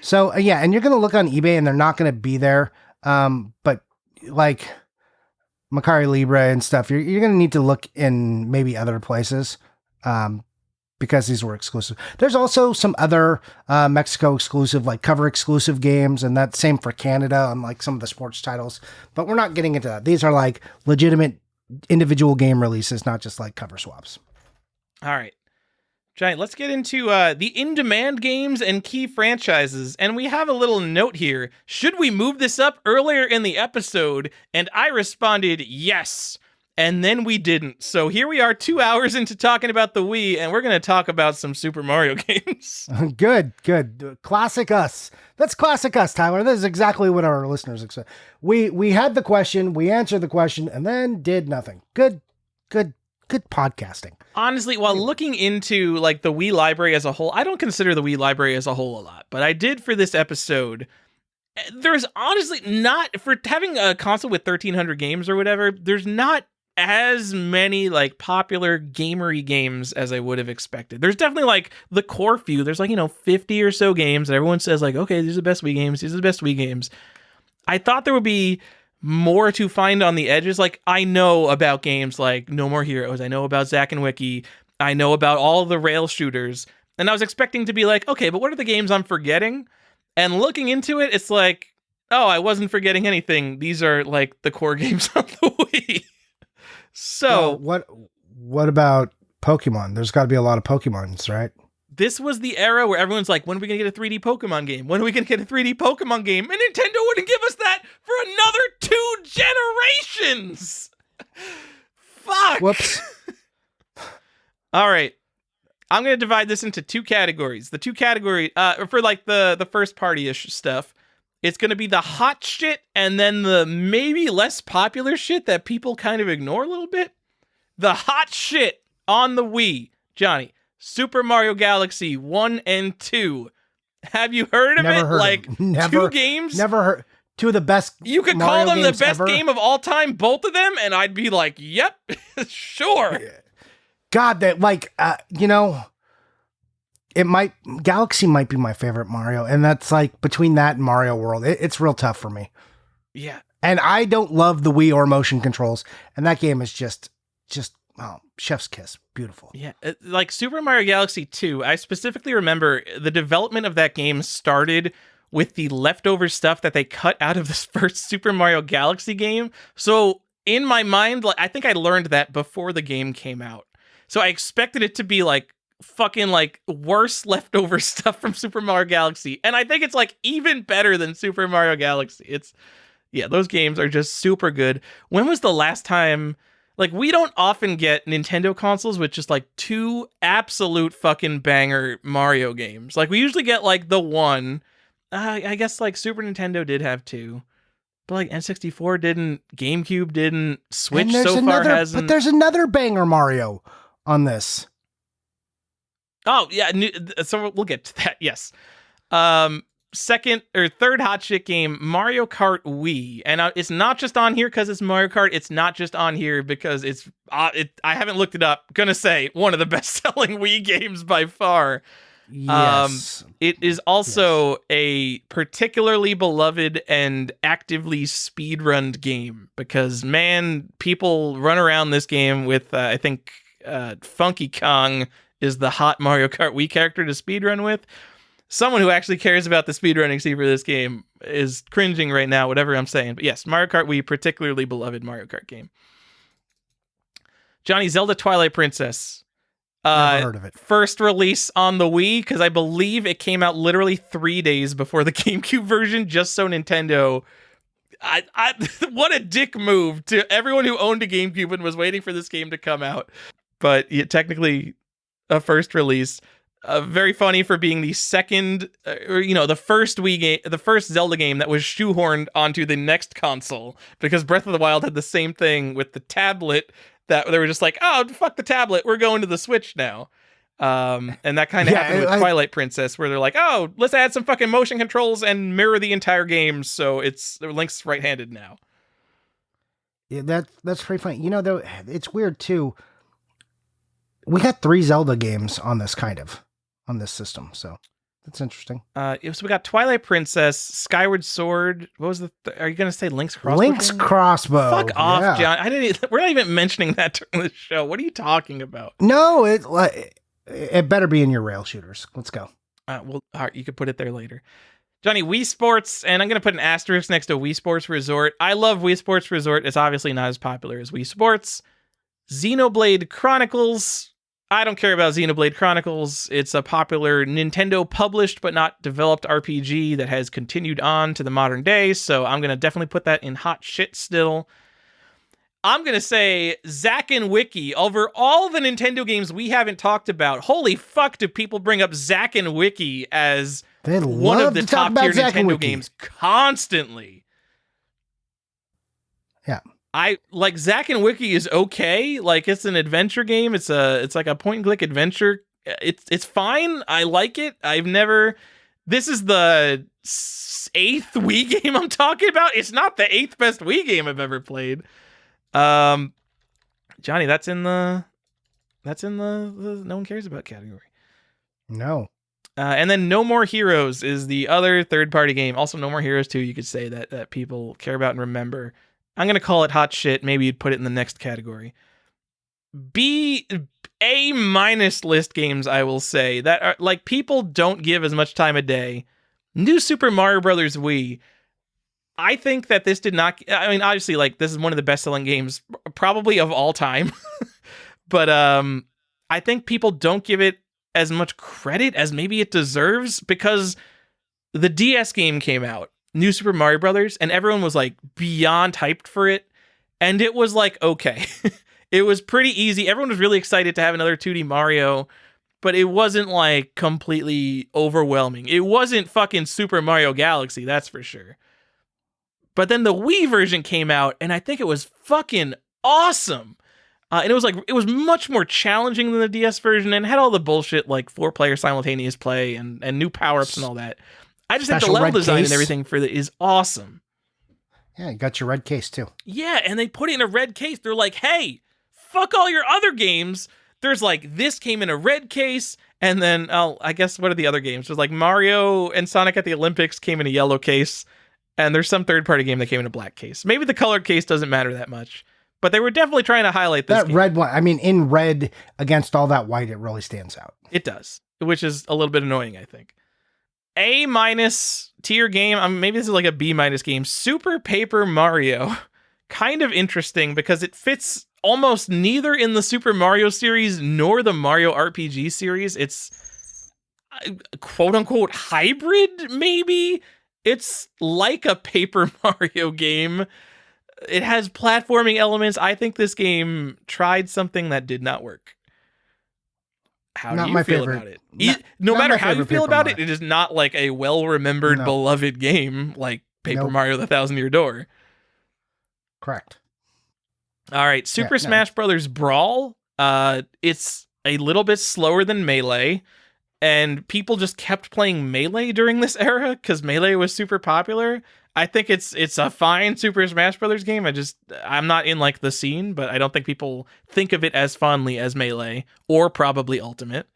So yeah, and you're going to look on eBay and they're not going to be there. But like Macari Libre and stuff, you're going to need to look in maybe other places. Because these were exclusive. There's also some other Mexico exclusive, like cover exclusive games, and that's same for Canada on like some of the sports titles. But we're not getting into that. These are like legitimate individual game releases, not just like cover swaps. All right. Johnny, let's get into the in-demand games and key franchises. And we have a little note here. Should we move this up earlier in the episode? And I responded, yes. And then we didn't. So here we are 2 hours into talking about the Wii, and we're going to talk about some Super Mario games. Good. Classic us. That's classic us, Tyler. This is exactly what our listeners expect. We had the question, we answered the question, and then did nothing. Good podcasting. Honestly, while looking into like the Wii library as a whole, I don't consider the Wii library as a whole a lot, but I did for this episode. There's honestly not, for having a console with 1,300 games or whatever, there's not as many like popular gamery games as I would have expected. There's definitely like the core few. There's like, 50 or so games that everyone says like, okay, these are the best Wii games. These are the best Wii games. I thought there would be more to find on the edges. Like, I know about games like No More Heroes. I know about Zack and Wiki. I know about all the rail shooters. And I was expecting to be like, okay, but what are the games I'm forgetting? And looking into it, it's like, oh, I wasn't forgetting anything. These are like the core games on the Wii. So what about Pokemon? There's got to be a lot of Pokemons, right? This was the era where everyone's like, when are we going to get a 3D Pokemon game? When are we going to get a 3D Pokemon game? And Nintendo wouldn't give us that for another 2 generations. Fuck. Whoops. All right. I'm going to divide this into 2 categories. The 2 categories, for like the first party-ish stuff, it's going to be the hot shit and then the maybe less popular shit that people kind of ignore a little bit. The hot shit on the Wii. Johnny, Super Mario Galaxy 1 and 2. Have you heard of Never it? heard Like, of them. Never, 2 games? Never heard. 2 of the best You could Mario call them the games best ever. game of all time, both of them, and I'd be like, yep, sure. God, that Galaxy might be my favorite Mario, and that's like between that and Mario World, it's real tough for me. Yeah. And I don't love the Wii or motion controls, and that game is just chef's kiss, beautiful. Yeah, like Super Mario Galaxy 2, I specifically remember the development of that game started with the leftover stuff that they cut out of this first Super Mario Galaxy game. So in my mind, like, I think I learned that before the game came out. So I expected it to be like fucking like worse leftover stuff from Super Mario Galaxy. And I think it's like even better than Super Mario Galaxy. Those games are just super good. When was the last time, like, we don't often get Nintendo consoles with just like 2 absolute fucking banger Mario games. Like, we usually get like the one, I guess like Super Nintendo did have 2. But like N64 didn't, GameCube didn't, Switch so far hasn't. But there's another banger Mario on this. Oh, yeah. So we'll get to that. Yes. Second or third hot shit game, Mario Kart Wii. And it's not just on here because it's Mario Kart. It's not just on here because it's, I haven't looked it up. Gonna say one of the best selling Wii games by far. Yes. It is also a particularly beloved and actively speedrunned game because, man, people run around this game with, I think, Funky Kong is the hot Mario Kart Wii character to speedrun with. Someone who actually cares about the speedrunning scene for this game is cringing right now, whatever I'm saying. But yes, Mario Kart Wii, particularly beloved Mario Kart game. Johnny, Zelda Twilight Princess. Never heard of it. First release on the Wii, because I believe it came out literally 3 days before the GameCube version, just so Nintendo... what a dick move to everyone who owned a GameCube and was waiting for this game to come out. But technically a first release. Very funny for being the second, the first Wii game, the first Zelda game that was shoehorned onto the next console, because Breath of the Wild had the same thing with the tablet that they were just like, oh, fuck the tablet, we're going to the Switch now. And that kind of happened with Twilight Princess, where they're like, oh, let's add some fucking motion controls and mirror the entire game, so Link's right-handed now. Yeah, that's pretty funny. Though, it's weird too. We got 3 Zelda games on this on this system, so that's interesting. So we got Twilight Princess, Skyward Sword. What was are you gonna say Link's Crossbow? Link's Crossbow. Fuck off, John. We're not even mentioning that during the show. What are you talking about? No, it better be in your rail shooters. Let's go. Well, all right, you could put it there later. Johnny, Wii Sports, and I'm going to put an asterisk next to Wii Sports Resort. I love Wii Sports Resort. It's obviously not as popular as Wii Sports. Xenoblade Chronicles. I don't care about Xenoblade Chronicles. It's a popular Nintendo published but not developed RPG that has continued on to the modern day, so I'm going to definitely put that in hot shit still. I'm going to say Zack and Wiki. Over all the Nintendo games we haven't talked about, holy fuck do people bring up Zack and Wiki as one of the top tier Nintendo games constantly. Yeah. I like Zack and Wiki is okay. Like, it's an adventure game. It's like a point and click adventure. It's fine. I like it. This is the 8th Wii game I'm talking about. It's not the 8th best Wii game I've ever played. Johnny, that's in the no one cares about category. No. And then No More Heroes is the other third-party game. Also, No More Heroes 2, you could say that people care about and remember. I'm going to call it hot shit. Maybe you'd put it in the next category. A- list games, I will say, that are like people don't give as much time a day. New Super Mario Brothers Wii. I think that this did not. I mean, obviously, like, this is one of the best-selling games probably of all time. But I think people don't give it as much credit as maybe it deserves because the DS game came out, New Super Mario Brothers, and everyone was like beyond hyped for it. And it was like, okay, it was pretty easy. Everyone was really excited to have another 2D Mario, but it wasn't like completely overwhelming. It wasn't fucking Super Mario Galaxy, that's for sure. But then the Wii version came out, and I think it was fucking awesome. And it was much more challenging than the DS version, and had all the bullshit like 4-player simultaneous play and new power-ups and all that. I just think the level design and everything for it is awesome. Yeah, you got your red case too. Yeah, and they put it in a red case. They're like, hey, fuck all your other games. There's like, this came in a red case, and then, I guess, what are the other games? There's like Mario and Sonic at the Olympics came in a yellow case. And there's some third-party game that came in a black case. Maybe the colored case doesn't matter that much. But they were definitely trying to highlight this game. Red one. I mean, in red against all that white, it really stands out. It does. Which is a little bit annoying, I think. A- tier game. Maybe this is like a B- game. Super Paper Mario. Kind of interesting because it fits almost neither in the Super Mario series nor the Mario RPG series. It's quote-unquote hybrid, maybe? It's like a Paper Mario game. It has platforming elements. I think this game tried something that did not work. How do you feel about it? No matter how you feel about it, it is not like a well-remembered, beloved game like Paper Mario: The Thousand-Year Door. Correct. All right, Super Smash Brothers Brawl. It's a little bit slower than Melee. And people just kept playing Melee during this era because Melee was super popular. I think it's a fine Super Smash Brothers game. I'm not in like the scene, but I don't think people think of it as fondly as Melee or probably Ultimate.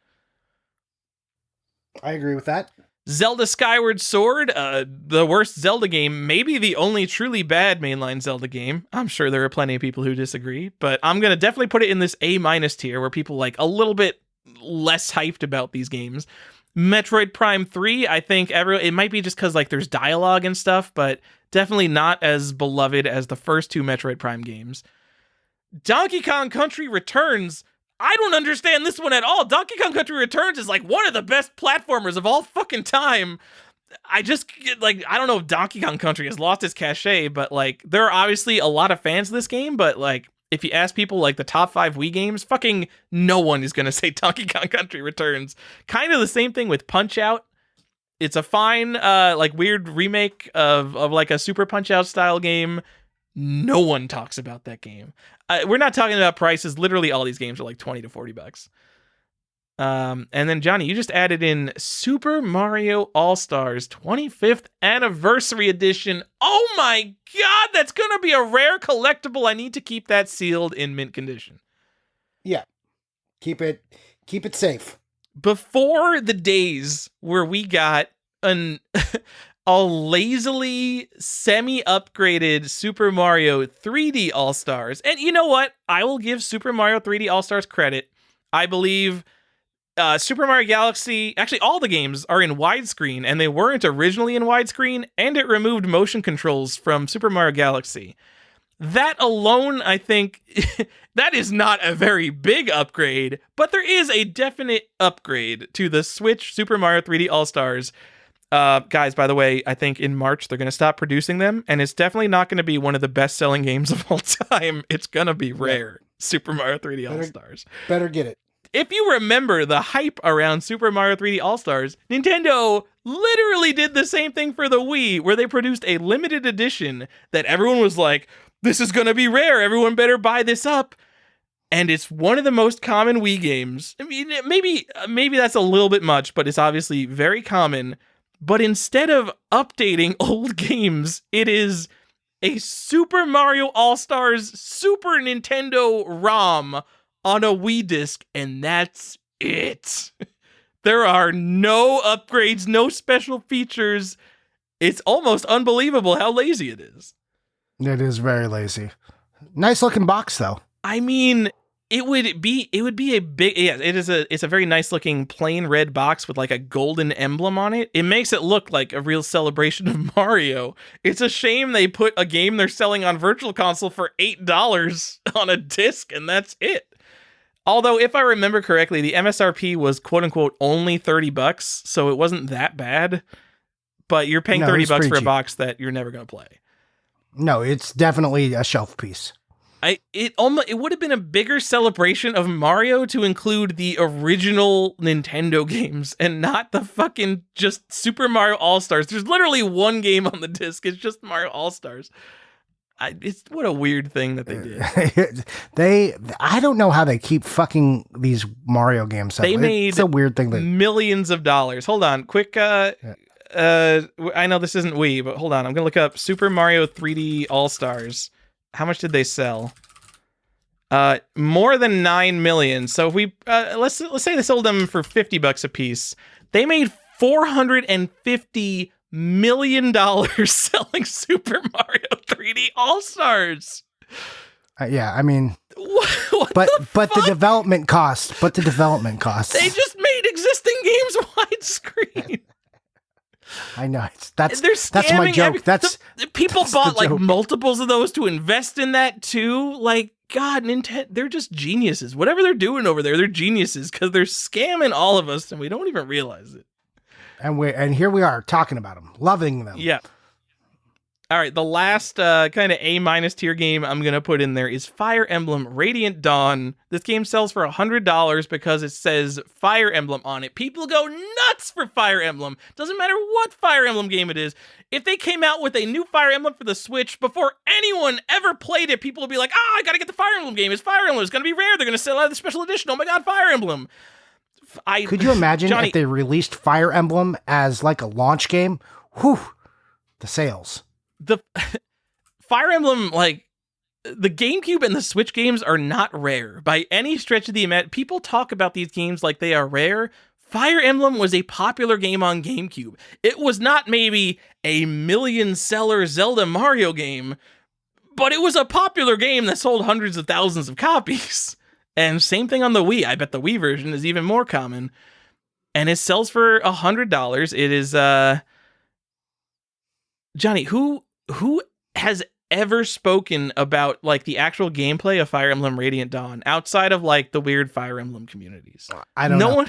I agree with that. Zelda Skyward Sword, the worst Zelda game, maybe the only truly bad mainline Zelda game. I'm sure there are plenty of people who disagree, but I'm going to definitely put it in this A- tier where people like a little bit less hyped about these games. Metroid Prime 3, I think it might be just because like there's dialogue and stuff, but definitely not as beloved as the first 2 Metroid Prime games. Donkey Kong Country Returns, I don't understand this one at all. Donkey Kong Country Returns is like one of the best platformers of all fucking time. I don't know if Donkey Kong Country has lost its cachet, but like there are obviously a lot of fans of this game, but like if you ask people like the top 5 Wii games, fucking no one is going to say Donkey Kong Country Returns. Kind of the same thing with Punch-Out. It's a fine, like weird remake of like a Super Punch-Out style game. No one talks about that game. We're not talking about prices. Literally all these games are like $20 to $40. And then Johnny, you just added in Super Mario All-Stars 25th Anniversary Edition. Oh my god, that's gonna be a rare collectible. I need to keep that sealed in mint condition. Yeah. Keep it safe. Before the days where we got a lazily semi-upgraded Super Mario 3D All-Stars. And you know what? I will give Super Mario 3D All-Stars credit. I believe Super Mario Galaxy, actually all the games are in widescreen, and they weren't originally in widescreen, and it removed motion controls from Super Mario Galaxy. That alone, I think, that is not a very big upgrade, but there is a definite upgrade to the Switch Super Mario 3D All-Stars. Guys, by the way, I think in March they're going to stop producing them, and it's definitely not going to be one of the best-selling games of all time. It's going to be rare. Super Mario 3D All-Stars. Better get it. If you remember the hype around Super Mario 3D All-Stars, Nintendo literally did the same thing for the Wii, where they produced a limited edition that everyone was like, this is going to be rare. Everyone better buy this up. And it's one of the most common Wii games. I mean, maybe that's a little bit much, but it's obviously very common. But instead of updating old games, it is a Super Mario All-Stars Super Nintendo ROM on a Wii disc, and that's it. There are no upgrades, no special features. It's almost unbelievable how lazy it is. It is very lazy. Nice looking box though. I mean, it would be a big, yeah, it's a very nice looking plain red box with like a golden emblem on it. It makes it look like a real celebration of Mario. It's a shame they put a game they're selling on Virtual Console for $8 on a disc, and that's it. Although, if I remember correctly, the MSRP was quote unquote only $30, so it wasn't that bad. But you're paying $30 for a box that you're never going to play. No, it's definitely a shelf piece. It would have been a bigger celebration of Mario to include the original Nintendo games and not the fucking just Super Mario All-Stars. There's literally one game on the disc. It's just Mario All-Stars. It's what a weird thing that they did. I don't know how they keep fucking these Mario games. They made it's a weird thing. Millions of dollars. Hold on, quick. I know this isn't Wii, but hold on. I'm gonna look up Super Mario 3D All-Stars. How much did they sell? More than 9 million. So if we let's say they sold them for $50 a piece, they made $450 million selling Super Mario 3D All-Stars. Yeah, I mean, what the development cost. They just made existing games widescreen. I know. That's my joke. People bought like multiples of those to invest in that too. Like, God, Nintendo, they're just geniuses. Whatever they're doing over there, they're geniuses because they're scamming all of us and we don't even realize it. And here we are talking about them, loving them. Yeah. All right, the last kind of A- tier game I'm going to put in there is Fire Emblem Radiant Dawn. This game sells for $100 because it says Fire Emblem on it. People go nuts for Fire Emblem. Doesn't matter what Fire Emblem game it is. If they came out with a new Fire Emblem for the Switch before anyone ever played it, people would be like, I got to get the Fire Emblem game. It's Fire Emblem. It's going to be rare. They're going to sell out the special edition. Oh my God, Fire Emblem. Could you imagine Johnny, if they released Fire Emblem as like a launch game? Whew, the sales. The Fire Emblem, like the GameCube and the Switch games are not rare by any stretch of the imagination. People talk about these games like they are rare. Fire Emblem was a popular game on GameCube. It was not maybe a million-seller Zelda Mario game, but it was a popular game that sold hundreds of thousands of copies. And same thing on the Wii. I bet the Wii version is even more common. And it sells for $100. It is, Johnny, who has ever spoken about like the actual gameplay of Fire Emblem Radiant Dawn outside of like the weird Fire Emblem communities? I don't know.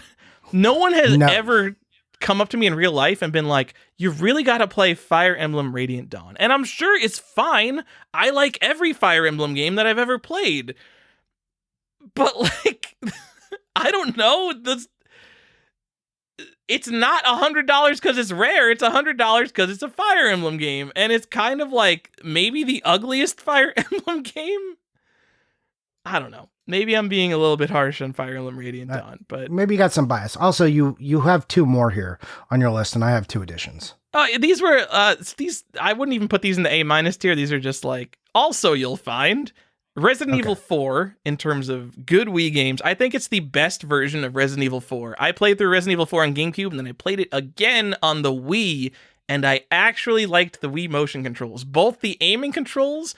No one has ever come up to me in real life and been like, you've really got to play Fire Emblem Radiant Dawn. And I'm sure it's fine. I like every Fire Emblem game that I've ever played. But like, I don't know. It's not $100 because it's rare. It's $100 because it's a Fire Emblem game. And it's kind of like maybe the ugliest Fire Emblem game. I don't know. Maybe I'm being a little bit harsh on Fire Emblem Radiant Dawn, but maybe you got some bias. Also, you have two more here on your list, and I have two additions. These were these. I wouldn't even put these in the A- tier. These are just like also you'll find Resident Evil 4 in terms of good Wii games. I think it's the best version of Resident Evil 4. I played through Resident Evil 4 on GameCube, and then I played it again on the Wii, and I actually liked the Wii motion controls, both the aiming controls.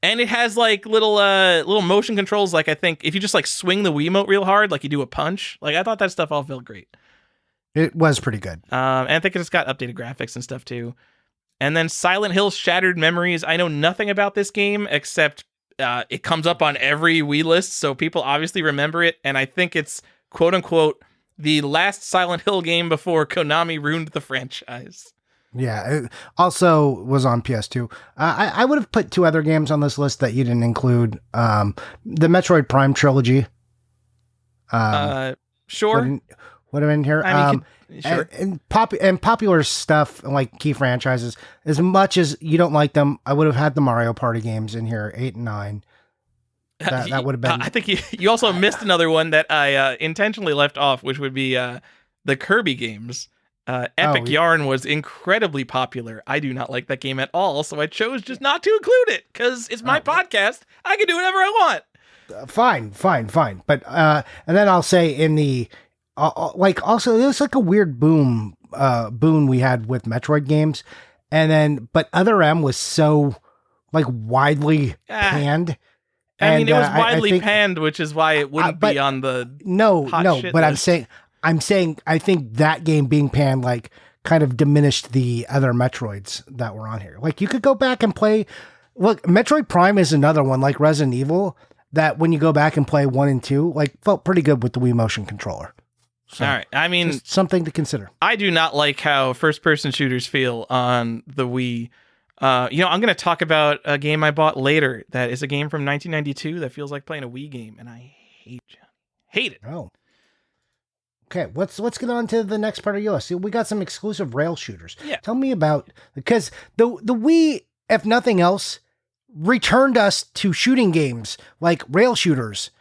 And it has like little motion controls. Like I think if you just like swing the Wiimote real hard, like you do a punch, like I thought that stuff all felt great. It was pretty good. And I think it's got updated graphics and stuff too. And then Silent Hill Shattered Memories. I know nothing about this game except it comes up on every Wii list, so people obviously remember it. And I think it's quote unquote the last Silent Hill game before Konami ruined the franchise. Yeah, it also was on PS2. I would have put two other games on this list that you didn't include. The Metroid Prime trilogy. Sure. Would have been here. I mean, sure. And popular stuff like key franchises. As much as you don't like them, I would have had the Mario Party games in here, 8 and 9. That would have been. I think you also missed another one that I intentionally left off, which would be the Kirby games. Epic Yarn was incredibly popular. I do not like that game at all, so I chose just not to include it because it's my podcast. I can do whatever I want. Fine. But and then I'll say in the like also there's like a weird boon we had with Metroid games, and then but Other M was so like widely panned. I mean, it was widely panned, which is why it wouldn't be on the hot shit but list. I'm saying I think that game being panned like kind of diminished the other Metroids that were on here. Like you could go back and play. Look, Metroid Prime is another one like Resident Evil that when you go back and play 1 and 2, like felt pretty good with the Wii Motion controller. So, all right, I mean, just something to consider. I do not like how first-person shooters feel on the Wii. I'm going to talk about a game I bought later that is a game from 1992 that feels like playing a Wii game, and I hate it. Oh. Okay, let's get on to the next part of your list. See, we got some exclusive rail shooters. Yeah. Tell me about, because the Wii, if nothing else, returned us to shooting games like rail shooters,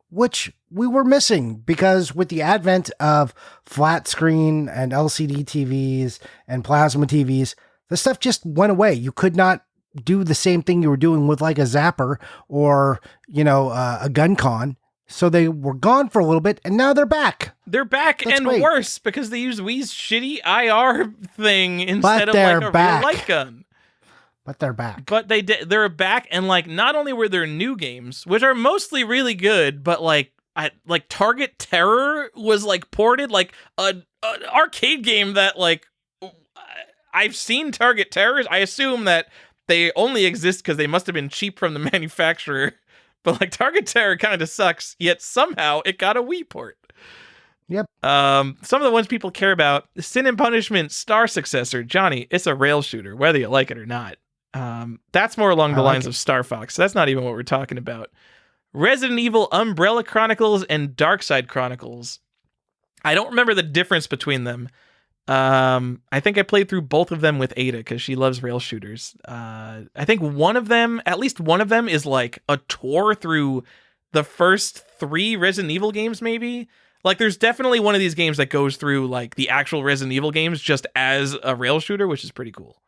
which we were missing because with the advent of flat screen and LCD TVs and plasma TVs, the stuff just went away. You could not do the same thing you were doing with like a Zapper or, a Gun Con. So they were gone for a little bit, and now they're back. They're back. That's and great. Worse because they use Wii's shitty IR thing instead of like a real light gun. But they're back. But they're back, and like not only were there new games, which are mostly really good, but like Target Terror was like ported, like an arcade game that like I've seen Target Terrors. I assume that they only exist because they must have been cheap from the manufacturer. But like Target Terror kind of sucks, yet somehow it got a Wii port. Yep. Some of the ones people care about: Sin and Punishment Star Successor. Johnny, it's a rail shooter, whether you like it or not. That's more along the lines of Star Fox. That's not even what we're talking about. Resident Evil Umbrella Chronicles and Darkside Chronicles. I don't remember the difference between them. I think I played through both of them with Ada because she loves rail shooters. I think at least one of them is like a tour through the first 3 Resident Evil games, maybe. Like there's definitely one of these games that goes through like the actual Resident Evil games just as a rail shooter, which is pretty cool.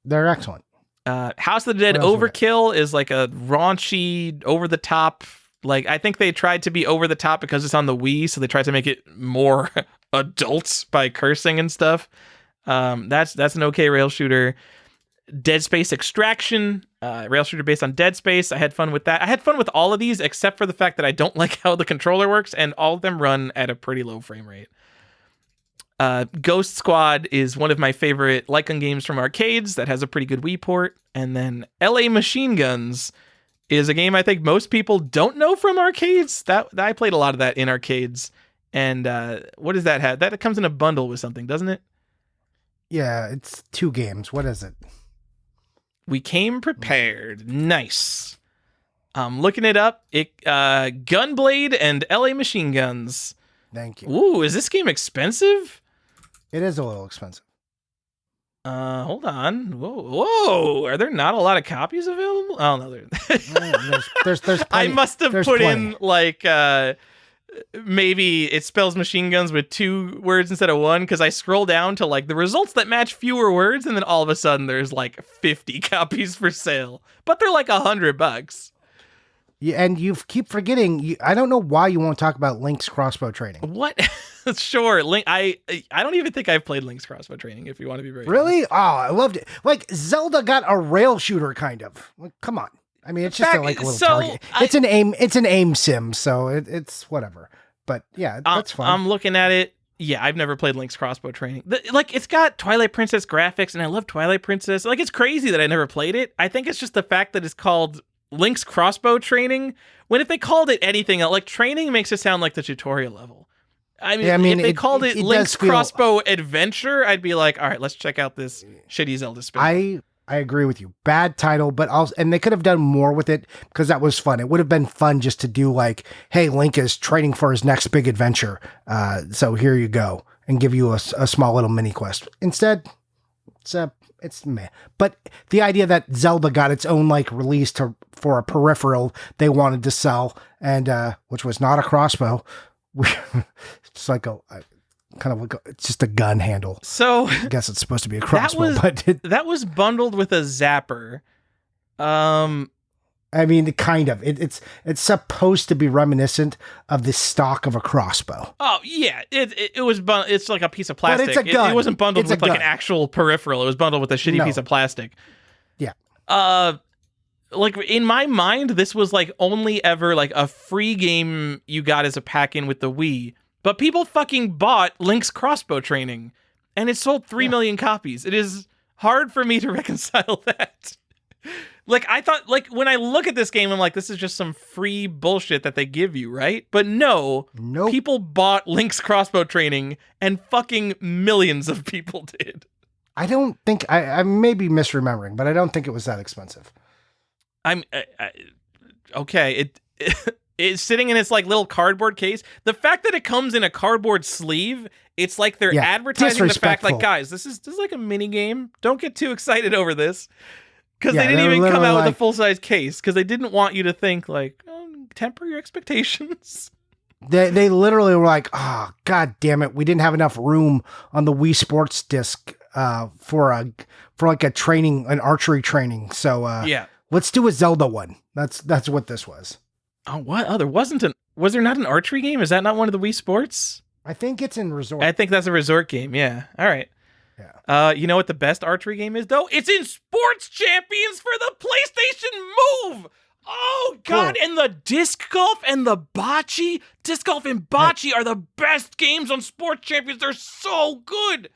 They're excellent. House of the Dead Overkill is like a raunchy, over the top. Like I think they tried to be over the top because it's on the Wii, so they tried to make it more adults by cursing and stuff. That's an okay rail shooter. Dead Space Extraction, rail shooter based on Dead Space. I had fun with that. I had fun with all of these except for the fact that I don't like how the controller works, and all of them run at a pretty low frame rate. Ghost Squad is one of my favorite light gun games from arcades that has a pretty good Wii port. And then LA Machine Guns is a game I think most people don't know from arcades. That I played a lot of that in arcades. And what does that have? That comes in a bundle with something, doesn't it? Yeah, it's 2 games. What is it? We came prepared. Nice. I'm looking it up. Gunblade and LA Machine Guns. Thank you. Ooh, is this game expensive? It is a little expensive. Hold on. Whoa. Are there not a lot of copies available? Oh no, there's plenty. I must have put in like maybe it spells machine guns with 2 words instead of 1 because I scroll down to like the results that match fewer words, and then all of a sudden there's like 50 copies for sale, but they're like $100. Yeah, and you keep forgetting. I don't know why you won't talk about Link's crossbow training. What? Sure, Link. I don't even think I've played Link's crossbow training. If you want to be very really, honest. I loved it. Like Zelda got a rail shooter, kind of. Like, come on. I mean, it's just like a little target. It's an aim sim, so it's whatever. But yeah, that's fine. I'm looking at it. Yeah, I've never played Link's Crossbow Training. Like, it's got Twilight Princess graphics, and I love Twilight Princess. Like, it's crazy that I never played it. I think it's just the fact that it's called Link's Crossbow Training. When if they called it anything else, like, training makes it sound like the tutorial level. I mean, if they called it Link's Crossbow Adventure, I'd be like, all right, let's check out this shitty Zelda spin. I agree with you. Bad title, but also, and they could have done more with it because that was fun. It would have been fun just to do like, hey, Link is training for his next big adventure. So here you go, and give you a small little mini quest. Instead, it's meh. But the idea that Zelda got its own like release for a peripheral they wanted to sell, and which was not a crossbow. It's like it's just a gun handle. So I guess it's supposed to be a crossbow, that was bundled with a zapper. I mean, kind of. It's supposed to be reminiscent of the stock of a crossbow. Oh yeah, it was. It's like a piece of plastic. But it's a gun. It wasn't bundled with like an actual peripheral. It was bundled with a shitty piece of plastic. Yeah. Like in my mind, this was like only ever like a free game you got as a pack in with the Wii. But people fucking bought Link's Crossbow Training, and it sold 3 million copies. It is hard for me to reconcile that. Like, I thought, like, when I look at this game, I'm like, this is just some free bullshit that they give you, right? But no, nope. People bought Link's Crossbow Training, and fucking millions of people did. I don't think, I may be misremembering, but I don't think it was that expensive. Okay, it's sitting in its like little cardboard case. The fact that it comes in a cardboard sleeve, it's like they're advertising the fact, like, guys, this is like a mini game. Don't get too excited over this, because they didn't even come out with a full size case because they didn't want you to think like, temper your expectations. They literally were like, oh god damn it, we didn't have enough room on the Wii Sports disc for like an archery training. So let's do a Zelda one. That's what this was. Oh, what? Oh, was there not an archery game? Is that not one of the Wii Sports? I think it's in Resort. I think that's a Resort game, yeah. All right. Yeah. You know what the best archery game is, though? It's in Sports Champions for the PlayStation Move! Oh, God, cool. And the disc golf and the bocce. Disc golf and bocce are the best games on Sports Champions. They're so good.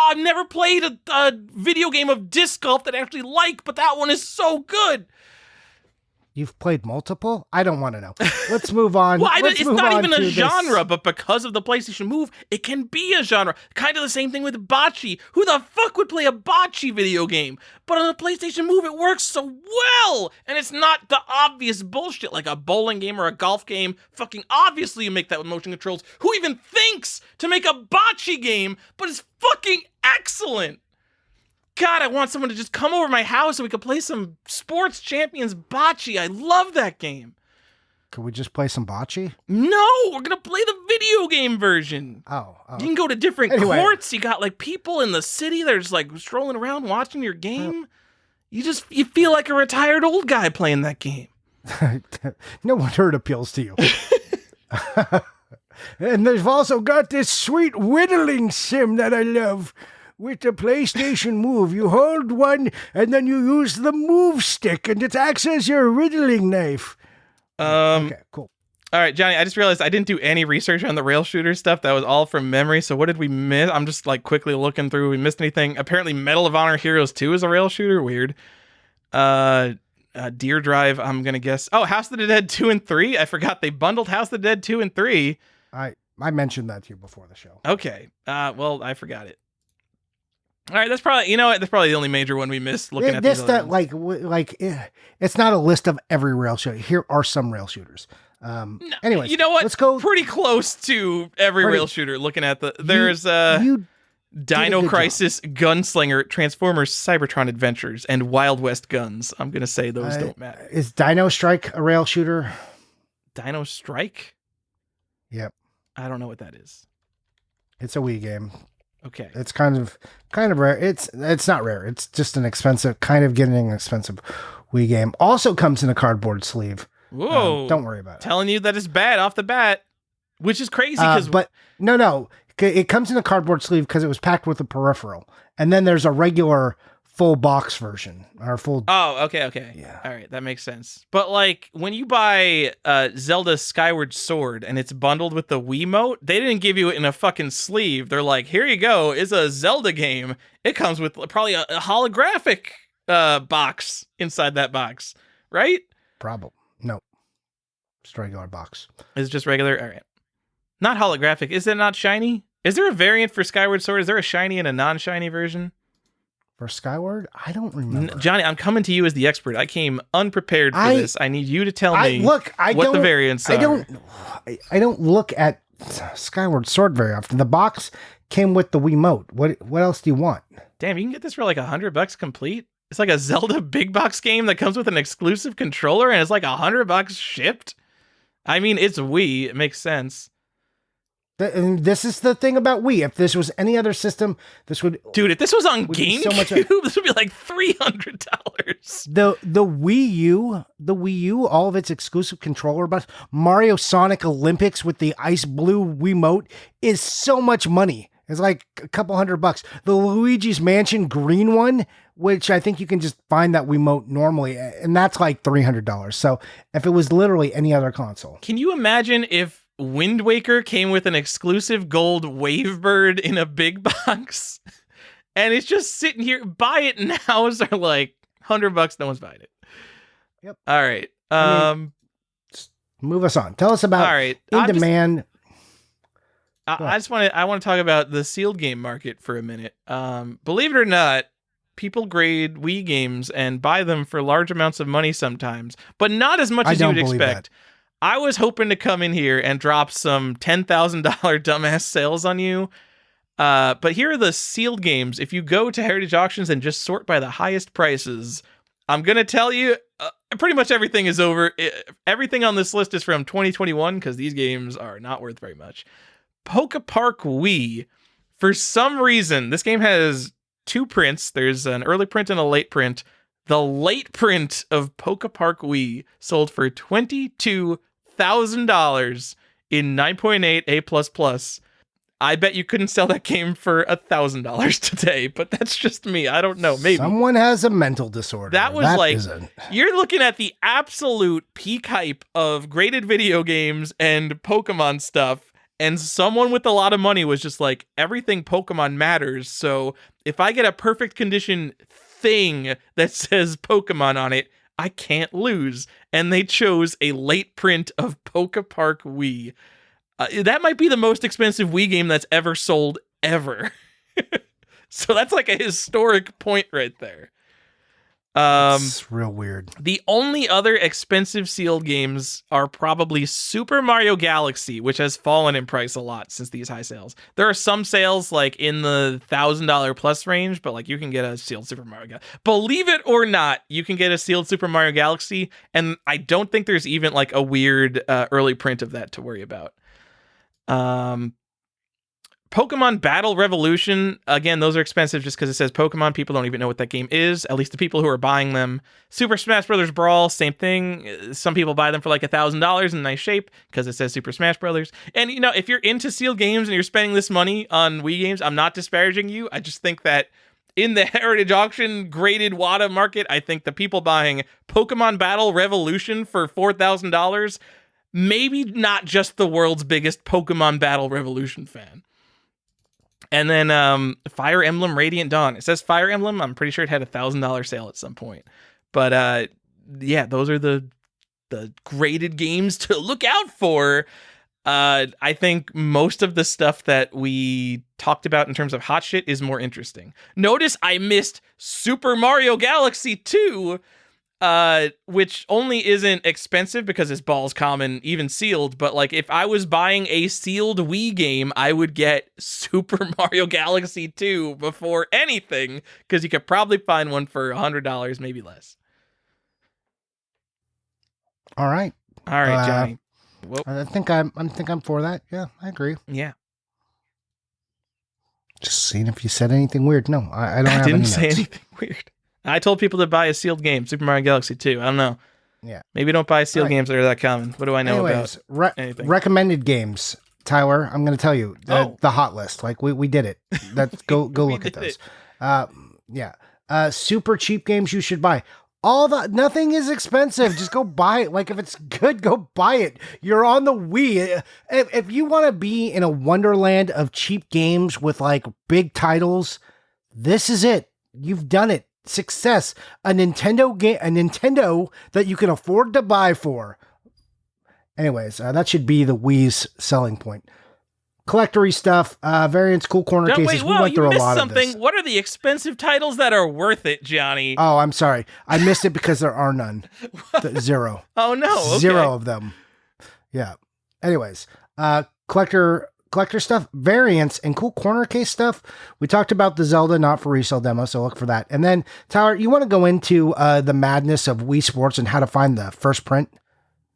I've never played a video game of disc golf that I actually like, but that one is so good. You've played multiple? I don't want to know. Let's move on. Well, it's not even a genre, but because of the PlayStation Move, it can be a genre. Kind of the same thing with bocce. Who the fuck would play a bocce video game? But on the PlayStation Move, it works so well. And it's not the obvious bullshit like a bowling game or a golf game. Fucking obviously you make that with motion controls. Who even thinks to make a bocce game? But it's fucking excellent. God, I want someone to just come over to my house so we could play some Sports Champions bocce. I love that game. Could we just play some bocce? No, we're going to play the video game version. Oh. You can go to different courts. You got like people in the city that are just like strolling around watching your game. You feel like a retired old guy playing that game. No wonder it appeals to you. And they've also got this sweet whittling sim that I love. With the PlayStation Move, you hold one and then you use the move stick and it acts as your riddling knife. Okay, cool. All right, Johnny, I just realized I didn't do any research on the rail shooter stuff. That was all from memory. So what did we miss? I'm just like quickly looking through. We missed anything? Apparently Medal of Honor Heroes 2 is a rail shooter. Weird. Deer Drive, I'm going to guess. Oh, House of the Dead 2 and 3. I forgot they bundled House of the Dead 2 and 3. I mentioned that to you before the show. Okay. Well, I forgot it. All right, that's probably the only major one we missed looking at this. It's not a list of every rail shooter. Here are some rail shooters. Anyways, you know what? Let's go pretty close to every rail shooter. Looking at there's Dino Crisis, Gunslinger, Transformers, Cybertron Adventures, and Wild West Guns. I'm gonna say those don't matter. Is Dino Strike a rail shooter? Dino Strike? Yep. I don't know what that is. It's a Wii game. Okay. It's kind of rare. It's not rare. It's just an expensive Wii game. Also comes in a cardboard sleeve. Whoa. Don't worry about it. Telling you that it's bad off the bat, which is crazy but no. It comes in a cardboard sleeve because it was packed with a peripheral. And then there's a regular full box version or full. Oh, okay. Yeah. All right, that makes sense. But like when you buy Zelda Skyward Sword and it's bundled with the Wiimote, they didn't give you it in a fucking sleeve. They're like, here you go, it's a Zelda game. It comes with probably a holographic box inside that box, right? Probably. No. Just a regular box. It's just regular. All right. Not holographic. Is it not shiny? Is there a variant for Skyward Sword? Is there a shiny and a non-shiny version? For Skyward? I don't remember. Johnny, I'm coming to you as the expert. I came unprepared for this. I need you to tell me what the variants are. I don't look at Skyward Sword very often. The box came with the Wiimote. What else do you want? Damn, you can get this for like $100 complete? It's like a Zelda big box game that comes with an exclusive controller and it's like $100 shipped? I mean, it's Wii. It makes sense. And this is the thing about Wii. If this was any other system, this would... Dude, if this was on GameCube, this would be like $300. The Wii U, all of its exclusive controller bucks, Mario Sonic Olympics with the ice blue Wiimote is so much money. It's like a couple $100. The Luigi's Mansion green one, which I think you can just find that Wiimote normally, and that's like $300. So if it was literally any other console. Can you imagine if Wind Waker came with an exclusive gold Wavebird in a big box, and it's just sitting here? Buy it now. Are like $100. No one's buying it. Yep. All right. Move us on. Tell us about all right. In Demand. I want to talk about the sealed game market for a minute. Believe it or not, people grade Wii games and buy them for large amounts of money sometimes, but not as much as you would expect. That. I was hoping to come in here and drop some $10,000 dumbass sales on you. But here are the sealed games. If you go to Heritage Auctions and just sort by the highest prices, I'm going to tell you pretty much everything is over. Everything on this list is from 2021 because these games are not worth very much. Poke Park Wii. For some reason, this game has two prints. There's an early print and a late print. The late print of Poke Park Wii sold for $22,000 in 9.8 A++. I bet you couldn't sell that game for $1,000 today, but that's just me. I don't know. Maybe someone has a mental disorder. You're looking at the absolute peak hype of graded video games and Pokemon stuff, and someone with a lot of money was just like, everything Pokemon matters. So if I get a perfect condition thing that says Pokemon on it, I can't lose. And they chose a late print of Poke Park Wii. That might be the most expensive Wii game that's ever sold ever. So that's like a historic point right there. It's real weird. The only other expensive sealed games are probably Super Mario Galaxy, which has fallen in price a lot since these high sales. There are some sales like in the $1,000 plus range, but like you can get a sealed Super Mario Galaxy. Believe it or not, you can get a sealed Super Mario Galaxy, and I don't think there's even like a weird early print of that to worry about. Pokemon Battle Revolution, again, those are expensive just because it says Pokemon. People don't even know what that game is, at least the people who are buying them. Super Smash Bros. Brawl, same thing. Some people buy them for like $1,000 in nice shape because it says Super Smash Bros. And, you know, if you're into sealed games and you're spending this money on Wii games, I'm not disparaging you. I just think that in the Heritage Auction graded WADA market, I think the people buying Pokemon Battle Revolution for $4,000, maybe not just the world's biggest Pokemon Battle Revolution fan. And then Fire Emblem Radiant Dawn. It says Fire Emblem. I'm pretty sure it had a $1,000 sale at some point. But yeah, those are the graded games to look out for. I think most of the stuff that we talked about in terms of hot shit is more interesting. Notice I missed Super Mario Galaxy 2, which only isn't expensive because it's balls common, even sealed. But like, if I was buying a sealed Wii game, I would get Super Mario Galaxy 2 before anything, because you could probably find one for $100, maybe less. All right, Johnny. Well, I think I'm for that. Yeah, I agree. Yeah. Just seeing if you said anything weird. No, I don't. I didn't say anything weird. I told people to buy a sealed game, Super Mario Galaxy 2. I don't know. Yeah. Maybe don't buy sealed games that are that common. What do I know about anything? Recommended games. Tyler, I'm going to tell you the hot list. Like we did it. Let's go look at those. Yeah. super cheap games you should buy. Nothing is expensive. Just go buy it. Like if it's good, go buy it. You're on the Wii. If you want to be in a wonderland of cheap games with like big titles, this is it. You've done it. Success. A Nintendo that you can afford to buy for. Anyways, that should be the Wii's selling point. Collectory stuff, variants, cool corner cases. We went through a lot of this. What are the expensive titles that are worth it, Johnny? Oh, I'm sorry. I missed it because there are none. Zero. Oh, no. Okay. Zero of them. Yeah. Anyways, collector stuff, variants, and cool corner case stuff. We talked about the Zelda not for resale demo, so look for that. And then, Tyler, you want to go into the madness of Wii Sports and how to find the first print?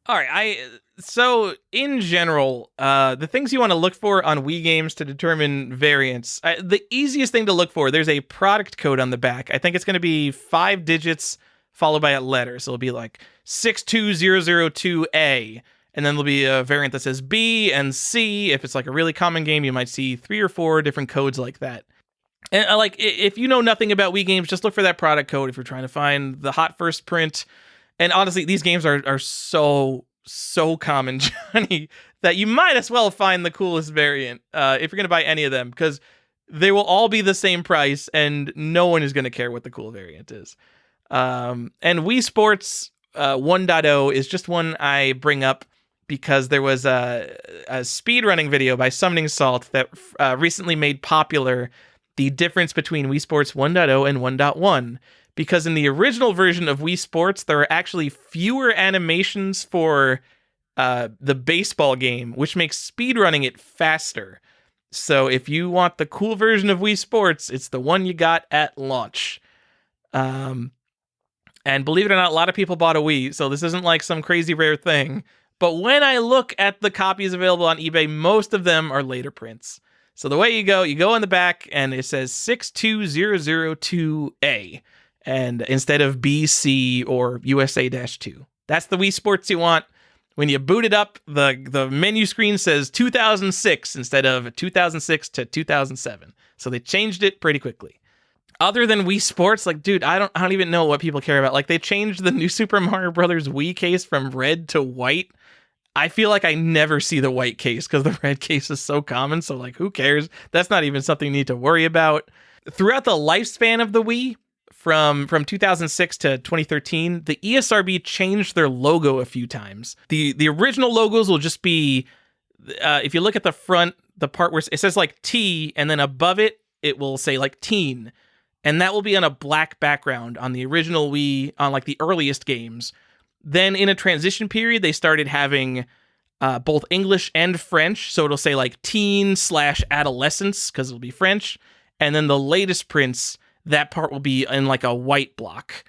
All right. So in general, the things you want to look for on Wii games to determine variants, the easiest thing to look for, there's a product code on the back. I think it's going to be 5 digits followed by a letter. So it'll be like 62002A. And then there'll be a variant that says B and C. If it's like a really common game, you might see 3 or 4 different codes like that. And like, if you know nothing about Wii games, just look for that product code if you're trying to find the hot first print. And honestly, these games are so common, Johnny, that you might as well find the coolest variant if you're going to buy any of them, because they will all be the same price and no one is going to care what the cool variant is. And Wii Sports 1.0 is just one I bring up because there was a speedrunning video by Summoning Salt that recently made popular the difference between Wii Sports 1.0 and 1.1. Because in the original version of Wii Sports, there are actually fewer animations for the baseball game, which makes speedrunning it faster. So if you want the cool version of Wii Sports, it's the one you got at launch. And believe it or not, a lot of people bought a Wii, so this isn't like some crazy rare thing. But when I look at the copies available on eBay, most of them are later prints. So the way you go in the back, and it says 62002A. And instead of BC or USA-2. That's the Wii Sports you want. When you boot it up, the menu screen says 2006 instead of 2006 to 2007. So they changed it pretty quickly. Other than Wii Sports, like, dude, I don't even know what people care about. Like, they changed the new Super Mario Brothers Wii case from red to white. I feel like I never see the white case because the red case is so common. So, like, who cares? That's not even something you need to worry about. Throughout the lifespan of the Wii, from 2006 to 2013, the ESRB changed their logo a few times. The original logos will just be, if you look at the front, the part where it says like T, and then above it, it will say like teen. And that will be on a black background on the original Wii, on like the earliest games. Then in a transition period, they started having both English and French. So it'll say like teen/adolescence, because it'll be French. And then the latest prints, that part will be in like a white block.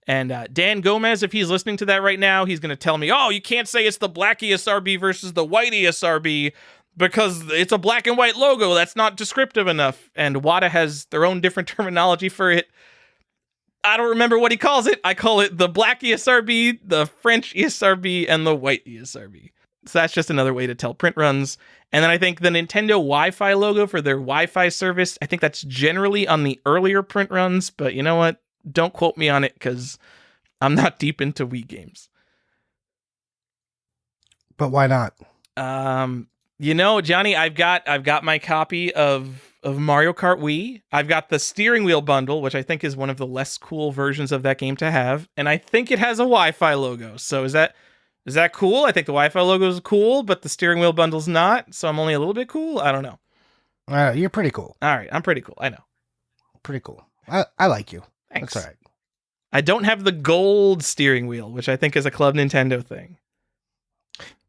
And Dan Gomez, if he's listening to that right now, he's going to tell me, oh, you can't say it's the black ESRB versus the white ESRB because it's a black and white logo. That's not descriptive enough. And WATA has their own different terminology for it. I don't remember what he calls it. I call it the black ESRB, the French ESRB, and the white ESRB. So that's just another way to tell print runs. And then I think the Nintendo Wi-Fi logo for their Wi-Fi service, I think that's generally on the earlier print runs, but you know what? Don't quote me on it because I'm not deep into Wii games. But why not? You know, Johnny, I've got my copy of Mario Kart Wii. I've got the steering wheel bundle, which I think is one of the less cool versions of that game to have, and I think it has a Wi-Fi logo. So is that cool? I think the Wi-Fi logo is cool, but the steering wheel bundle's not, so I'm only a little bit cool? I don't know. You're pretty cool. All right, I'm pretty cool. I know. Pretty cool. I like you. Thanks. That's all right. I don't have the gold steering wheel, which I think is a Club Nintendo thing.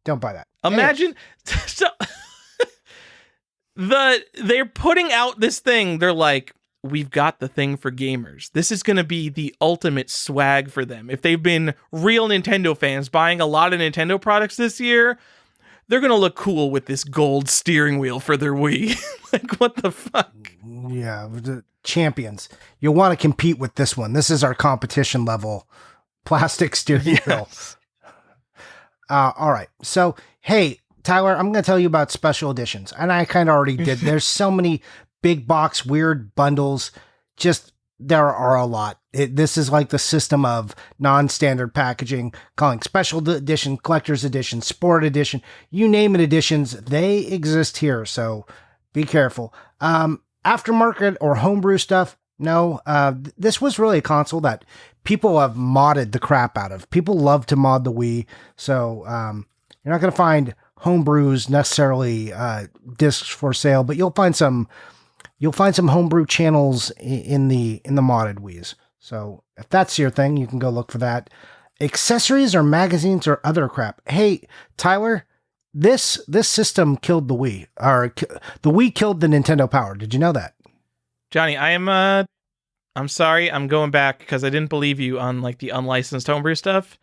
Don't buy that. Imagine... So, they're putting out this thing. They're like, we've got the thing for gamers. This is going to be the ultimate swag for them. If they've been real Nintendo fans buying a lot of Nintendo products this year, they're going to look cool with this gold steering wheel for their Wii. Like, what the fuck? Yeah, the champions. You'll want to compete with this one. This is our competition level plastic steering wheel. All right. So, hey, Tyler, I'm going to tell you about special editions. And I kind of already did. There's so many big box, weird bundles. Just there are a lot. This is like the system of non-standard packaging, calling special edition, collector's edition, sport edition, you name it editions, they exist here. So be careful. Aftermarket or homebrew stuff, no. This was really a console that people have modded the crap out of. People love to mod the Wii. So you're not going to find homebrews necessarily discs for sale, but you'll find some homebrew channels in the modded Wii's. So if that's your thing, you can go look for that. Accessories or magazines or other crap. Hey, Tyler, this system killed the Wii, or the Wii killed the Nintendo Power. Did you know that? Johnny, I'm sorry, I'm going back because I didn't believe you on like the unlicensed homebrew stuff.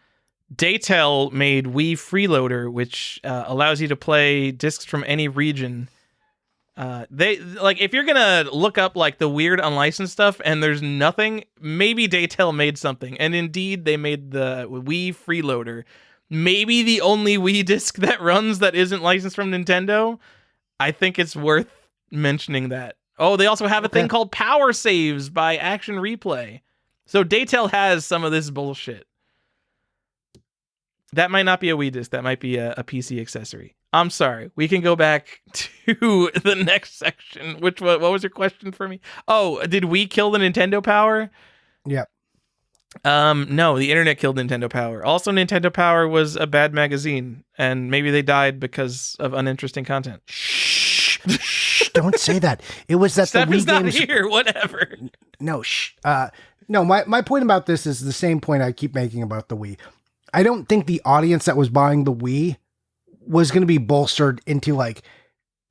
Daytel made Wii Freeloader, which allows you to play discs from any region. They like if you're gonna look up like the weird unlicensed stuff and there's nothing, maybe Daytel made something, and indeed they made the Wii Freeloader, maybe the only Wii disc that runs that isn't licensed from Nintendo. I think it's worth mentioning that. Oh, they also have a thing called Power Saves by Action Replay, so Daytel has some of this bullshit. That might not be a Wii disc. That might be a PC accessory. I'm sorry. We can go back to the next section. What was your question for me? Oh, did we kill the Nintendo Power? Yep. No, the internet killed Nintendo Power. Also, Nintendo Power was a bad magazine, and maybe they died because of uninteresting content. Shh, don't say that. It was that Steph the Wii is not games... here. Whatever. No, shh. No, my point about this is the same point I keep making about the Wii. I don't think the audience that was buying the Wii was going to be bolstered into like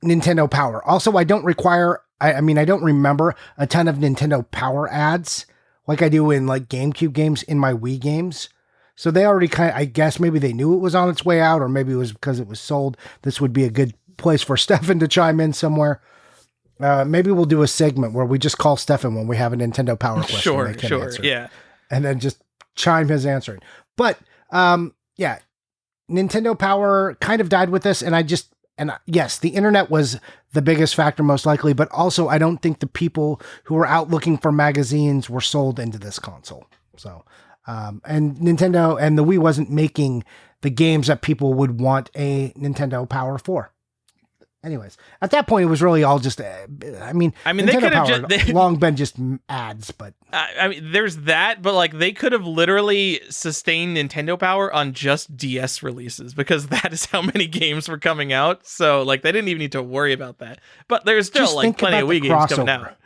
Nintendo Power. Also, I don't remember a ton of Nintendo Power ads like I do in like GameCube games in my Wii games. So they already I guess maybe they knew it was on its way out, or maybe it was because it was sold. This would be a good place for Stefan to chime in somewhere. Maybe we'll do a segment where we just call Stefan when we have a Nintendo Power question. Sure, yeah. And then just chime his answer in. But yeah, Nintendo Power kind of died with this, and yes, the internet was the biggest factor most likely, but also I don't think the people who were out looking for magazines were sold into this console. So, and Nintendo and the Wii wasn't making the games that people would want a Nintendo Power for. Anyways, at that point, it was really all just, Nintendo they could Power have long been just ads, but... there's that, but like they could have literally sustained Nintendo Power on just DS releases because that is how many games were coming out. So like they didn't even need to worry about that. But there's still like plenty of Wii games coming out.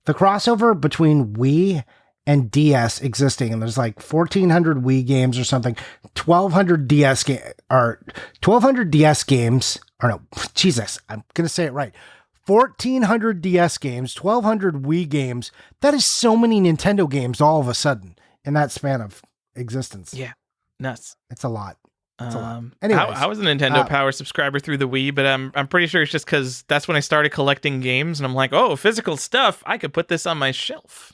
The crossover between Wii and DS existing, and there's like 1,400 Wii games or something, 1,200 DS games. Or no, Jesus, I'm going to say it right. 1,400 DS games, 1,200 Wii games. That is so many Nintendo games all of a sudden in that span of existence. Yeah, nuts. It's a lot. Anyways, I was a Nintendo Power subscriber through the Wii, but I'm pretty sure it's just because that's when I started collecting games, and I'm like, oh, physical stuff. I could put this on my shelf.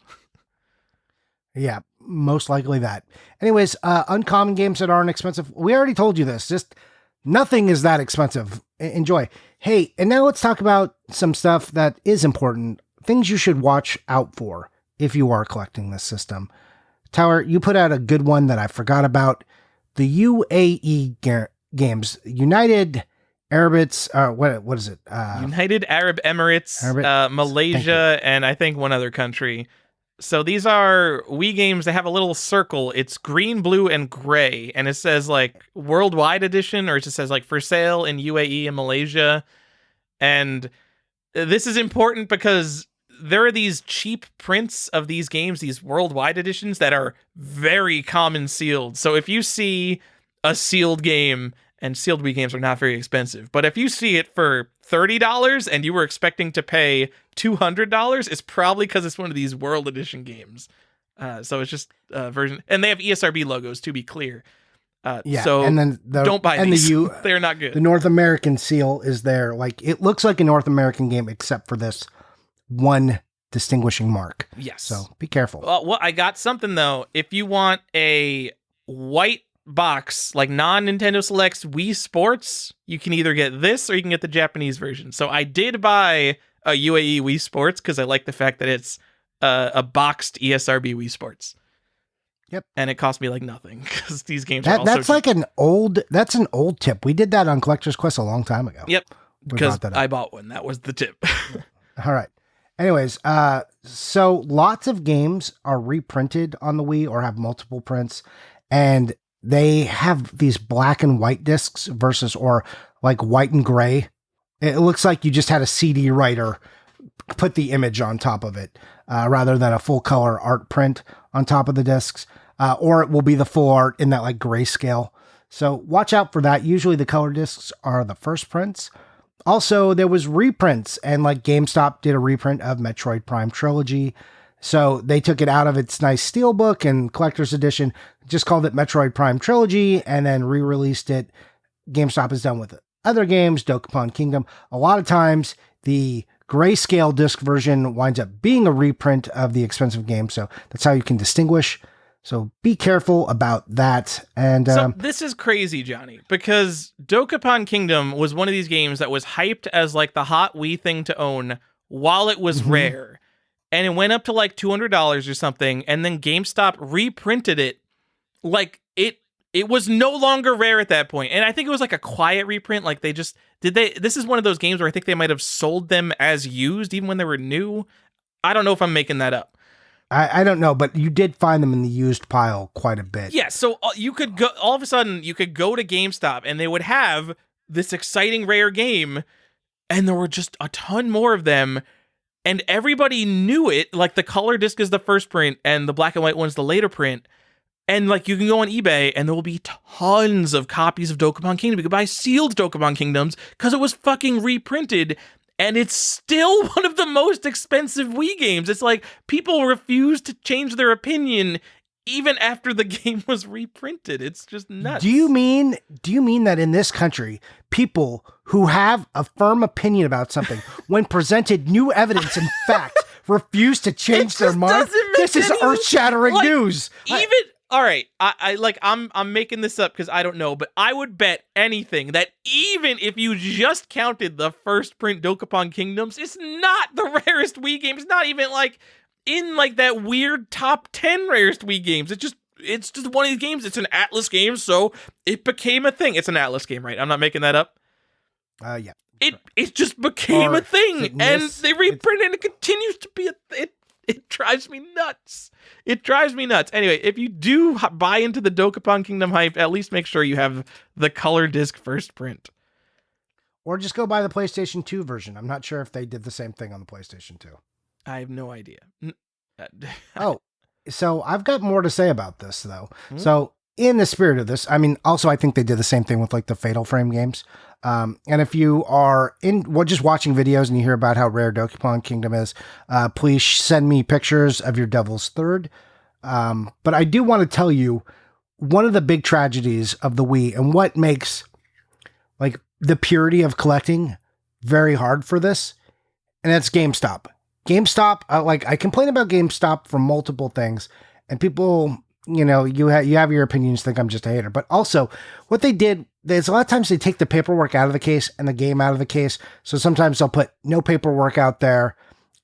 Yeah, most likely that. Anyways, uncommon games that aren't expensive. We already told you this. Just nothing is that expensive. Enjoy. Hey, and now let's talk about some stuff that is important. Things you should watch out for if you are collecting this system. Tyler, you put out a good one that I forgot about. The UAE games. United Arabs, what is it? United Arab Emirates, Malaysia, and I think one other country. So these are Wii games that have a little circle. It's green, blue, and gray. And it says like worldwide edition, or it just says like for sale in UAE and Malaysia. And this is important because there are these cheap prints of these games, these worldwide editions that are very common sealed. So if you see a sealed game, and sealed Wii games are not very expensive, but if you see it for $30 and you were expecting to pay $200, it's probably because it's one of these world edition games. So it's just a version, and they have ESRB logos to be clear. So and then don't buy these. They're not good. The North American seal is there. Like it looks like a North American game except for this one distinguishing mark. Yes. So be careful. Well, I got something though. If you want a white box, like non-Nintendo Selects Wii Sports, you can either get this or you can get the Japanese version. So I did buy a UAE Wii Sports because I like the fact that it's a boxed ESRB Wii Sports. Yep. And it cost me like nothing because these games are also that's like an old tip. We did that on Collector's Quest a long time ago. Yep. Because I bought one. That was the tip. All right. Anyways, so lots of games are reprinted on the Wii or have multiple prints, and they have these black and white discs versus or like white and gray. It looks like you just had a CD writer put the image on top of it, rather than a full color art print on top of the discs, or it will be the full art in that like grayscale. So watch out for that. Usually the color discs are the first prints. Also, there was reprints, and like GameStop did a reprint of Metroid Prime Trilogy. So they took it out of its nice steelbook and collector's edition, just called it Metroid Prime Trilogy, and then re-released it. GameStop has done with it. Other games, Dokapon Kingdom. A lot of times, the grayscale disc version winds up being a reprint of the expensive game, so that's how you can distinguish. So be careful about that. And so this is crazy, Johnny, because Dokapon Kingdom was one of these games that was hyped as like the hot Wii thing to own while it was rare. And it went up to like $200 or something, and then GameStop reprinted it like it was no longer rare at that point. And I think it was like a quiet reprint. Like this is one of those games where I think they might have sold them as used even when they were new. I don't know if I'm making that up. I don't know, but you did find them in the used pile quite a bit. Yeah, so you could go, all of a sudden, you could go to GameStop and they would have this exciting rare game, and there were just a ton more of them, and everybody knew it. Like the color disc is the first print, and the black and white one's the later print. And like you can go on eBay, and there will be tons of copies of Dokapon Kingdom. You can buy sealed Dokapon Kingdoms because it was fucking reprinted. And it's still one of the most expensive Wii games. It's like people refuse to change their opinion even after the game was reprinted. It's just nuts. Do you mean that in this country, people who have a firm opinion about something, when presented new evidence and fact, refuse to change their mind? This is earth-shattering news. All right, I'm making this up because I don't know, but I would bet anything that even if you just counted the first print Dokapon Kingdoms, it's not the rarest Wii game. It's not even like in like that weird top 10 rarest Wii games. It's just one of these games. It's an Atlas game, so it became a thing. It's an Atlas game, right? I'm not making that up. Yeah. It just became a thing, and they reprinted and it continues to be a thing. It drives me nuts. Anyway, if you do buy into the Dokapon Kingdom hype, at least make sure you have the color disc first print. Or just go buy the PlayStation 2 version. I'm not sure if they did the same thing on the PlayStation 2. I have no idea. Oh, so I've got more to say about this, though. So in the spirit of this, I mean, also, I think they did the same thing with like the Fatal Frame games. And if you are just watching videos and you hear about how rare Dokapon Kingdom is, please send me pictures of your Devil's Third. But I do want to tell you one of the big tragedies of the Wii and what makes like the purity of collecting very hard for this, and that's GameStop. GameStop, I complain about GameStop for multiple things, and people, you have your opinions, think I'm just a hater. But also, what they did, there's a lot of times they take the paperwork out of the case and the game out of the case. So sometimes they'll put no paperwork out there,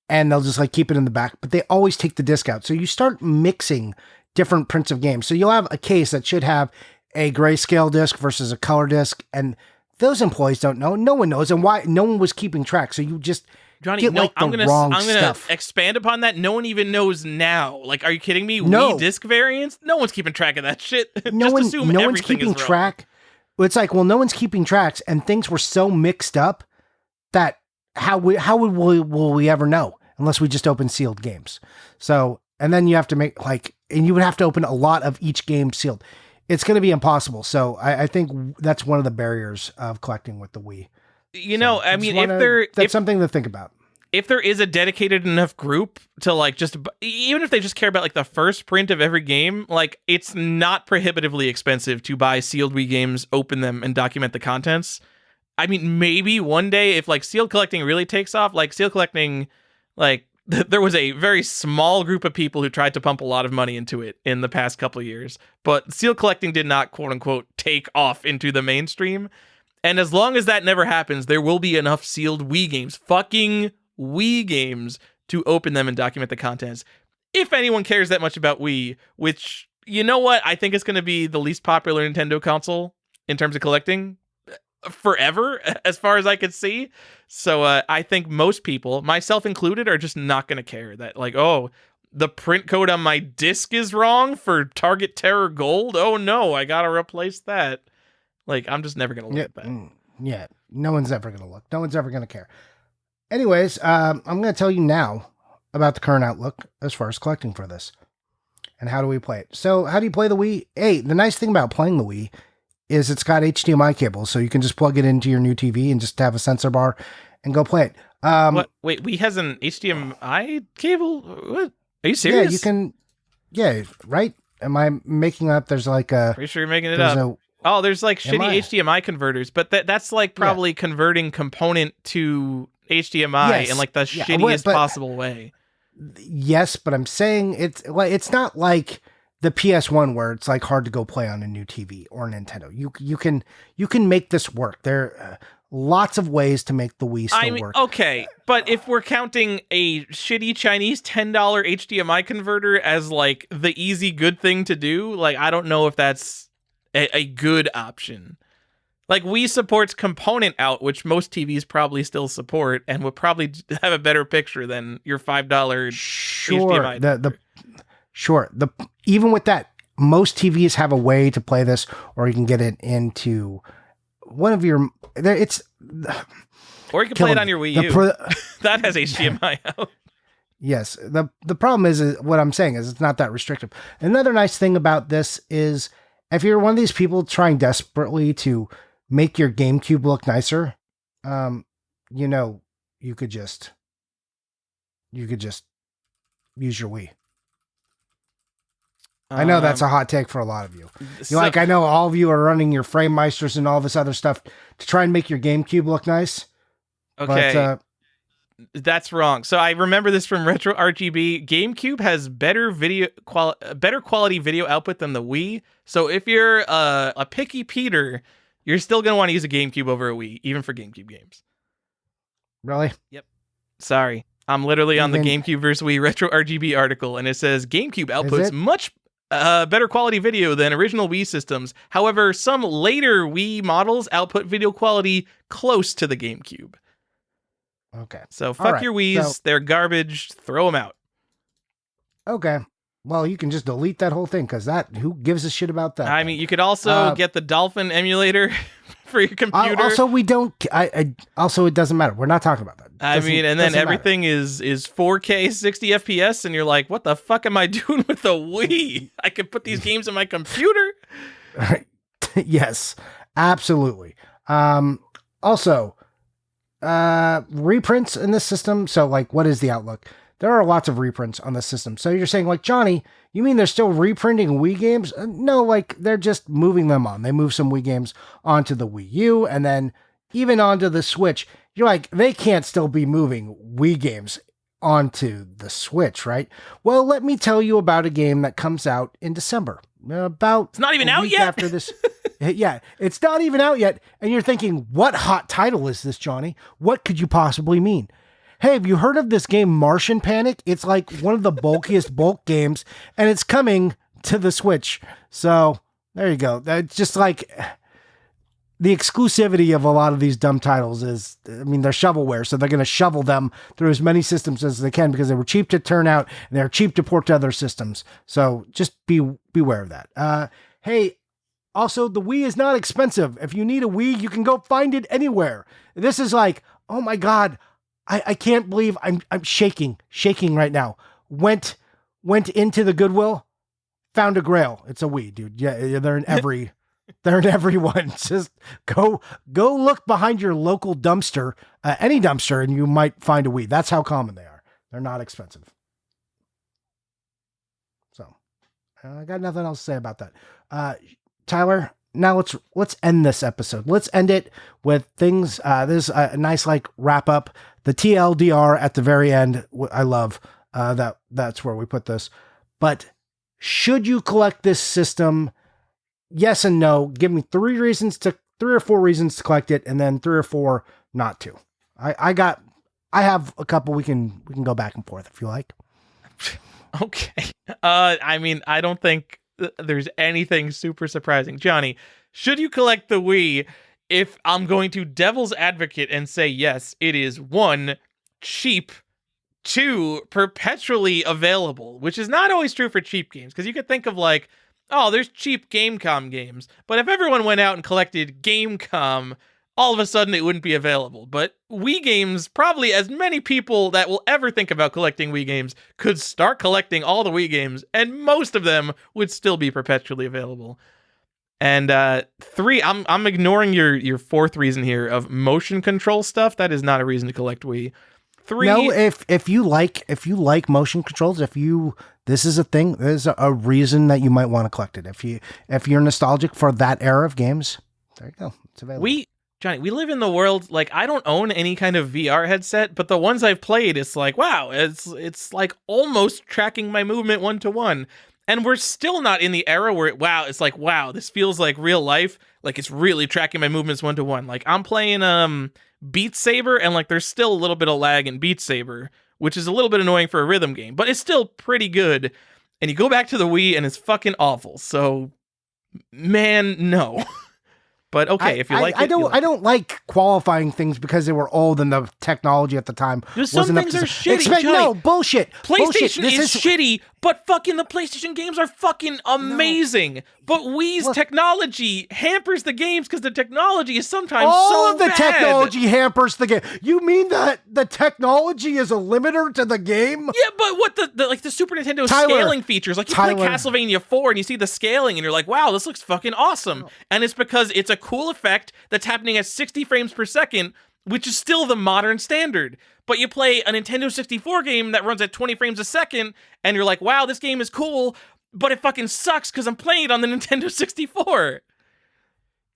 and they'll just like keep it in the back. But they always take the disc out. So you start mixing different prints of games. So you'll have a case that should have a grayscale disc versus a color disc, and those employees don't know. No one knows, and why no one was keeping track. So you just Johnny, get, no, like, I'm the gonna wrong stuff. expand upon that. No one even knows now. Like, are you kidding me? No. Wii disc variants? No one's keeping track of that shit. No one's keeping track. It's like, well, no one's keeping tracks, and things were so mixed up that how will we ever know unless we just open sealed games? So, and then you have to make and you would have to open a lot of each game sealed. It's going to be impossible. So I think that's one of the barriers of collecting with the Wii. I mean, that's something to think about. If there is a dedicated enough group to even if they just care about like the first print of every game, like it's not prohibitively expensive to buy sealed Wii games, open them, and document the contents. I mean, maybe one day if like sealed collecting really takes off, like sealed collecting, like there was a very small group of people who tried to pump a lot of money into it in the past couple of years, but sealed collecting did not, quote unquote, take off into the mainstream. And as long as that never happens, there will be enough sealed Wii games, fucking Wii games, to open them and document the contents. If anyone cares that much about Wii, which, you know what, I think it's going to be the least popular Nintendo console in terms of collecting forever, as far as I could see. So I think most people, myself included, are just not going to care that, like, oh, the print code on my disc is wrong for Target Terror Gold. Oh no, I got to replace that. Like, I'm just never going to look at that. Yeah, no one's ever going to look. No one's ever going to care. Anyways, I'm going to tell you now about the current outlook as far as collecting for this. And how do we play it? So how do you play the Wii? Hey, the nice thing about playing the Wii is it's got HDMI cables, so you can just plug it into your new TV and just have a sensor bar and go play it. What? Wait, Wii has an HDMI cable? What? Are you serious? Yeah, you can. Yeah, right? Am I making up? There's like a... Pretty sure you're making it up. There's like shitty HDMI converters, but that's like probably converting component to HDMI in like the shittiest possible way. Yes, but I'm saying it's not like the PS1 where it's like hard to go play on a new TV or Nintendo. You can make this work. There are lots of ways to make the Wii still work. Okay, but if we're counting a shitty Chinese $10 HDMI converter as like the easy good thing to do, like I don't know if that's a good option. Like, Wii supports component out, which most TVs probably still support, and would probably have a better picture than your $5 HDMI. Even with that, most TVs have a way to play this, or you can get it into one of your. Or you can play it on your Wii U. That has HDMI out. Yes, the problem is what I'm saying is it's not that restrictive. Another nice thing about this is if you're one of these people trying desperately to make your GameCube look nicer, you could just use your Wii. I know that's a hot take for a lot of you. I know all of you are running your Frame Meisters and all this other stuff to try and make your GameCube look nice. Okay. But, that's wrong. So I remember this from Retro RGB. GameCube has better quality video output than the Wii. So if you're a picky Peter, you're still going to want to use a GameCube over a Wii, even for GameCube games. Really? Yep. Sorry. I'm literally on the GameCube vs. Wii Retro RGB article, and it says GameCube outputs much better quality video than original Wii systems. However, some later Wii models output video quality close to the GameCube. Okay. So fuck your Wiis. They're garbage. Throw them out. Okay. Well, you can just delete that whole thing because who gives a shit about that? I mean, you could also get the Dolphin emulator for your computer. Also, we don't. Also, it doesn't matter. We're not talking about that. And then everything is 4K 60 FPS, and you're like, what the fuck am I doing with the Wii? I could put these games on my computer. Yes, absolutely. Also, reprints in this system. So, like, what is the outlook? There are lots of reprints on the system. So you're saying, like, Johnny, you mean they're still reprinting Wii games? No, like, they're just moving them on. They move some Wii games onto the Wii U and then even onto the Switch. You're like, they can't still be moving Wii games onto the Switch, right? Well, let me tell you about a game that comes out in December. It's not even out yet. After this, yeah, it's not even out yet. And you're thinking, what hot title is this, Johnny? What could you possibly mean? Hey, have you heard of this game Martian Panic? It's like one of the bulkiest bulk games, and it's coming to the Switch. So there you go. That's just like the exclusivity of a lot of these dumb titles is, I mean, they're shovelware, so they're going to shovel them through as many systems as they can because they were cheap to turn out and they're cheap to port to other systems. So just beware of that. Hey, also, the Wii is not expensive. If you need a Wii, you can go find it anywhere. This is like, oh my God, I can't believe I'm shaking right now. Went into the Goodwill, found a Grail. It's a Wii, dude. Yeah, they're in every one. Just go look behind your local dumpster, any dumpster, and you might find a Wii. That's how common they are. They're not expensive. So I got nothing else to say about that. Tyler, now let's end this episode. Let's end it with things. This is a nice like wrap up. The TLDR at the very end. I love that's where we put this. But should you collect this system? Yes and no. Give me three or four reasons to collect it, and then 3 or 4 not to. I got I have a couple. We can go back and forth if you like. Okay. I mean, I don't think there's anything super surprising. Johnny, should you collect the Wii? If I'm going to devil's advocate and say yes, it is 1, cheap, 2, perpetually available, which is not always true for cheap games, because you could think of like, oh, there's cheap Gamecom games, but if everyone went out and collected Gamecom, all of a sudden it wouldn't be available. But Wii games, probably as many people that will ever think about collecting Wii games could start collecting all the Wii games, and most of them would still be perpetually available. And 3, I'm ignoring your fourth reason here of motion control stuff. That is not a reason to collect Wii. 3. No, if you like motion controls, this is a thing. There's a reason that you might want to collect it. If you're nostalgic for that era of games, there you go. It's available. Johnny, we live in the world, like, I don't own any kind of VR headset, but the ones I've played, it's like, wow, it's like almost tracking my movement 1-to-1. And we're still not in the era where, it's like, wow, this feels like real life. Like, it's really tracking my movements 1-to-1. Like, I'm playing Beat Saber, and like, there's still a little bit of lag in Beat Saber, which is a little bit annoying for a rhythm game, but it's still pretty good. And you go back to the Wii, and it's fucking awful. So, man, no. But okay, if you like it, I don't like qualifying things because they were old and the technology at the time some things are shitty. No, bullshit. PlayStation is shitty, but fucking the PlayStation games are fucking amazing. No. But Wii's technology hampers the games because the technology is sometimes all of the technology hampers the game. You mean that the technology is a limiter to the game? Yeah, but what the Super Nintendo scaling features, like you play Castlevania 4 and you see the scaling and you're like, wow, this looks fucking awesome. And it's because it's a cool effect that's happening at 60 frames per second, which is still the modern standard. But you play a Nintendo 64 game that runs at 20 frames a second, and you're like, wow, this game is cool, but it fucking sucks because I'm playing it on the Nintendo 64.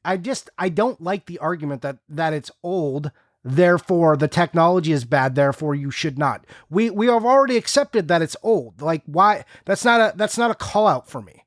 I don't like the argument that it's old, therefore the technology is bad, therefore you should not. We have already accepted that it's old. Like, why? That's not a call out for me.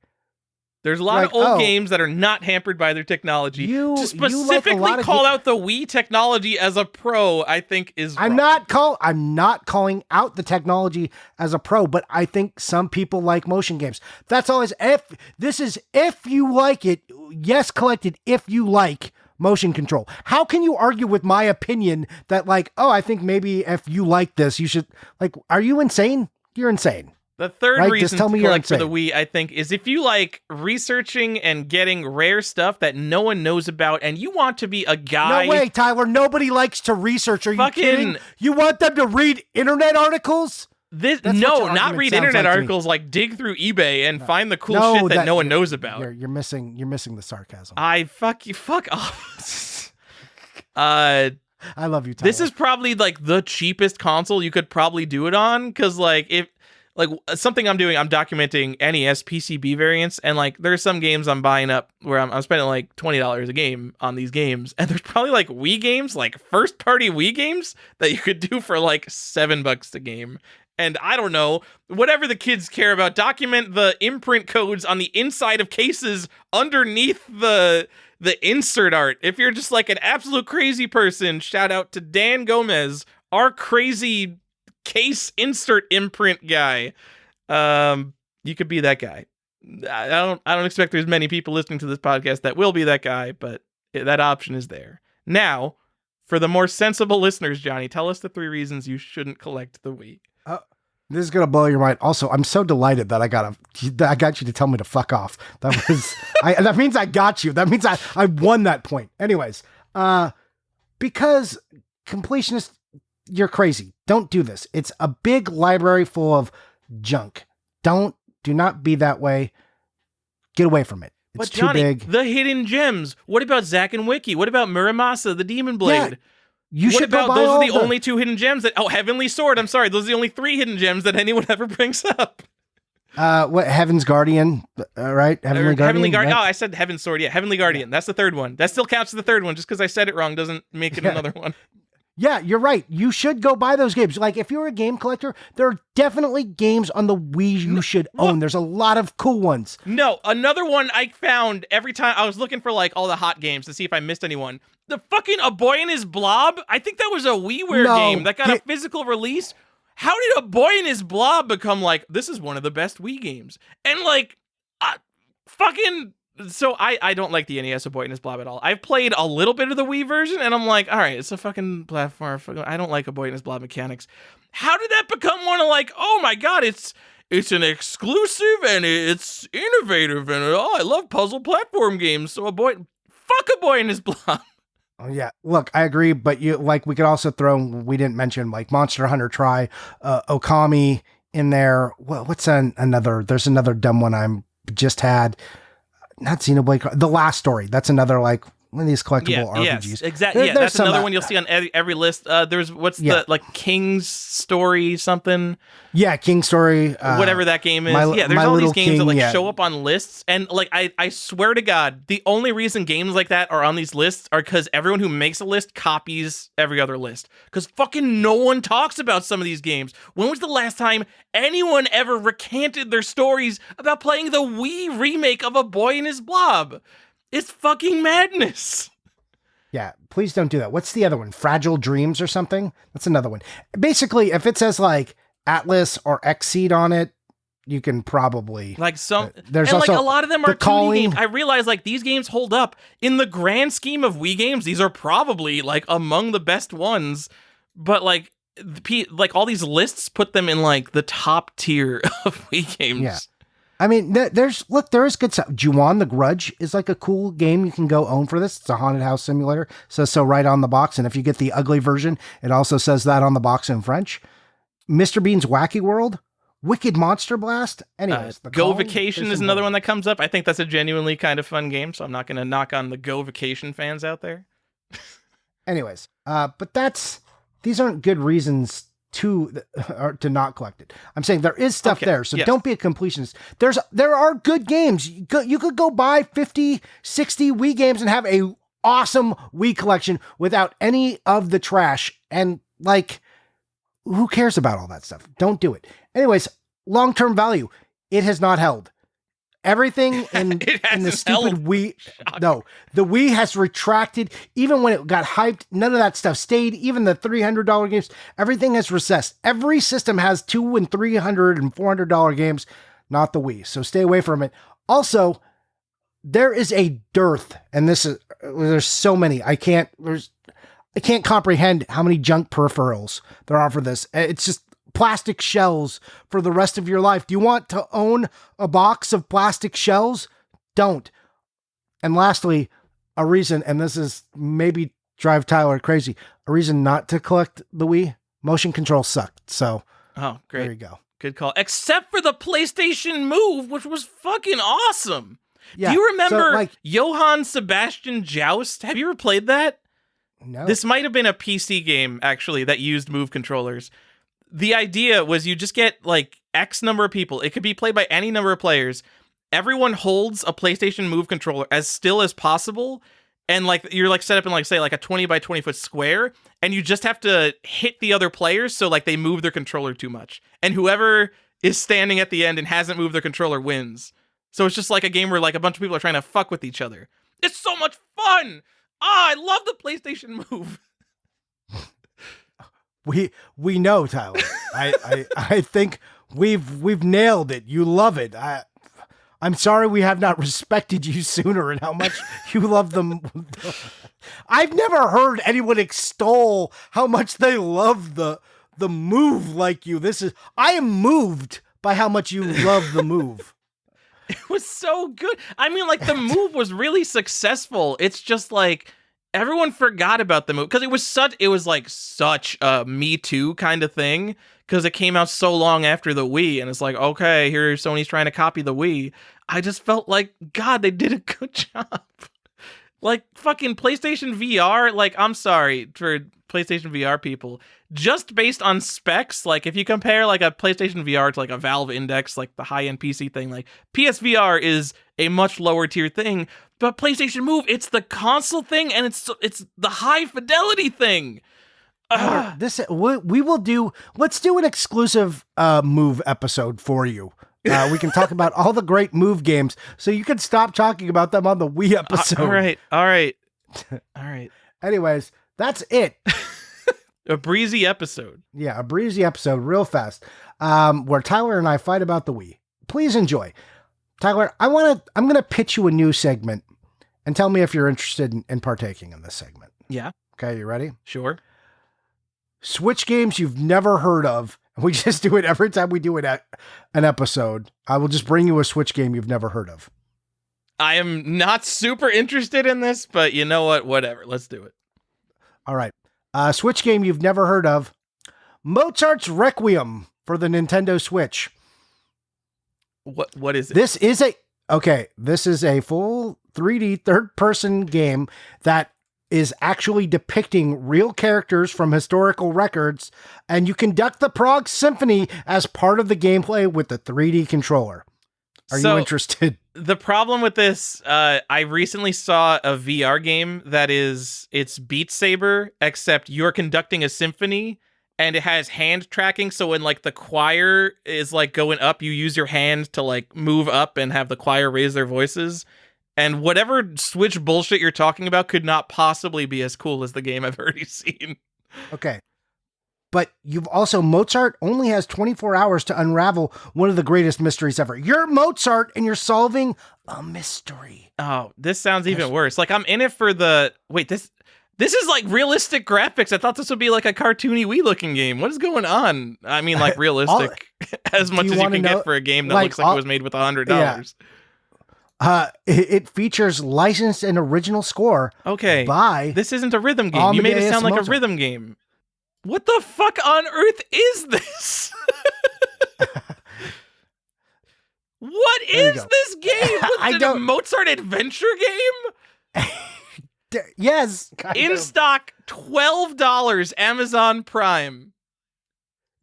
There's a lot of old games that are not hampered by their technology. To specifically call out the Wii technology as a pro, I think is wrong. I'm not calling out the technology as a pro, but I think some people like motion games. That's always if you like it, yes, collect it if you like motion control. How can you argue with my opinion that like, oh, I think maybe if you like this, you should like, are you insane? You're insane. The third reason to collect for the Wii, I think, is if you like researching and getting rare stuff that no one knows about, and you want to be a guy... No way, Tyler. Nobody likes to research. Are you kidding? You want them to read internet articles? Not read internet articles. Like dig through eBay and find the cool shit that no one knows about. You're missing the sarcasm. Fuck off. I love you, Tyler. This is probably like the cheapest console you could probably do it on, because like something I'm doing, I'm documenting NES PCB variants, and like there's some games I'm buying up where I'm spending like $20 a game on these games, and there's probably like Wii games, like first party Wii games that you could do for like $7 a game. And I don't know, whatever the kids care about, document the imprint codes on the inside of cases underneath the insert art. If you're just like an absolute crazy person, shout out to Dan Gomez, our crazy case insert imprint guy. You could be that guy. I don't expect there's many people listening to this podcast that will be that guy, but that option is there. Now, for the more sensible listeners, Johnny, tell us the 3 reasons you shouldn't collect the Wii. This is gonna blow your mind. Also, I'm so delighted that I got you to tell me to fuck off. That was that means I got you. That means I won that point. Anyways, because completionists, you're crazy. Don't do this. It's a big library full of junk. Do not be that way. Get away from it. It's Johnny, too big. The hidden gems. What about Zack and Wiki? What about Muramasa, the Demon Blade? Yeah, you what should about those are the only 2 hidden gems that Heavenly Sword. I'm sorry, those are the only 3 hidden gems that anyone ever brings up. What Heaven's Guardian, right? Heavenly Guardian. Right? Oh, I said Heaven's Sword. Yeah, Heavenly Guardian. That's the 3rd one. That still counts as the 3rd one. Just because I said it wrong doesn't make it another one. Yeah, you're right. You should go buy those games. Like, if you're a game collector, there are definitely games on the Wii you should own. There's a lot of cool ones. No, another one I found every time I was looking for like all the hot games to see if I missed anyone. The fucking A Boy and His Blob. I think that was a WiiWare game that got a physical release. How did A Boy and His Blob become like, this is one of the best Wii games? And like, fucking... So I don't like the NES A Boy and His Blob at all. I've played a little bit of the Wii version, and I'm like, all right, it's a fucking platform. I don't like A Boy and His Blob mechanics. How did that become one of like, oh my god, it's an exclusive and it's innovative and I love puzzle platform games. So fuck A Boy and His Blob. Oh yeah, look, I agree, but we could also throw, we didn't mention like Monster Hunter Tri, Okami in there. What's another? There's another dumb one I'm just had. Not Xenoblade, The Last Story. That's another like one of these collectible RPGs. Yes, exactly. Yeah, that's another one you'll see on every list. There's the like King's Story something. Yeah, King's Story. Whatever that game is. There's all these games that like show up on lists, and like I swear to God, the only reason games like that are on these lists are because everyone who makes a list copies every other list. Because fucking no one talks about some of these games. When was the last time anyone ever recanted their stories about playing the Wii remake of A Boy and His Blob? It's fucking madness. Yeah, please don't do that. What's the other one? Fragile Dreams or something? That's another one. Basically, if it says like Atlas or Xseed on it, you can probably like some. There's and also like a lot of them are 2D games. I realize like these games hold up in the grand scheme of Wii games. These are probably like among the best ones, but like all these lists put them in like the top tier of Wii games. Yeah. I mean, there is good stuff. Ju-On the Grudge is like a cool game you can go own for this. It's a haunted house simulator. So right on the box. And if you get the ugly version, it also says that on the box in French. Mr. Bean's Wacky World, Wicked Monster Blast. Anyways, Go Vacation is another one that comes up. I think that's a genuinely kind of fun game, so I'm not going to knock on the Go Vacation fans out there. Anyways, but these aren't good reasons to not collect it. I'm saying there is stuff there, so don't be a completionist. There are good games. You could go buy 50, 60 Wii games and have a awesome Wii collection without any of the trash. And like, who cares about all that stuff? Don't do it. Anyways, long-term value. It has not held. Everything in the stupid Wii. No, the Wii has retracted. Even when it got hyped, none of that stuff stayed. Even the $300 games, everything has recessed. Every system has $200 and $300 and $400 games, not the Wii. So stay away from it. Also, there is a dearth, and there's so many. I can't comprehend how many junk peripherals there are for this. It's just plastic shells for the rest of your life. Do you want to own a box of plastic shells? Don't. And lastly, a reason, and this is maybe drive Tyler crazy, a reason not to collect the Wii, motion control sucked. So, oh, great. There you go. Good call. Except for the PlayStation Move, which was fucking awesome. Yeah, do you remember Johann Sebastian Joust? Have you ever played that? No. This might have been a PC game, actually, that used Move controllers. The idea was you just get like X number of people. It could be played by any number of players. Everyone holds a PlayStation Move controller as still as possible. And like you're like set up in like, say, like a 20 by 20 foot square. And you just have to hit the other players so like they move their controller too much. And whoever is standing at the end and hasn't moved their controller wins. So it's just like a game where like a bunch of people are trying to fuck with each other. It's so much fun. I love the PlayStation Move. We know, Tyler. I think we've nailed it. You love it. I'm sorry we have not respected you sooner and how much you love them. I've never heard anyone extol how much they love the Move like you. I am moved by how much you love the Move. It was so good. I mean, like the Move was really successful. It's just like everyone forgot about the Move because it was like such a Me Too kind of thing because it came out so long after the Wii, and it's like, okay, here Sony's trying to copy the Wii. I just felt like, God, they did a good job. Like fucking PlayStation VR. Like, I'm sorry for PlayStation VR people. Just based on specs, like if you compare like a PlayStation VR to like a Valve Index, like the high-end PC thing, like PSVR is a much lower tier thing. But PlayStation Move, it's the console thing and it's the high fidelity thing. Tyler, we will do. Let's do an exclusive Move episode for you. We can talk about all the great Move games, so you can stop talking about them on the Wii episode. All right. Anyways, that's it. A breezy episode. Yeah, a breezy episode, real fast, where Tyler and I fight about the Wii. Please enjoy. Tyler, I'm gonna pitch you a new segment, and tell me if you're interested in partaking in this segment. Yeah. Okay, you ready? Sure. Switch games you've never heard of. We just do it every time we do an episode. I will just bring you a Switch game you've never heard of. I am not super interested in this, but you know what? Whatever. Let's do it. All right. Switch game you've never heard of. Mozart's Requiem for the Nintendo Switch. What is it? This is a full 3D third-person game that is actually depicting real characters from historical records, and you conduct the Prague Symphony as part of the gameplay with the 3D controller. Are you interested? The problem with this, I recently saw a VR game it's Beat Saber, except you're conducting a symphony, and it has hand tracking, so when like the choir is like going up, you use your hand to like move up and have the choir raise their voices. And whatever Switch bullshit you're talking about could not possibly be as cool as the game I've already seen. Okay. But Mozart only has 24 hours to unravel one of the greatest mysteries ever. You're Mozart and you're solving a mystery. Oh, this sounds even worse. Like I'm in it for this is like realistic graphics. I thought this would be like a cartoony Wii looking game. What is going on? I mean, like realistic as much as you can get for a game that looks like it was made with $100. Yeah. It features licensed and original score. Okay. By this isn't a rhythm game. You made it sound like a rhythm game. What the fuck on earth is this? What is this game? Was it a Mozart adventure game? Yes. In stock, $12, Amazon Prime.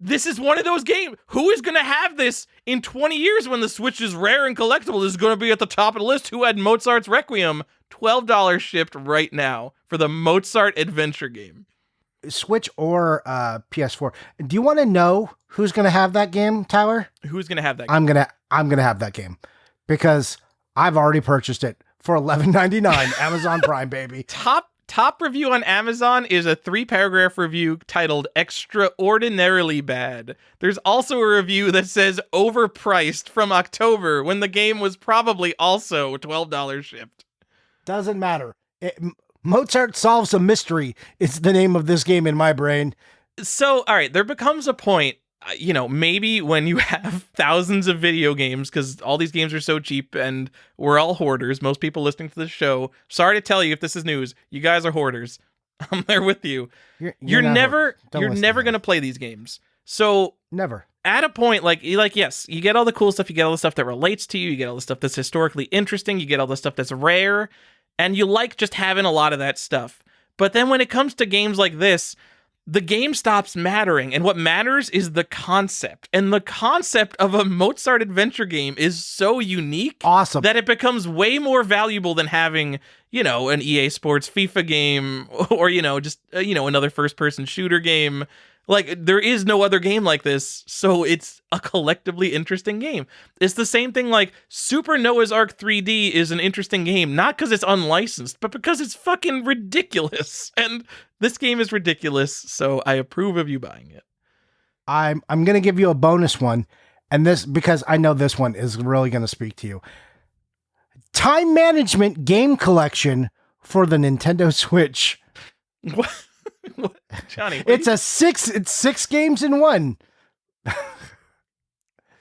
This is one of those games. Who is going to have this in 20 years when the Switch is rare and collectible? This is going to be at the top of the list. Who had Mozart's Requiem? $12 shipped right now for the Mozart adventure game. Switch or PS4. Do you want to know who's going to have that game, Tyler? Who's going to have that game? I'm going to have that game because I've already purchased it for $11.99 Amazon Prime, baby. Top review on Amazon is a 3-paragraph review titled Extraordinarily Bad. There's also a review that says overpriced from October when the game was probably also $12 shipped. Doesn't matter. Mozart Solves a Mystery is the name of this game in my brain. So, all right, there becomes a point, maybe when you have thousands of video games, because all these games are so cheap and we're all hoarders. Most people listening to this show, sorry to tell you if this is news, you guys are hoarders. I'm there with you. You're never going to play these games. So never. At a point, yes, you get all the cool stuff, you get all the stuff that relates to you, you get all the stuff that's historically interesting, you get all the stuff that's rare, and you like just having a lot of that stuff. But then when it comes to games like this, the game stops mattering, and what matters is the concept. And the concept of a Mozart adventure game is so unique, awesome, that it becomes way more valuable than having, an EA Sports FIFA game or, just, another first-person shooter game. Like, there is no other game like this, so it's a collectively interesting game. It's the same thing like Super Noah's Ark 3D is an interesting game, not because it's unlicensed, but because it's fucking ridiculous. And this game is ridiculous, so I approve of you buying it. I'm going to give you a bonus one, and this because I know this one is really going to speak to you. Time Management Game Collection for the Nintendo Switch. What? Johnny, it's 6 games in one.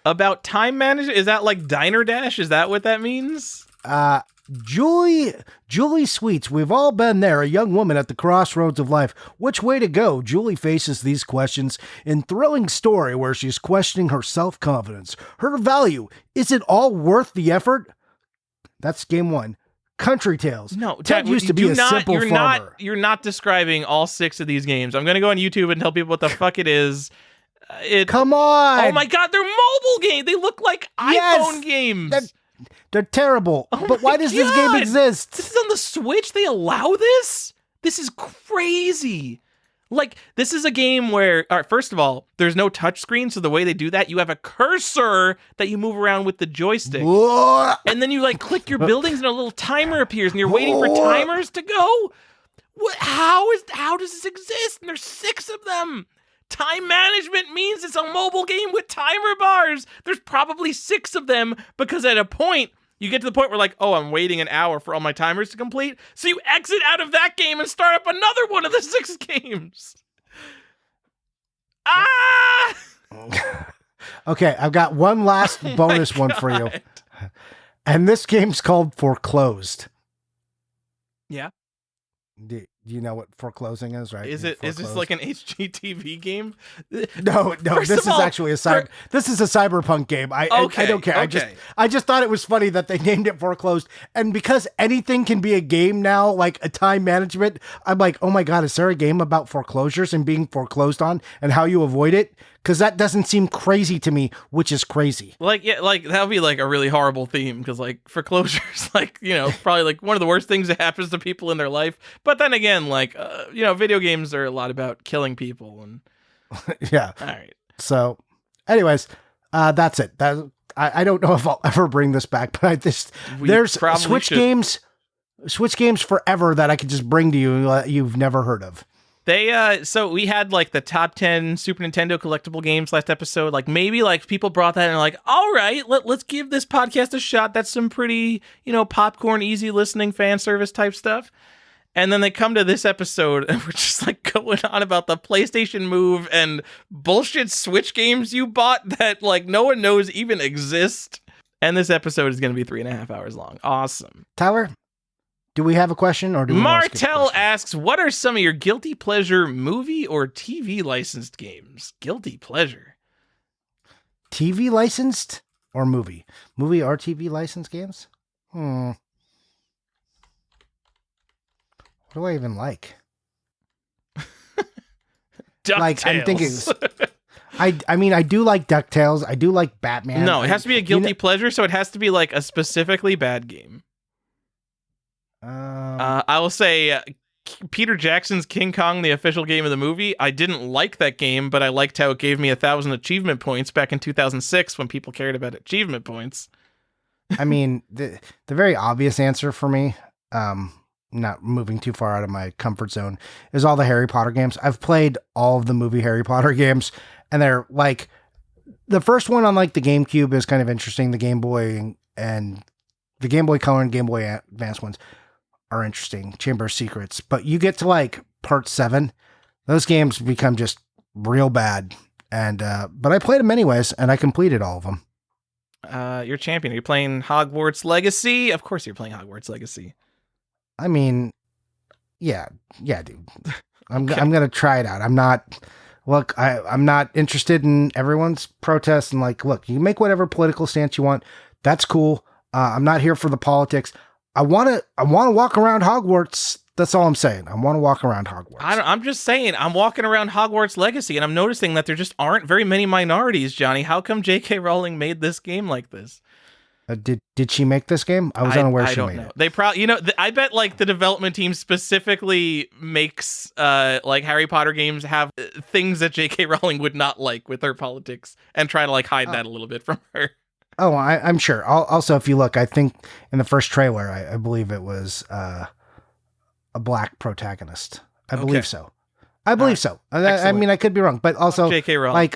About time management? Is that like Diner Dash? Is that what that means? Julie Sweets, we've all been there, a young woman at the crossroads of life. Which way to go? Julie faces these questions in thrilling story where she's questioning her self-confidence, her value. Is it all worth the effort? That's game one. Country Tales. No, Ted used to be a simple farmer. You're not describing all 6 of these games. I'm going to go on YouTube and tell people what the fuck it is. Come on. Oh my God, they're mobile games. They look like iPhone games. They're terrible. But why does this game exist? This is on the Switch. They allow this? This is crazy. Like, this is a game where, all right, first of all, there's no touchscreen, so the way they do that, you have a cursor that you move around with the joystick. What? And then you, like, click your buildings and a little timer appears, and you're waiting for timers to go? What? How does this exist? And there's 6 of them. Time management means it's a mobile game with timer bars. There's probably 6 of them, because at a point, you get to the point where, like, oh, I'm waiting an hour for all my timers to complete. So you exit out of that game and start up another one of the 6 games. Ah! Okay, I've got one last bonus one for you. And this game's called Foreclosed. Yeah. Do you know what foreclosing is, right? Is this like an HGTV game? No, this is actually a this is a cyberpunk game. I don't care. Okay. I just thought it was funny that they named it Foreclosed. And because anything can be a game now, like a time management, I'm like, oh my God, is there a game about foreclosures and being foreclosed on and how you avoid it? Because that doesn't seem crazy to me, which is crazy. Like, yeah, like that would be like a really horrible theme, because like foreclosures, like, you know, probably like one of the worst things that happens to people in their life. But then again, like, you know, video games are a lot about killing people. And yeah. All right. So anyways, that's it. I don't know if I'll ever bring this back, but there's Switch games forever that I could just bring to you you've never heard of. So we had like the top 10 Super Nintendo collectible games last episode. Like, maybe like people brought that and like, all right, let's give this podcast a shot. That's some pretty, you know, popcorn, easy listening, fan service type stuff. And then they come to this episode and we're just like going on about the PlayStation Move and bullshit Switch games you bought that like no one knows even exist. And this episode is going to be 3.5 hours long. Awesome. Tyler, do we have a question, or do we Martel asks, what are some of your guilty pleasure movie or TV licensed games? Guilty pleasure. TV licensed or movie? Movie or TV licensed games? What do I even like? DuckTales. Like, I'm thinking. I mean, I do like DuckTales. I do like Batman. No, it has to be a guilty pleasure, so it has to be like a specifically bad game. I will say Peter Jackson's King Kong, the official game of the movie. I didn't like that game, but I liked how it gave me 1,000 achievement points back in 2006 when people cared about achievement points. I mean, the very obvious answer for me, not moving too far out of my comfort zone, is all the Harry Potter games. I've played all of the movie Harry Potter games, and they're like, the first one on like the GameCube is kind of interesting. The Game Boy and the Game Boy Color and Game Boy Advance ones are interesting. Chamber of Secrets. But you get to like part 7, those games become just real bad. And but I played them anyways, and I completed all of them. You're champion. Are you playing Hogwarts Legacy? Of course you're playing Hogwarts Legacy. I mean, yeah, dude. I'm gonna try it out. I'm not interested in everyone's protests and like, look, you make whatever political stance you want. That's cool. I'm not here for the politics. I want to walk around Hogwarts. That's all I'm saying. I want to walk around Hogwarts. I'm just saying, I'm walking around Hogwarts Legacy and I'm noticing that there just aren't very many minorities, Johnny. How come J.K. Rowling made this game like this? Did she make this game? I was unaware she made it. They probably, you know, I bet like the development team specifically makes like Harry Potter games have things that J.K. Rowling would not like with her politics and try to like hide that a little bit from her. Oh, I'm sure. Also, if you look, I think in the first trailer, I believe it was a black protagonist. I believe so. I believe so. I mean, I could be wrong, but also J.K. Rowling.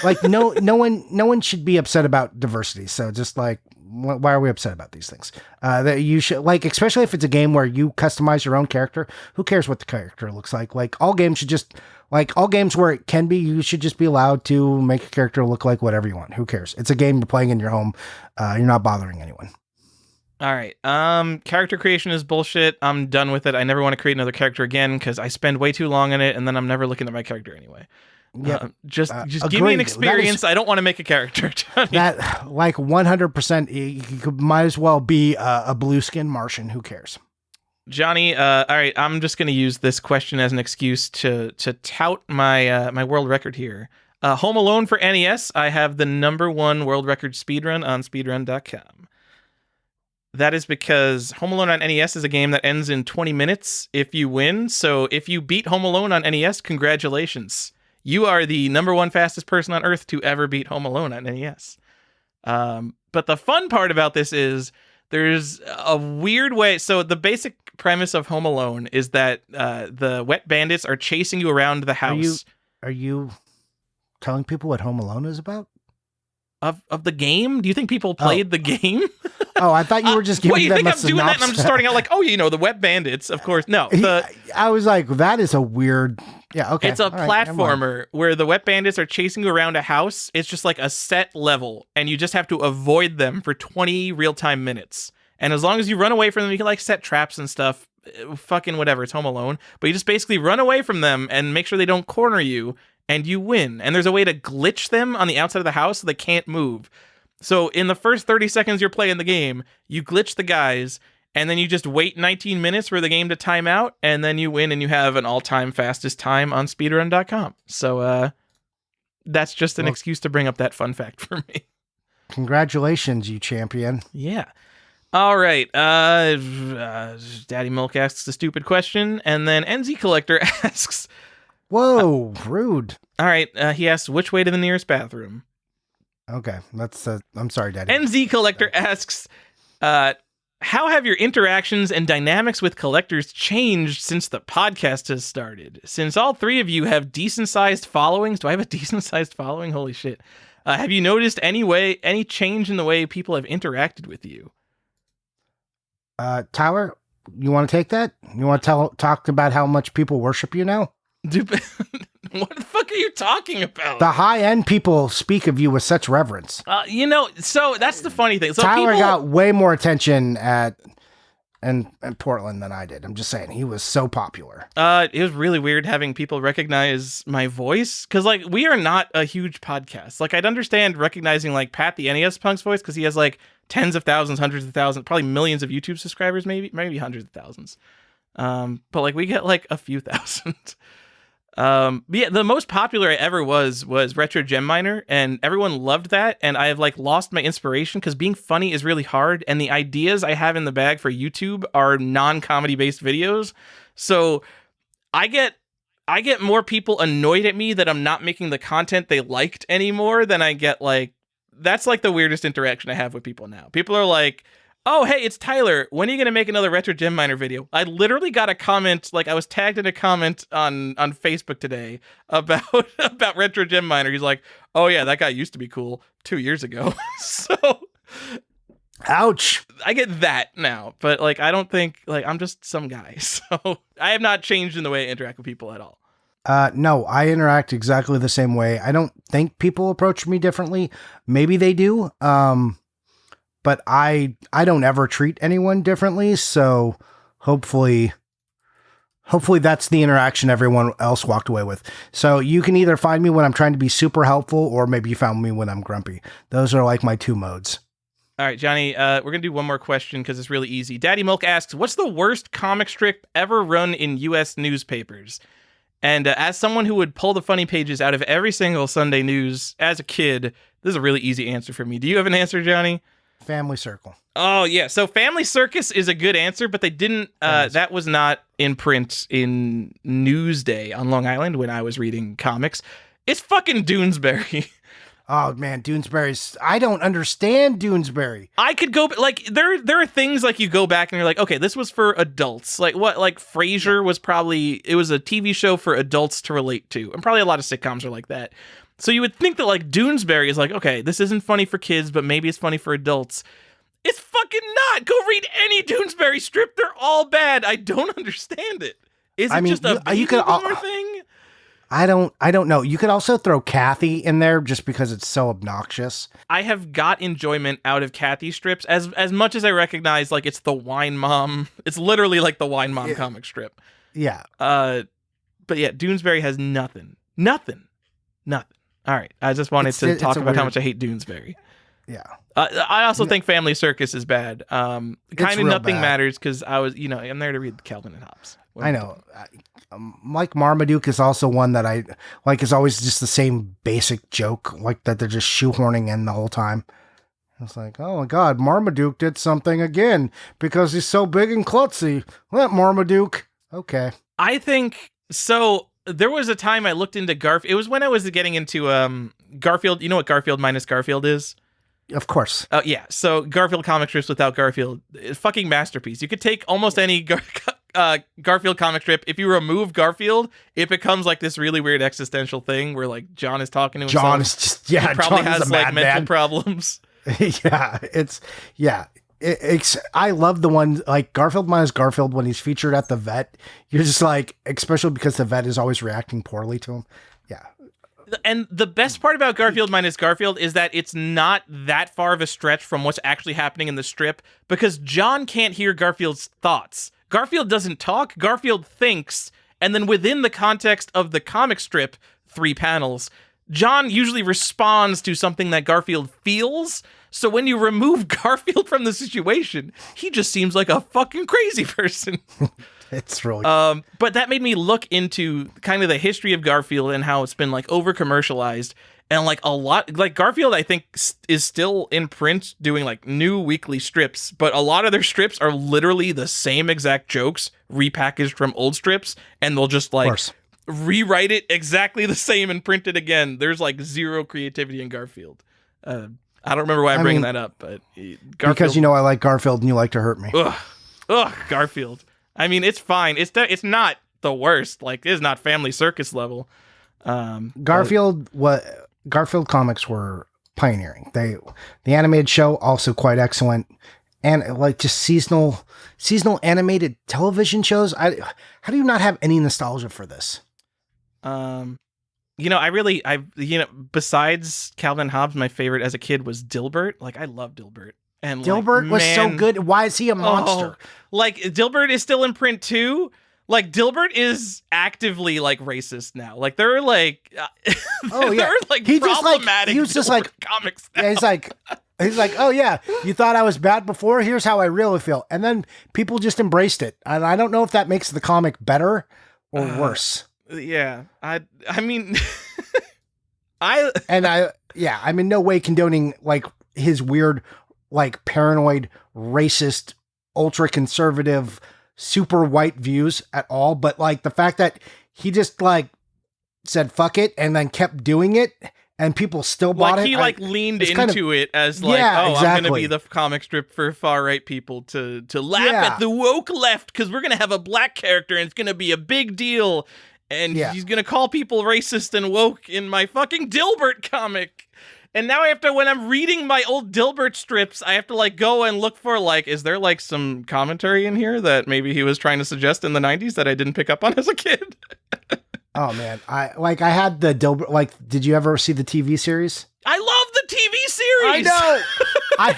Like no one should be upset about diversity. So just like, why are we upset about these things? That you should like, especially if it's a game where you customize your own character. Who cares what the character looks like? Like all games where it can be, you should just be allowed to make a character look like whatever you want. Who cares? It's a game you're playing in your home. You're not bothering anyone. All right. Character creation is bullshit. I'm done with it. I never want to create another character again because I spend way too long on it, and then I'm never looking at my character anyway. Yeah, just give me an experience. I don't want to make a character. That like 100%. You might as well be a blue skin Martian. Who cares? Johnny, all right, I'm just going to use this question as an excuse to tout my my world record here. Home Alone for NES, I have the #1 world record speedrun on speedrun.com. That is because Home Alone on NES is a game that ends in 20 minutes if you win. So if you beat Home Alone on NES, congratulations. You are the number one fastest person on Earth to ever beat Home Alone on NES. But the fun part about this is there's a weird way. So the basic premise of Home Alone is that the wet bandits are chasing you around the house. Are you telling people what Home Alone is about? Of the game? Do you think people played the game? Oh, I thought you were just giving them a synopsis. I'm doing that and I'm just starting out like, the wet bandits, of course. No. I was like, that is a weird... Yeah, okay. It's a platformer where the wet bandits are chasing you around a house. It's just like a set level, and you just have to avoid them for 20 real-time minutes. And as long as you run away from them, you can like set traps and stuff. Fucking whatever, it's Home Alone. But you just basically run away from them and make sure they don't corner you, and you win. And there's a way to glitch them on the outside of the house so they can't move. So in the first 30 seconds you're playing the game, you glitch the guys, and then you just wait 19 minutes for the game to time out, and then you win and you have an all-time fastest time on speedrun.com. So that's just an excuse to bring up that fun fact for me. Congratulations, you champion. Yeah. All right. Daddy Milk asks the stupid question, and then NZ Collector asks... Whoa, rude. All right. He asks, which way to the nearest bathroom? Okay, that's I'm sorry, Daddy. NZ Collector asks, how have your interactions and dynamics with collectors changed since the podcast has started? Since all three of you have decent-sized followings, do I have a decent-sized following? Holy shit. Have you noticed any change in the way people have interacted with you? Tyler, you want to take that? You want to talk about how much people worship you now? Dude, what the fuck are you talking about? The high-end people speak of you with such reverence. So that's the funny thing. So Tyler got way more attention in Portland than I did. I'm just saying, he was so popular. It was really weird having people recognize my voice, because like we are not a huge podcast. Like I'd understand recognizing like Pat the NES Punk's voice because he has like tens of thousands, hundreds of thousands, probably millions of YouTube subscribers, maybe hundreds of thousands. But like we get like a few thousand. But yeah, the most popular I ever was Retro Gem Miner, and everyone loved that. And I have like lost my inspiration because being funny is really hard, and the ideas I have in the bag for YouTube are non-comedy based videos. So I get more people annoyed at me that I'm not making the content they liked anymore than I get like, that's like the weirdest interaction I have with people now. People are like, oh, hey, it's Tyler. When are you going to make another Retro Gem Miner video? I literally got a comment, like I was tagged in a comment on Facebook today about Retro Gem Miner. He's like, oh yeah, that guy used to be cool 2 years ago. So, ouch. I get that now, but like, I don't think, like, I'm just some guy. So I have not changed in the way I interact with people at all. No, I interact exactly the same way. I don't think people approach me differently. Maybe they do. But I don't ever treat anyone differently, so hopefully that's the interaction everyone else walked away with. So you can either find me when I'm trying to be super helpful, or maybe you found me when I'm grumpy. Those are like my two modes. All right, Johnny, we're going to do one more question because it's really easy. Daddy Milk asks, what's the worst comic strip ever run in U.S. newspapers? And as someone who would pull the funny pages out of every single Sunday news as a kid, this is a really easy answer for me. Do you have an answer, Johnny? Family Circle. Oh, yeah. So Family Circus is a good answer, but they didn't, that was not in print in Newsday on Long Island when I was reading comics. It's fucking Doonesbury. Oh, man, Doonesbury's... I don't understand Doonesbury. I could go... Like, there are things, like, you go back and you're like, okay, this was for adults. Like, what? Like, Frasier was probably... It was a TV show for adults to relate to. And probably a lot of sitcoms are like that. So you would think that, like, Doonesbury is like, okay, this isn't funny for kids, but maybe it's funny for adults. It's fucking not! Go read any Doonesbury strip. They're all bad. I don't understand it. Is it just a baby boomer thing? I don't know. You could also throw Kathy in there just because it's so obnoxious. I have got enjoyment out of Kathy strips as much as I recognize, like, it's the Wine Mom. It's literally like the Wine Mom comic strip. Yeah. But yeah, Doonesbury has nothing. All right. I just wanted to talk about how much I hate Doonesbury. Yeah. I also think Family Circus is bad. Kind of nothing bad. Matters because I'm there to read Calvin and Hobbes. I know. Mike Marmaduke is also one that I like. Is always just the same basic joke, like that they're just shoehorning in the whole time. It's like, oh my God, Marmaduke did something again because he's so big and klutzy. Let Marmaduke. Okay. I think so. There was a time I looked into Garfield. It was when I was getting into Garfield. You know what Garfield minus Garfield is? Of course. Oh yeah. So Garfield comic strips without Garfield, fucking masterpiece. You could take almost any Garfield comic strip. If you remove Garfield, it becomes like this really weird existential thing where like John is talking to himself. John is just he probably John has like mental problems. I love the one like Garfield minus Garfield when he's featured at the vet. You're just like, especially because the vet is always reacting poorly to him. Yeah. And the best part about Garfield minus Garfield is that it's not that far of a stretch from what's actually happening in the strip because John can't hear Garfield's thoughts. Garfield doesn't talk, Garfield thinks, and then within the context of the comic strip, 3 panels, John usually responds to something that Garfield feels. So when you remove Garfield from the situation, he just seems like a fucking crazy person. It's really but that made me look into kind of the history of Garfield and how it's been like over commercialized and like a lot like Garfield I think is still in print doing like new weekly strips, but a lot of their strips are literally the same exact jokes repackaged from old strips, and they'll just like rewrite it exactly the same and print it again. There's like zero creativity in Garfield. I don't remember why I'm bringing that up, but Garfield, because you know I like Garfield and you like to hurt me. Ugh, Garfield. I mean, it's fine. It's not the worst. Like, it's not Family Circus level. Garfield comics were pioneering. The animated show also quite excellent, and like just seasonal animated television shows. How do you not have any nostalgia for this? Besides Calvin and Hobbes, my favorite as a kid was Dilbert. Like, I love Dilbert. And Dilbert was so good. Why is he a monster? Like, Dilbert is still in print too. Like, Dilbert is actively like racist now. Like, they're like, they're like he problematic. He was just like comics. Now. Yeah, he's like, oh yeah, you thought I was bad before. Here's how I really feel. And then people just embraced it. And I don't know if that makes the comic better or worse. Yeah, I mean, I'm in no way condoning like his weird, like paranoid, racist, ultra conservative, super white views at all. But like the fact that he just like said fuck it and then kept doing it and people still bought it. He leaned into it as like, I'm going to be the comic strip for far right people to laugh at the woke left because we're going to have a black character and it's going to be a big deal. And he's going to call people racist and woke in my fucking Dilbert comic. And now I have to, when I'm reading my old Dilbert strips, I have to like go and look for like, is there like some commentary in here that maybe he was trying to suggest in the 90s that I didn't pick up on as a kid? Oh man, I had the Dilbert. Like, did you ever see the TV series? I love the TV series. I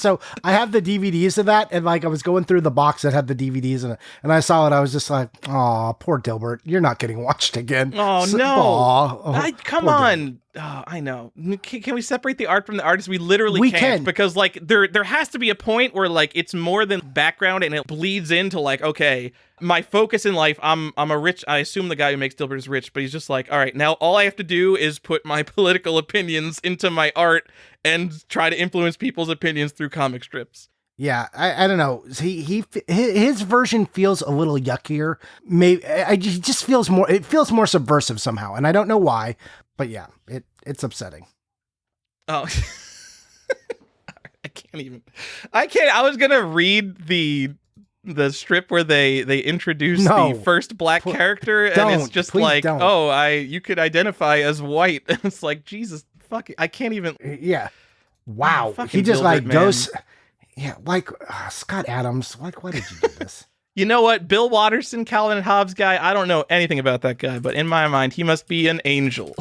know. I have the DVDs of that, and like I was going through the box that had the DVDs in it, and I saw it. I was just like, "Oh, poor Dilbert, you're not getting watched again." Oh no! Come on. Oh, I know. Can we separate the art from the artist? We literally can't, because like there has to be a point where like it's more than background and it bleeds into like, okay, my focus in life, I assume the guy who makes Dilbert is rich, but he's just like, all right, now all I have to do is put my political opinions into my art and try to influence people's opinions through comic strips. Yeah, I don't know. His version feels a little yuckier. Maybe he just feels more. It feels more subversive somehow, and I don't know why. But yeah, it's upsetting. Oh, I can't. I was gonna read the strip where they introduce the first black character, and it's just like, you could identify as white, and it's like, Jesus, fuck it, I can't even. Yeah, wow, he just Dilbert, like goes. Yeah, like Scott Adams. Like, why did you do this? You know what? Bill Watterson, Calvin and Hobbes guy, I don't know anything about that guy, but in my mind, he must be an angel.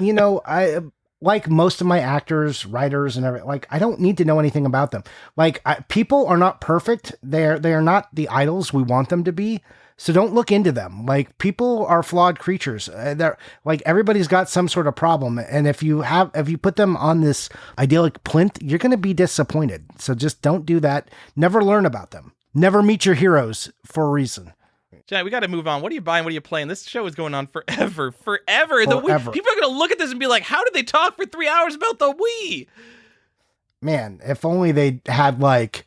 You know, I like most of my actors, writers, and everything. Like, I don't need to know anything about them. Like, people are not perfect. They are not the idols we want them to be. So don't look into them. Like, people are flawed creatures. They're like, everybody's got some sort of problem. And if you put them on this idyllic plinth, you're going to be disappointed. So just don't do that. Never learn about them. Never meet your heroes for a reason. Johnny, we got to move on. What are you buying? What are you playing? This show is going on forever. People are going to look at this and be like, how did they talk for 3 hours about the Wii? Man, if only they had like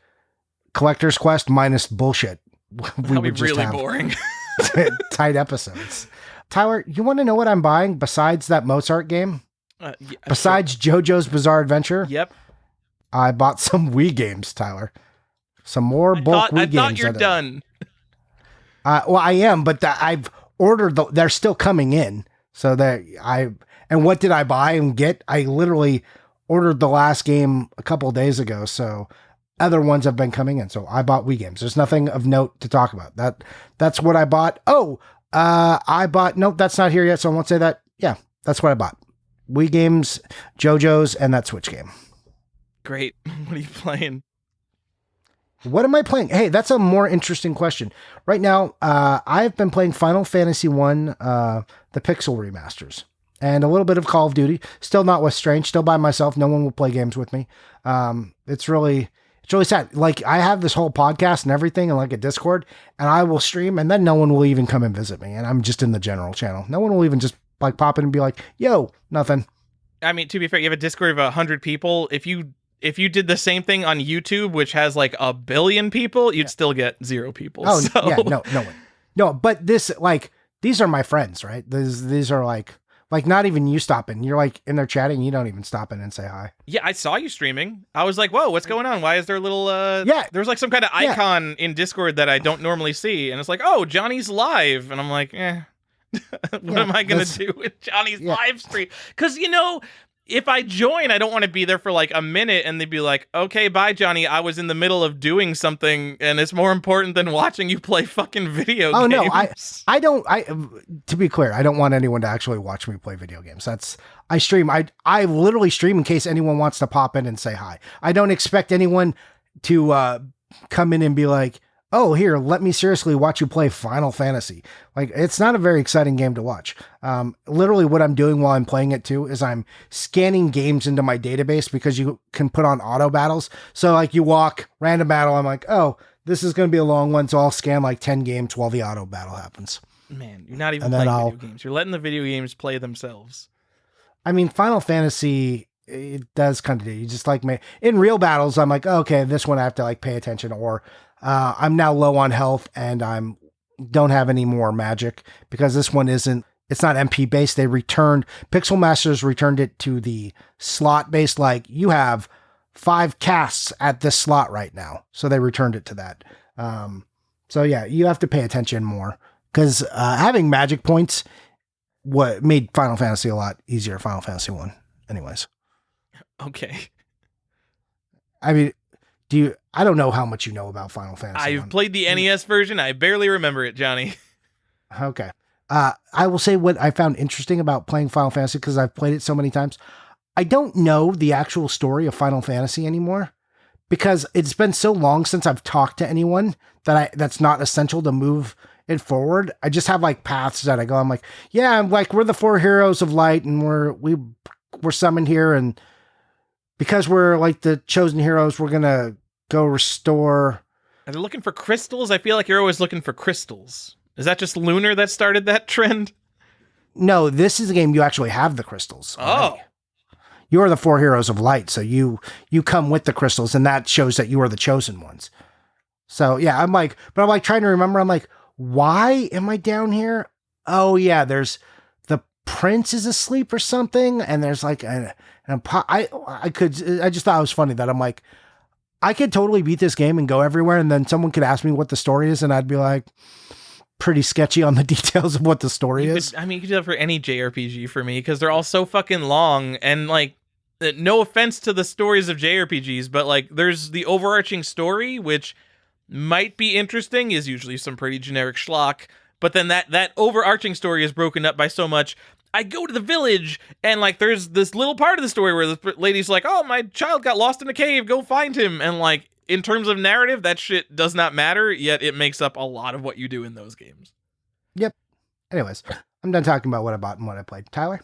Collector's Quest minus bullshit, we That'll be would just really have boring. tight episodes. Tyler, you want to know what I'm buying besides that Mozart game? Yeah, Besides JoJo's Bizarre Adventure? Yep. I bought some Wii games, Tyler. Some more bulk Wii games. I thought you're done. Well, I am, but I've ordered. They're still coming in. So and what did I buy and get? I literally ordered the last game a couple of days ago. So other ones have been coming in. So I bought Wii games. There's nothing of note to talk about. That's what I bought. Oh, I bought. Nope, that's not here yet. So I won't say that. Yeah, that's what I bought. Wii games, JoJo's, and that Switch game. Great. What are you playing? What am I playing? Hey, that's a more interesting question. Right now, I've been playing Final Fantasy 1, the Pixel remasters, and a little bit of Call of Duty. Still not with Strange, still by myself. No one will play games with me. It's really sad. Like, I have this whole podcast and everything and like a Discord, and I will stream, and then no one will even come and visit me. And I'm just in the general channel. No one will even just like pop in and be like, yo, nothing. I mean, to be fair, you have a Discord of 100 people. If you did the same thing on YouTube, which has like 1 billion people, you'd still get 0 people. Oh, so. yeah, no one. No, but this, like, these are my friends, right? These are like not even you stopping. You're like in there chatting. You don't even stop in and say hi. Yeah, I saw you streaming. I was like, whoa, what's going on? Why is there a little, there's like some kind of icon in Discord that I don't normally see. And it's like, oh, Johnny's live. And I'm like, what am I going to do with Johnny's live stream? Because, if I join, I don't want to be there for like a minute and they'd be like, okay, bye, Johnny. I was in the middle of doing something and it's more important than watching you play fucking video games. No, I don't, to be clear, I don't want anyone to actually watch me play video games. I stream. I literally stream in case anyone wants to pop in and say hi. I don't expect anyone to come in and be like, oh, here, let me seriously watch you play Final Fantasy. Like, it's not a very exciting game to watch. Literally what I'm doing while I'm playing it too is I'm scanning games into my database because you can put on auto battles. So like you walk, random battle, I'm like, oh, this is going to be a long one. So I'll scan like 10 games while the auto battle happens. Man, you're not even playing video games. You're letting the video games play themselves. I mean, Final Fantasy, it does kind of do. You just like in real battles, I'm like, okay, this one I have to like pay attention, or I'm now low on health and don't have any more magic because this one it's not MP based. Pixel Masters returned it to the slot based, like you have 5 casts at this slot right now. So they returned it to that. So yeah, you have to pay attention more because having magic points what made Final Fantasy a lot easier. Final Fantasy 1 anyways. Okay. I mean, I don't know how much you know about Final Fantasy. I've played the NES version. I barely remember it, Johnny. Okay. I will say what I found interesting about playing Final Fantasy, because I've played it so many times. I don't know the actual story of Final Fantasy anymore because it's been so long since I've talked to anyone that's not essential to move it forward. I just have like paths that I go. I'm like, yeah, I'm like, we're the 4 heroes of light and we're summoned here. And because we're like the chosen heroes, we're going to go restore. Are they looking for crystals? I feel like you're always looking for crystals. Is that just Lunar that started that trend? No, this is a game you actually have the crystals already. Oh. You are the 4 heroes of light, so you come with the crystals, and that shows that you are the chosen ones. So yeah, I'm like trying to remember. I'm like, why am I down here? Oh yeah, there's the prince is asleep or something, and there's like I just thought it was funny that I'm like, I could totally beat this game and go everywhere, and then someone could ask me what the story is, and I'd be like, pretty sketchy on the details of what the story is. You could do that for any JRPG for me, because they're all so fucking long, and like, no offense to the stories of JRPGs, but like, there's the overarching story, which might be interesting, is usually some pretty generic schlock, but then that overarching story is broken up by so much. I go to the village, and like, there's this little part of the story where the lady's like, oh, my child got lost in a cave, go find him, and like, in terms of narrative, that shit does not matter, yet it makes up a lot of what you do in those games. Yep. Anyways, I'm done talking about what I bought and what I played. Tyler?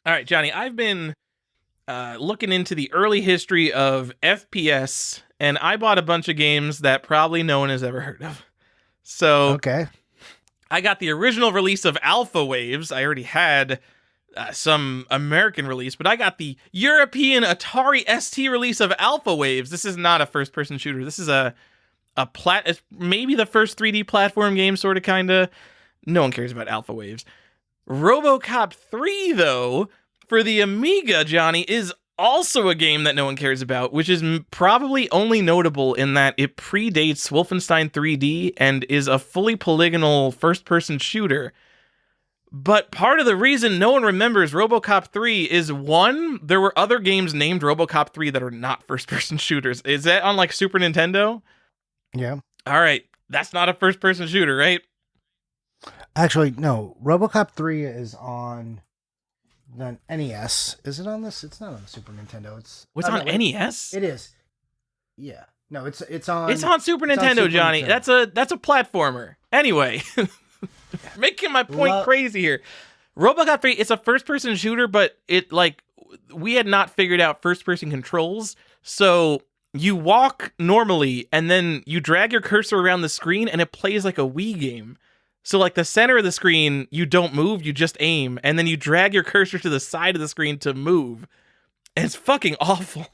All right, Johnny, I've been looking into the early history of FPS, and I bought a bunch of games that probably no one has ever heard of. So, okay, I got the original release of Alpha Waves. I already had some American release, but I got the European Atari ST release of Alpha Waves. This is not a first-person shooter. This is it's maybe the first 3D platform game, sort of, kind of. No one cares about Alpha Waves. RoboCop 3, though, for the Amiga, Johnny, is also a game that no one cares about, which is probably only notable in that it predates Wolfenstein 3D and is a fully polygonal first-person shooter. But part of the reason no one remembers RoboCop 3 is, one, there were other games named RoboCop 3 that are not first-person shooters. Is that on, like, Super Nintendo? Yeah. All right. That's not a first-person shooter, right? Actually, no. RoboCop 3 is on the NES. Is it on this? It's not on the Super Nintendo. It's on NES? It is. Yeah. No, it's on. It's on Super Nintendo, Johnny. Nintendo. That's a platformer. Anyway, making my point crazy here. RoboCop 3, it's a first-person shooter, but we had not figured out first-person controls, so you walk normally, and then you drag your cursor around the screen, and it plays like a Wii game. So, like, the center of the screen, you don't move, you just aim, and then you drag your cursor to the side of the screen to move. And it's fucking awful.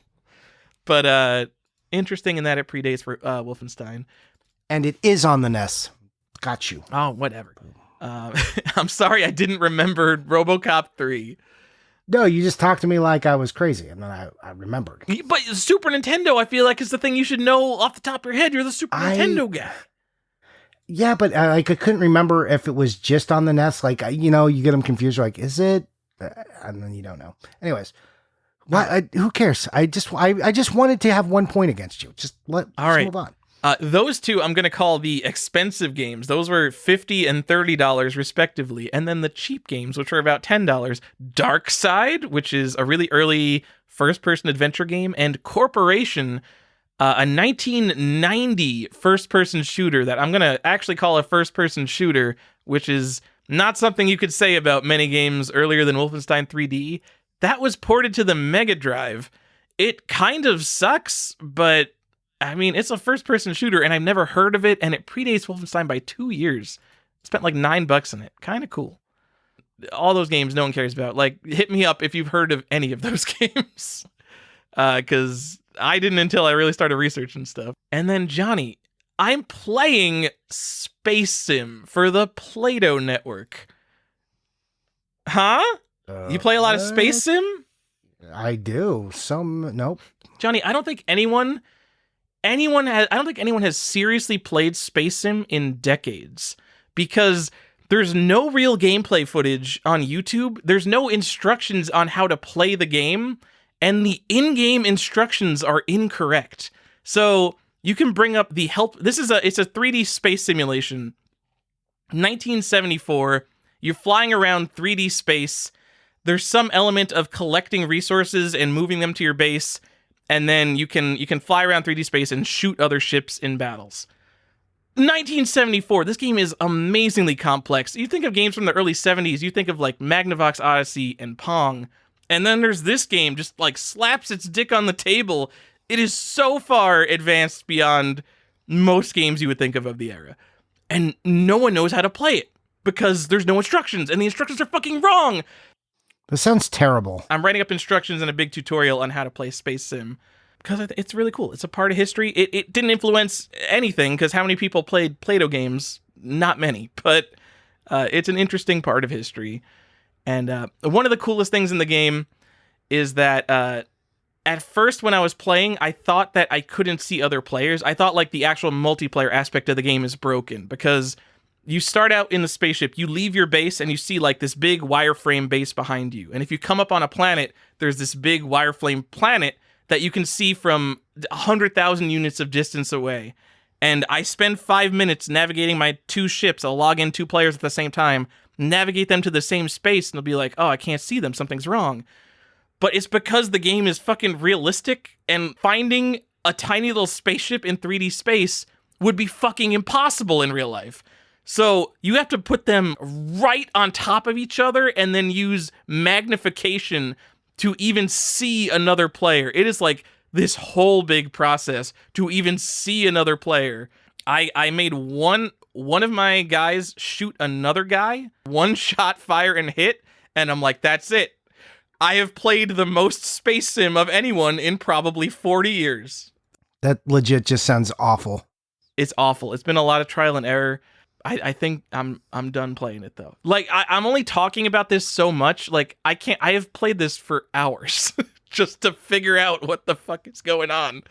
But, interesting in that it predates Wolfenstein. And it is on the NES. Got you. Oh, whatever. I'm sorry I didn't remember RoboCop 3. No, you just talked to me like I was crazy, and then I remembered. But Super Nintendo, I feel like, is the thing you should know off the top of your head. You're the Super Nintendo guy. Yeah, but I couldn't remember if it was just on the NES. Like, you get them confused. You're like, is it? And then you don't know. Anyways, who cares? I just wanted to have 1 point against you. Just move on. Those two I'm going to call the expensive games. Those were $50 and $30 respectively. And then the cheap games, which were about $10. Dark Side, which is a really early first-person adventure game, and Corporation, a 1990 first-person shooter that I'm going to actually call a first-person shooter, which is not something you could say about many games earlier than Wolfenstein 3D. That was ported to the Mega Drive. It kind of sucks, but I mean, it's a first-person shooter, and I've never heard of it, and it predates Wolfenstein by 2 years. Spent like $9 on it. Kind of cool. All those games no one cares about. Like, hit me up if you've heard of any of those games. Because I didn't until I really started researching stuff. And then, Johnny, I'm playing Space Sim for the Play-Doh Network. Huh? You play a lot of Space Sim? I do. Nope. Johnny, I don't think anyone has seriously played Space Sim in decades, because there's no real gameplay footage on YouTube. There's no instructions on how to play the game, and the in-game instructions are incorrect. So you can bring up the help. It's a 3D space simulation. 1974. You're flying around 3D space. There's some element of collecting resources and moving them to your base. And then you can fly around 3D space and shoot other ships in battles. 1974, this game is amazingly complex. You think of games from the early 70s, you think of like Magnavox Odyssey and Pong. And then there's this game, just like slaps its dick on the table. It is so far advanced beyond most games you would think of the era. And no one knows how to play it because there's no instructions, and the instructions are fucking wrong. This sounds terrible. I'm writing up instructions and a big tutorial on how to play Space Sim because it's really cool. It's a part of history. It didn't influence anything because how many people played Play-Doh games? Not many, but it's an interesting part of history. And one of the coolest things in the game is that at first when I was playing, I thought that I couldn't see other players. I thought like the actual multiplayer aspect of the game is broken because you start out in the spaceship, you leave your base, and you see like this big wireframe base behind you. And if you come up on a planet, there's this big wireframe planet that you can see from 100,000 units of distance away. And I spend 5 minutes navigating my two ships. I'll log in 2 players at the same time, navigate them to the same space, and they'll be like, oh, I can't see them, something's wrong. But it's because the game is fucking realistic, and finding a tiny little spaceship in 3D space would be fucking impossible in real life. So you have to put them right on top of each other and then use magnification to even see another player. It is like this whole big process to even see another player. I made one of my guys shoot another guy, one shot, fire, and hit, And I'm like, that's it. I have played the most space sim of anyone in probably 40 years. That legit just sounds awful. It's awful. It's been a lot of trial and error. I think I'm done playing it though. Like I'm only talking about this so much. Like I have played this for hours just to figure out what the fuck is going on.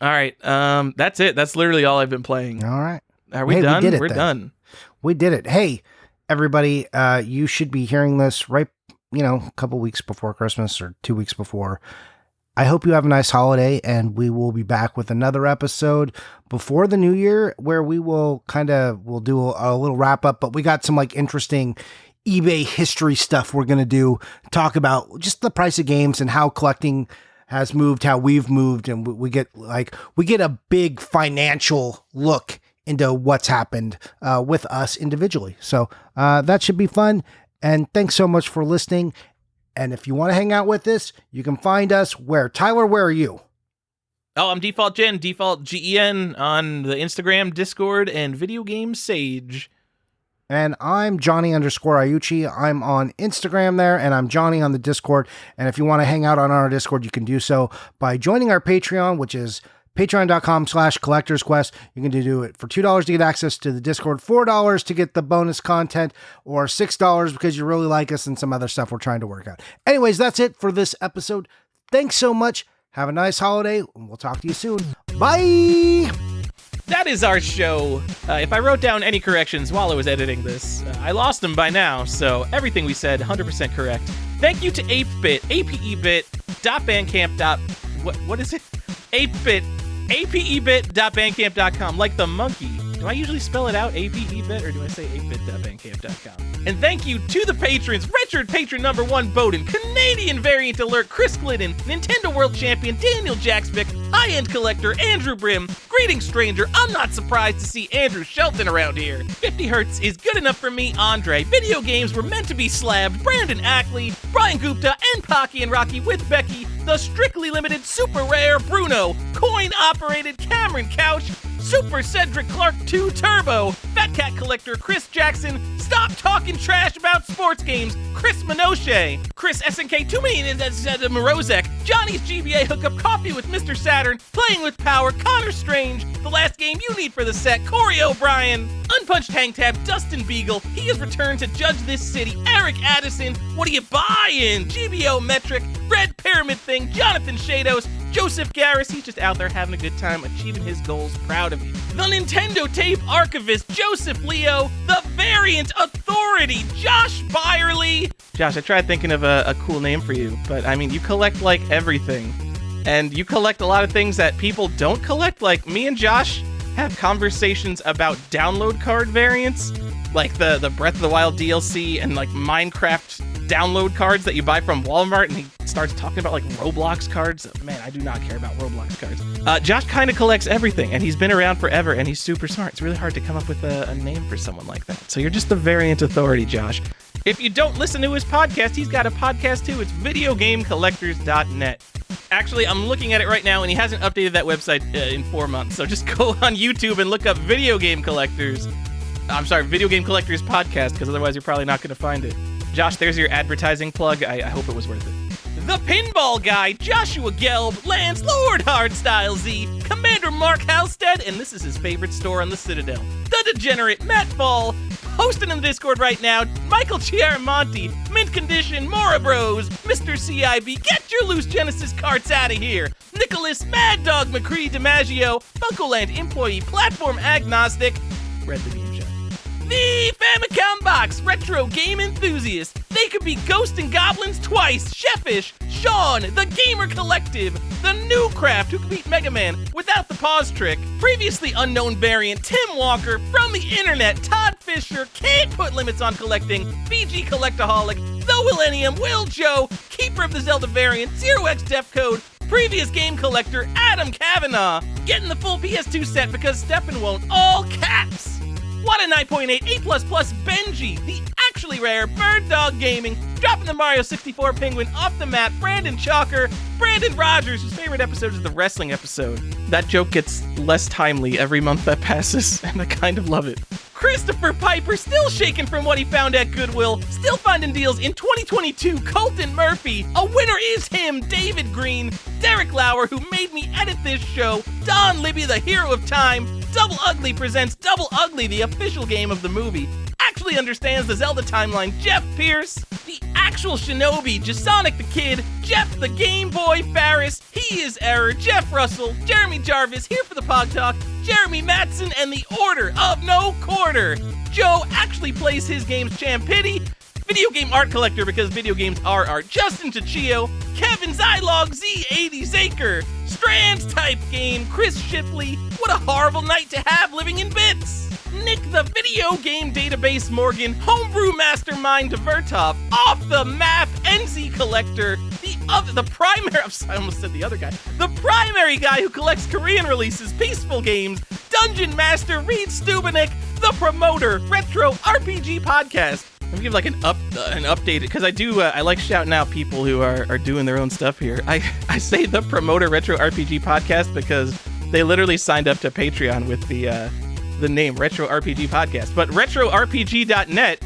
All right. That's it. That's literally all I've been playing. All right. Are we done? We're done. We did it. Hey, everybody, you should be hearing this right, a couple weeks before Christmas or 2 weeks before. I hope you have a nice holiday, and we will be back with another episode before the new year where we will we'll do a little wrap up, but we got some interesting eBay history stuff we're going to talk about just the price of games and how collecting has moved, how we've moved, and we get a big financial look into what's happened with us individually. So that should be fun. And thanks so much for listening. And if you want to hang out with us, you can find us where? Tyler, where are you? Oh, I'm Default Gen, Default GEN on the Instagram, Discord, and Video Game Sage. And I'm Johnny_Iucci. I'm on Instagram there, and I'm Johnny on the Discord. And if you want to hang out on our Discord, you can do so by joining our Patreon, which is patreon.com/collectorsquest. You can do it for $2 to get access to the Discord, $4 to get the bonus content, or $6 because you really like us and some other stuff we're trying to work out. Anyways, that's it for this episode. Thanks so much. Have a nice holiday, and we'll talk to you soon. Bye! That is our show. If I wrote down any corrections while I was editing this, I lost them by now, so everything we said, 100% correct. Thank you to ApeBit, apebit.bandcamp. What is it? apebit.bandcamp.com, like the monkey. Do I usually spell it out, apebit, or do I say apebit.bandcamp.com? And thank you to the patrons, Richard, patron number 1, Bowden, Canadian Variant Alert, Chris Glidden, Nintendo World Champion, Daniel Jacksbick, High-End Collector, Andrew Brim, Greetings Stranger, I'm not surprised to see Andrew Shelton around here, 50 Hertz is good enough for me, Andre, Video Games Were Meant to Be Slabbed, Brandon Ackley, Brian Gupta, and Pocky and Rocky with Becky, the Strictly Limited Super Rare Bruno, Coin-Operated Cameron Couch, Super Cedric Clark 2 Turbo, Fat Cat Collector Chris Jackson, Stop Talking Trash About Sports Games, Chris Minoche, Chris SNK Too Many Morozek, Johnny's GBA Hookup Coffee with Mr. Saturn, Playing with Power, Connor Strange, The Last Game You Need for the Set, Corey O'Brien, Unpunched Hang Tab, Dustin Beagle, He Has Returned to Judge This City, Eric Addison, What Are You Buying? GBO Metric, Red Pyramid Thing, Jonathan Shados, Joseph Garris, he's just out there having a good time, achieving his goals, proud of you. The Nintendo Tape Archivist, Joseph Leo, The Variant Authority, Josh Byerly. Josh, I tried thinking of a cool name for you, but I mean, you collect like everything. And you collect a lot of things that people don't collect, like me and Josh have conversations about download card variants, like the Breath of the Wild DLC and like Minecraft download cards that you buy from Walmart, and he starts talking about like Roblox cards. Man, I do not care about Roblox cards. Josh kind of collects everything, and he's been around forever, and he's super smart. It's really hard to come up with a name for someone like that. So you're just the Variant Authority, Josh. If you don't listen to his podcast, he's got a podcast too. It's videogamecollectors.net. Actually, I'm looking at it right now, and he hasn't updated that website in 4 months. So just go on YouTube and look up Video Game Collectors Podcast, because otherwise you're probably not going to find it. Josh, there's your advertising plug. I hope it was worth it. The Pinball Guy, Joshua Gelb, Lance Lord Hardstyle Z, Commander Mark Halstead, and this is his favorite store on the Citadel, The Degenerate Matt Ball, hosting in the Discord right now, Michael Chiaramonte, Mint Condition, Mora Bros, Mr. CIB, get your loose Genesis carts out of here, Nicholas Mad Dog McCree DiMaggio, Funkoland Employee, Platform Agnostic, read the game show. The Famicom Box, Retro Game Enthusiast. They could be Ghost and Goblins twice. Chefish, Sean, The Gamer Collective, The New Craft, who can beat Mega Man without the pause trick. Previously unknown variant, Tim Walker, From the Internet, Todd Fisher, Can't Put Limits on Collecting, BG Collectaholic, The Millennium, Will Joe, Keeper of the Zelda variant, Zero X Def Code, Previous Game Collector, Adam Kavanaugh. Getting the full PS2 set because Stefan won't. All caps. What a 9.8, A++, Benji, the actually rare Bird Dog Gaming, dropping the Mario 64 Penguin off the mat, Brandon Chalker, Brandon Rogers, whose favorite episode is the wrestling episode. That joke gets less timely every month that passes, and I kind of love it. Christopher Piper, still shaking from what he found at Goodwill, still finding deals in 2022. Colton Murphy, a winner is him. David Green, Derek Lauer, who made me edit this show, Don Libby, the hero of time, Double Ugly presents Double Ugly, the official game of the movie, actually understands the Zelda timeline, Jeff Pierce, the actual Shinobi, Jasonic the Kid, Jeff the Game Boy Farris, he is Error, Jeff Russell, Jeremy Jarvis, here for the Pog Talk, Jeremy Matson, and the Order of No Quarter. Joe actually plays his games Champity, Video Game Art Collector because video games are art, Justin Tachio, Kevin Zylog, Z80 Zaker, Strands Type Game, Chris Shipley, what a horrible night to have living in bits. Nick the Video Game Database Morgan, Homebrew Mastermind Vertop, Off the Map, NZ Collector, the primary, I almost said the other guy, the primary guy who collects Korean releases, Peaceful Games, Dungeon Master, Reed Stubenik, the promoter, Retro RPG Podcast. Let me give like an update, because I like shouting out people who are doing their own stuff here. I say the promoter Retro RPG Podcast because they literally signed up to Patreon with the name Retro RPG Podcast. But retrorpg.net,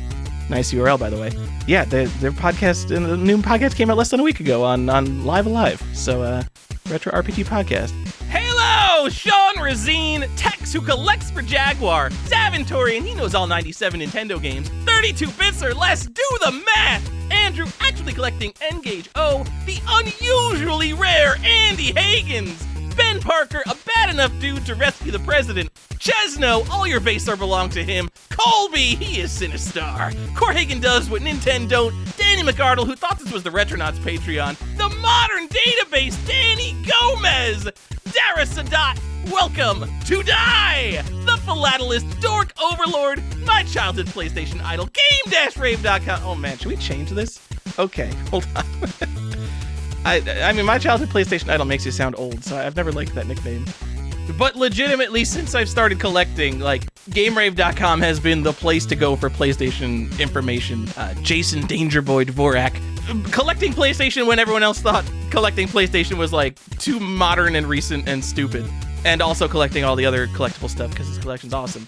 nice URL by the way. Yeah, their podcast, the new podcast came out less than a week ago on Live Alive. So Retro RPG Podcast. Hello, Sean Razine, Tex who collects for Jaguar, Saventori, and he knows all 97 Nintendo games, 32 bits or less, do the math, Andrew actually collecting N-Gage O, the unusually rare Andy Hagens, Ben Parker, a bad enough dude to rescue the president, Chesno, all your base are belong to him, Colby, he is Sinistar, Corhagen does what Nintendo don't, Danny McArdle, who thought this was the Retronauts Patreon, the Modern Database, Danny Gomez, Dara Sadat, welcome to Die, the Philatelist, Dork Overlord, my childhood PlayStation idol, Game-Rave.com. Oh man, should we change this? Okay, hold on. I mean, my childhood PlayStation idol makes you sound old, so I've never liked that nickname. But legitimately, since I've started collecting, like, GameRave.com has been the place to go for PlayStation information. Jason Dangerboy Dvorak. Collecting PlayStation when everyone else thought collecting PlayStation was, like, too modern and recent and stupid. And also collecting all the other collectible stuff, because his collection's awesome.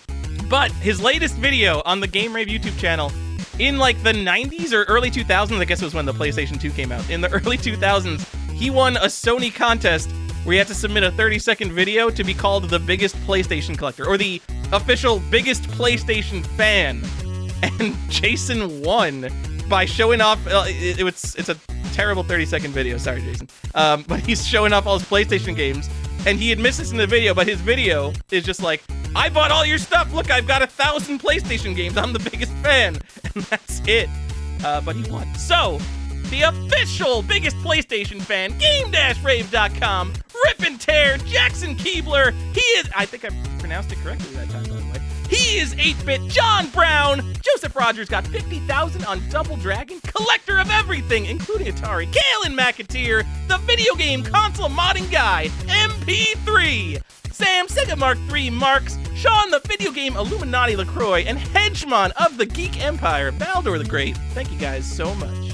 But his latest video on the GameRave YouTube channel, in, like, the 90s or early 2000s, I guess it was when the PlayStation 2 came out. In the early 2000s, he won a Sony contest where you had to submit a 30-second video to be called the biggest PlayStation collector, or the official biggest PlayStation fan. And Jason won by showing off, it's a terrible 30-second video, sorry Jason, but he's showing off all his PlayStation games, and he admits this in the video, but his video is just like, I bought all your stuff, look, I've got 1,000 PlayStation games, I'm the biggest fan, and that's it. But he won. So, the official biggest PlayStation fan, Game-Rave.com, Rip and Tear, Jackson Keebler, he is, I think I pronounced it correctly that time, by the way. He is 8-Bit, John Brown, Joseph Rogers got 50,000 on Double Dragon, collector of everything, including Atari, Galen McAteer, the video game console modding guy, MP3, Sam, Sega Mark III Marks, Sean, the video game Illuminati LaCroix, and Hedgemon of the Geek Empire, Baldor the Great. Thank you guys so much.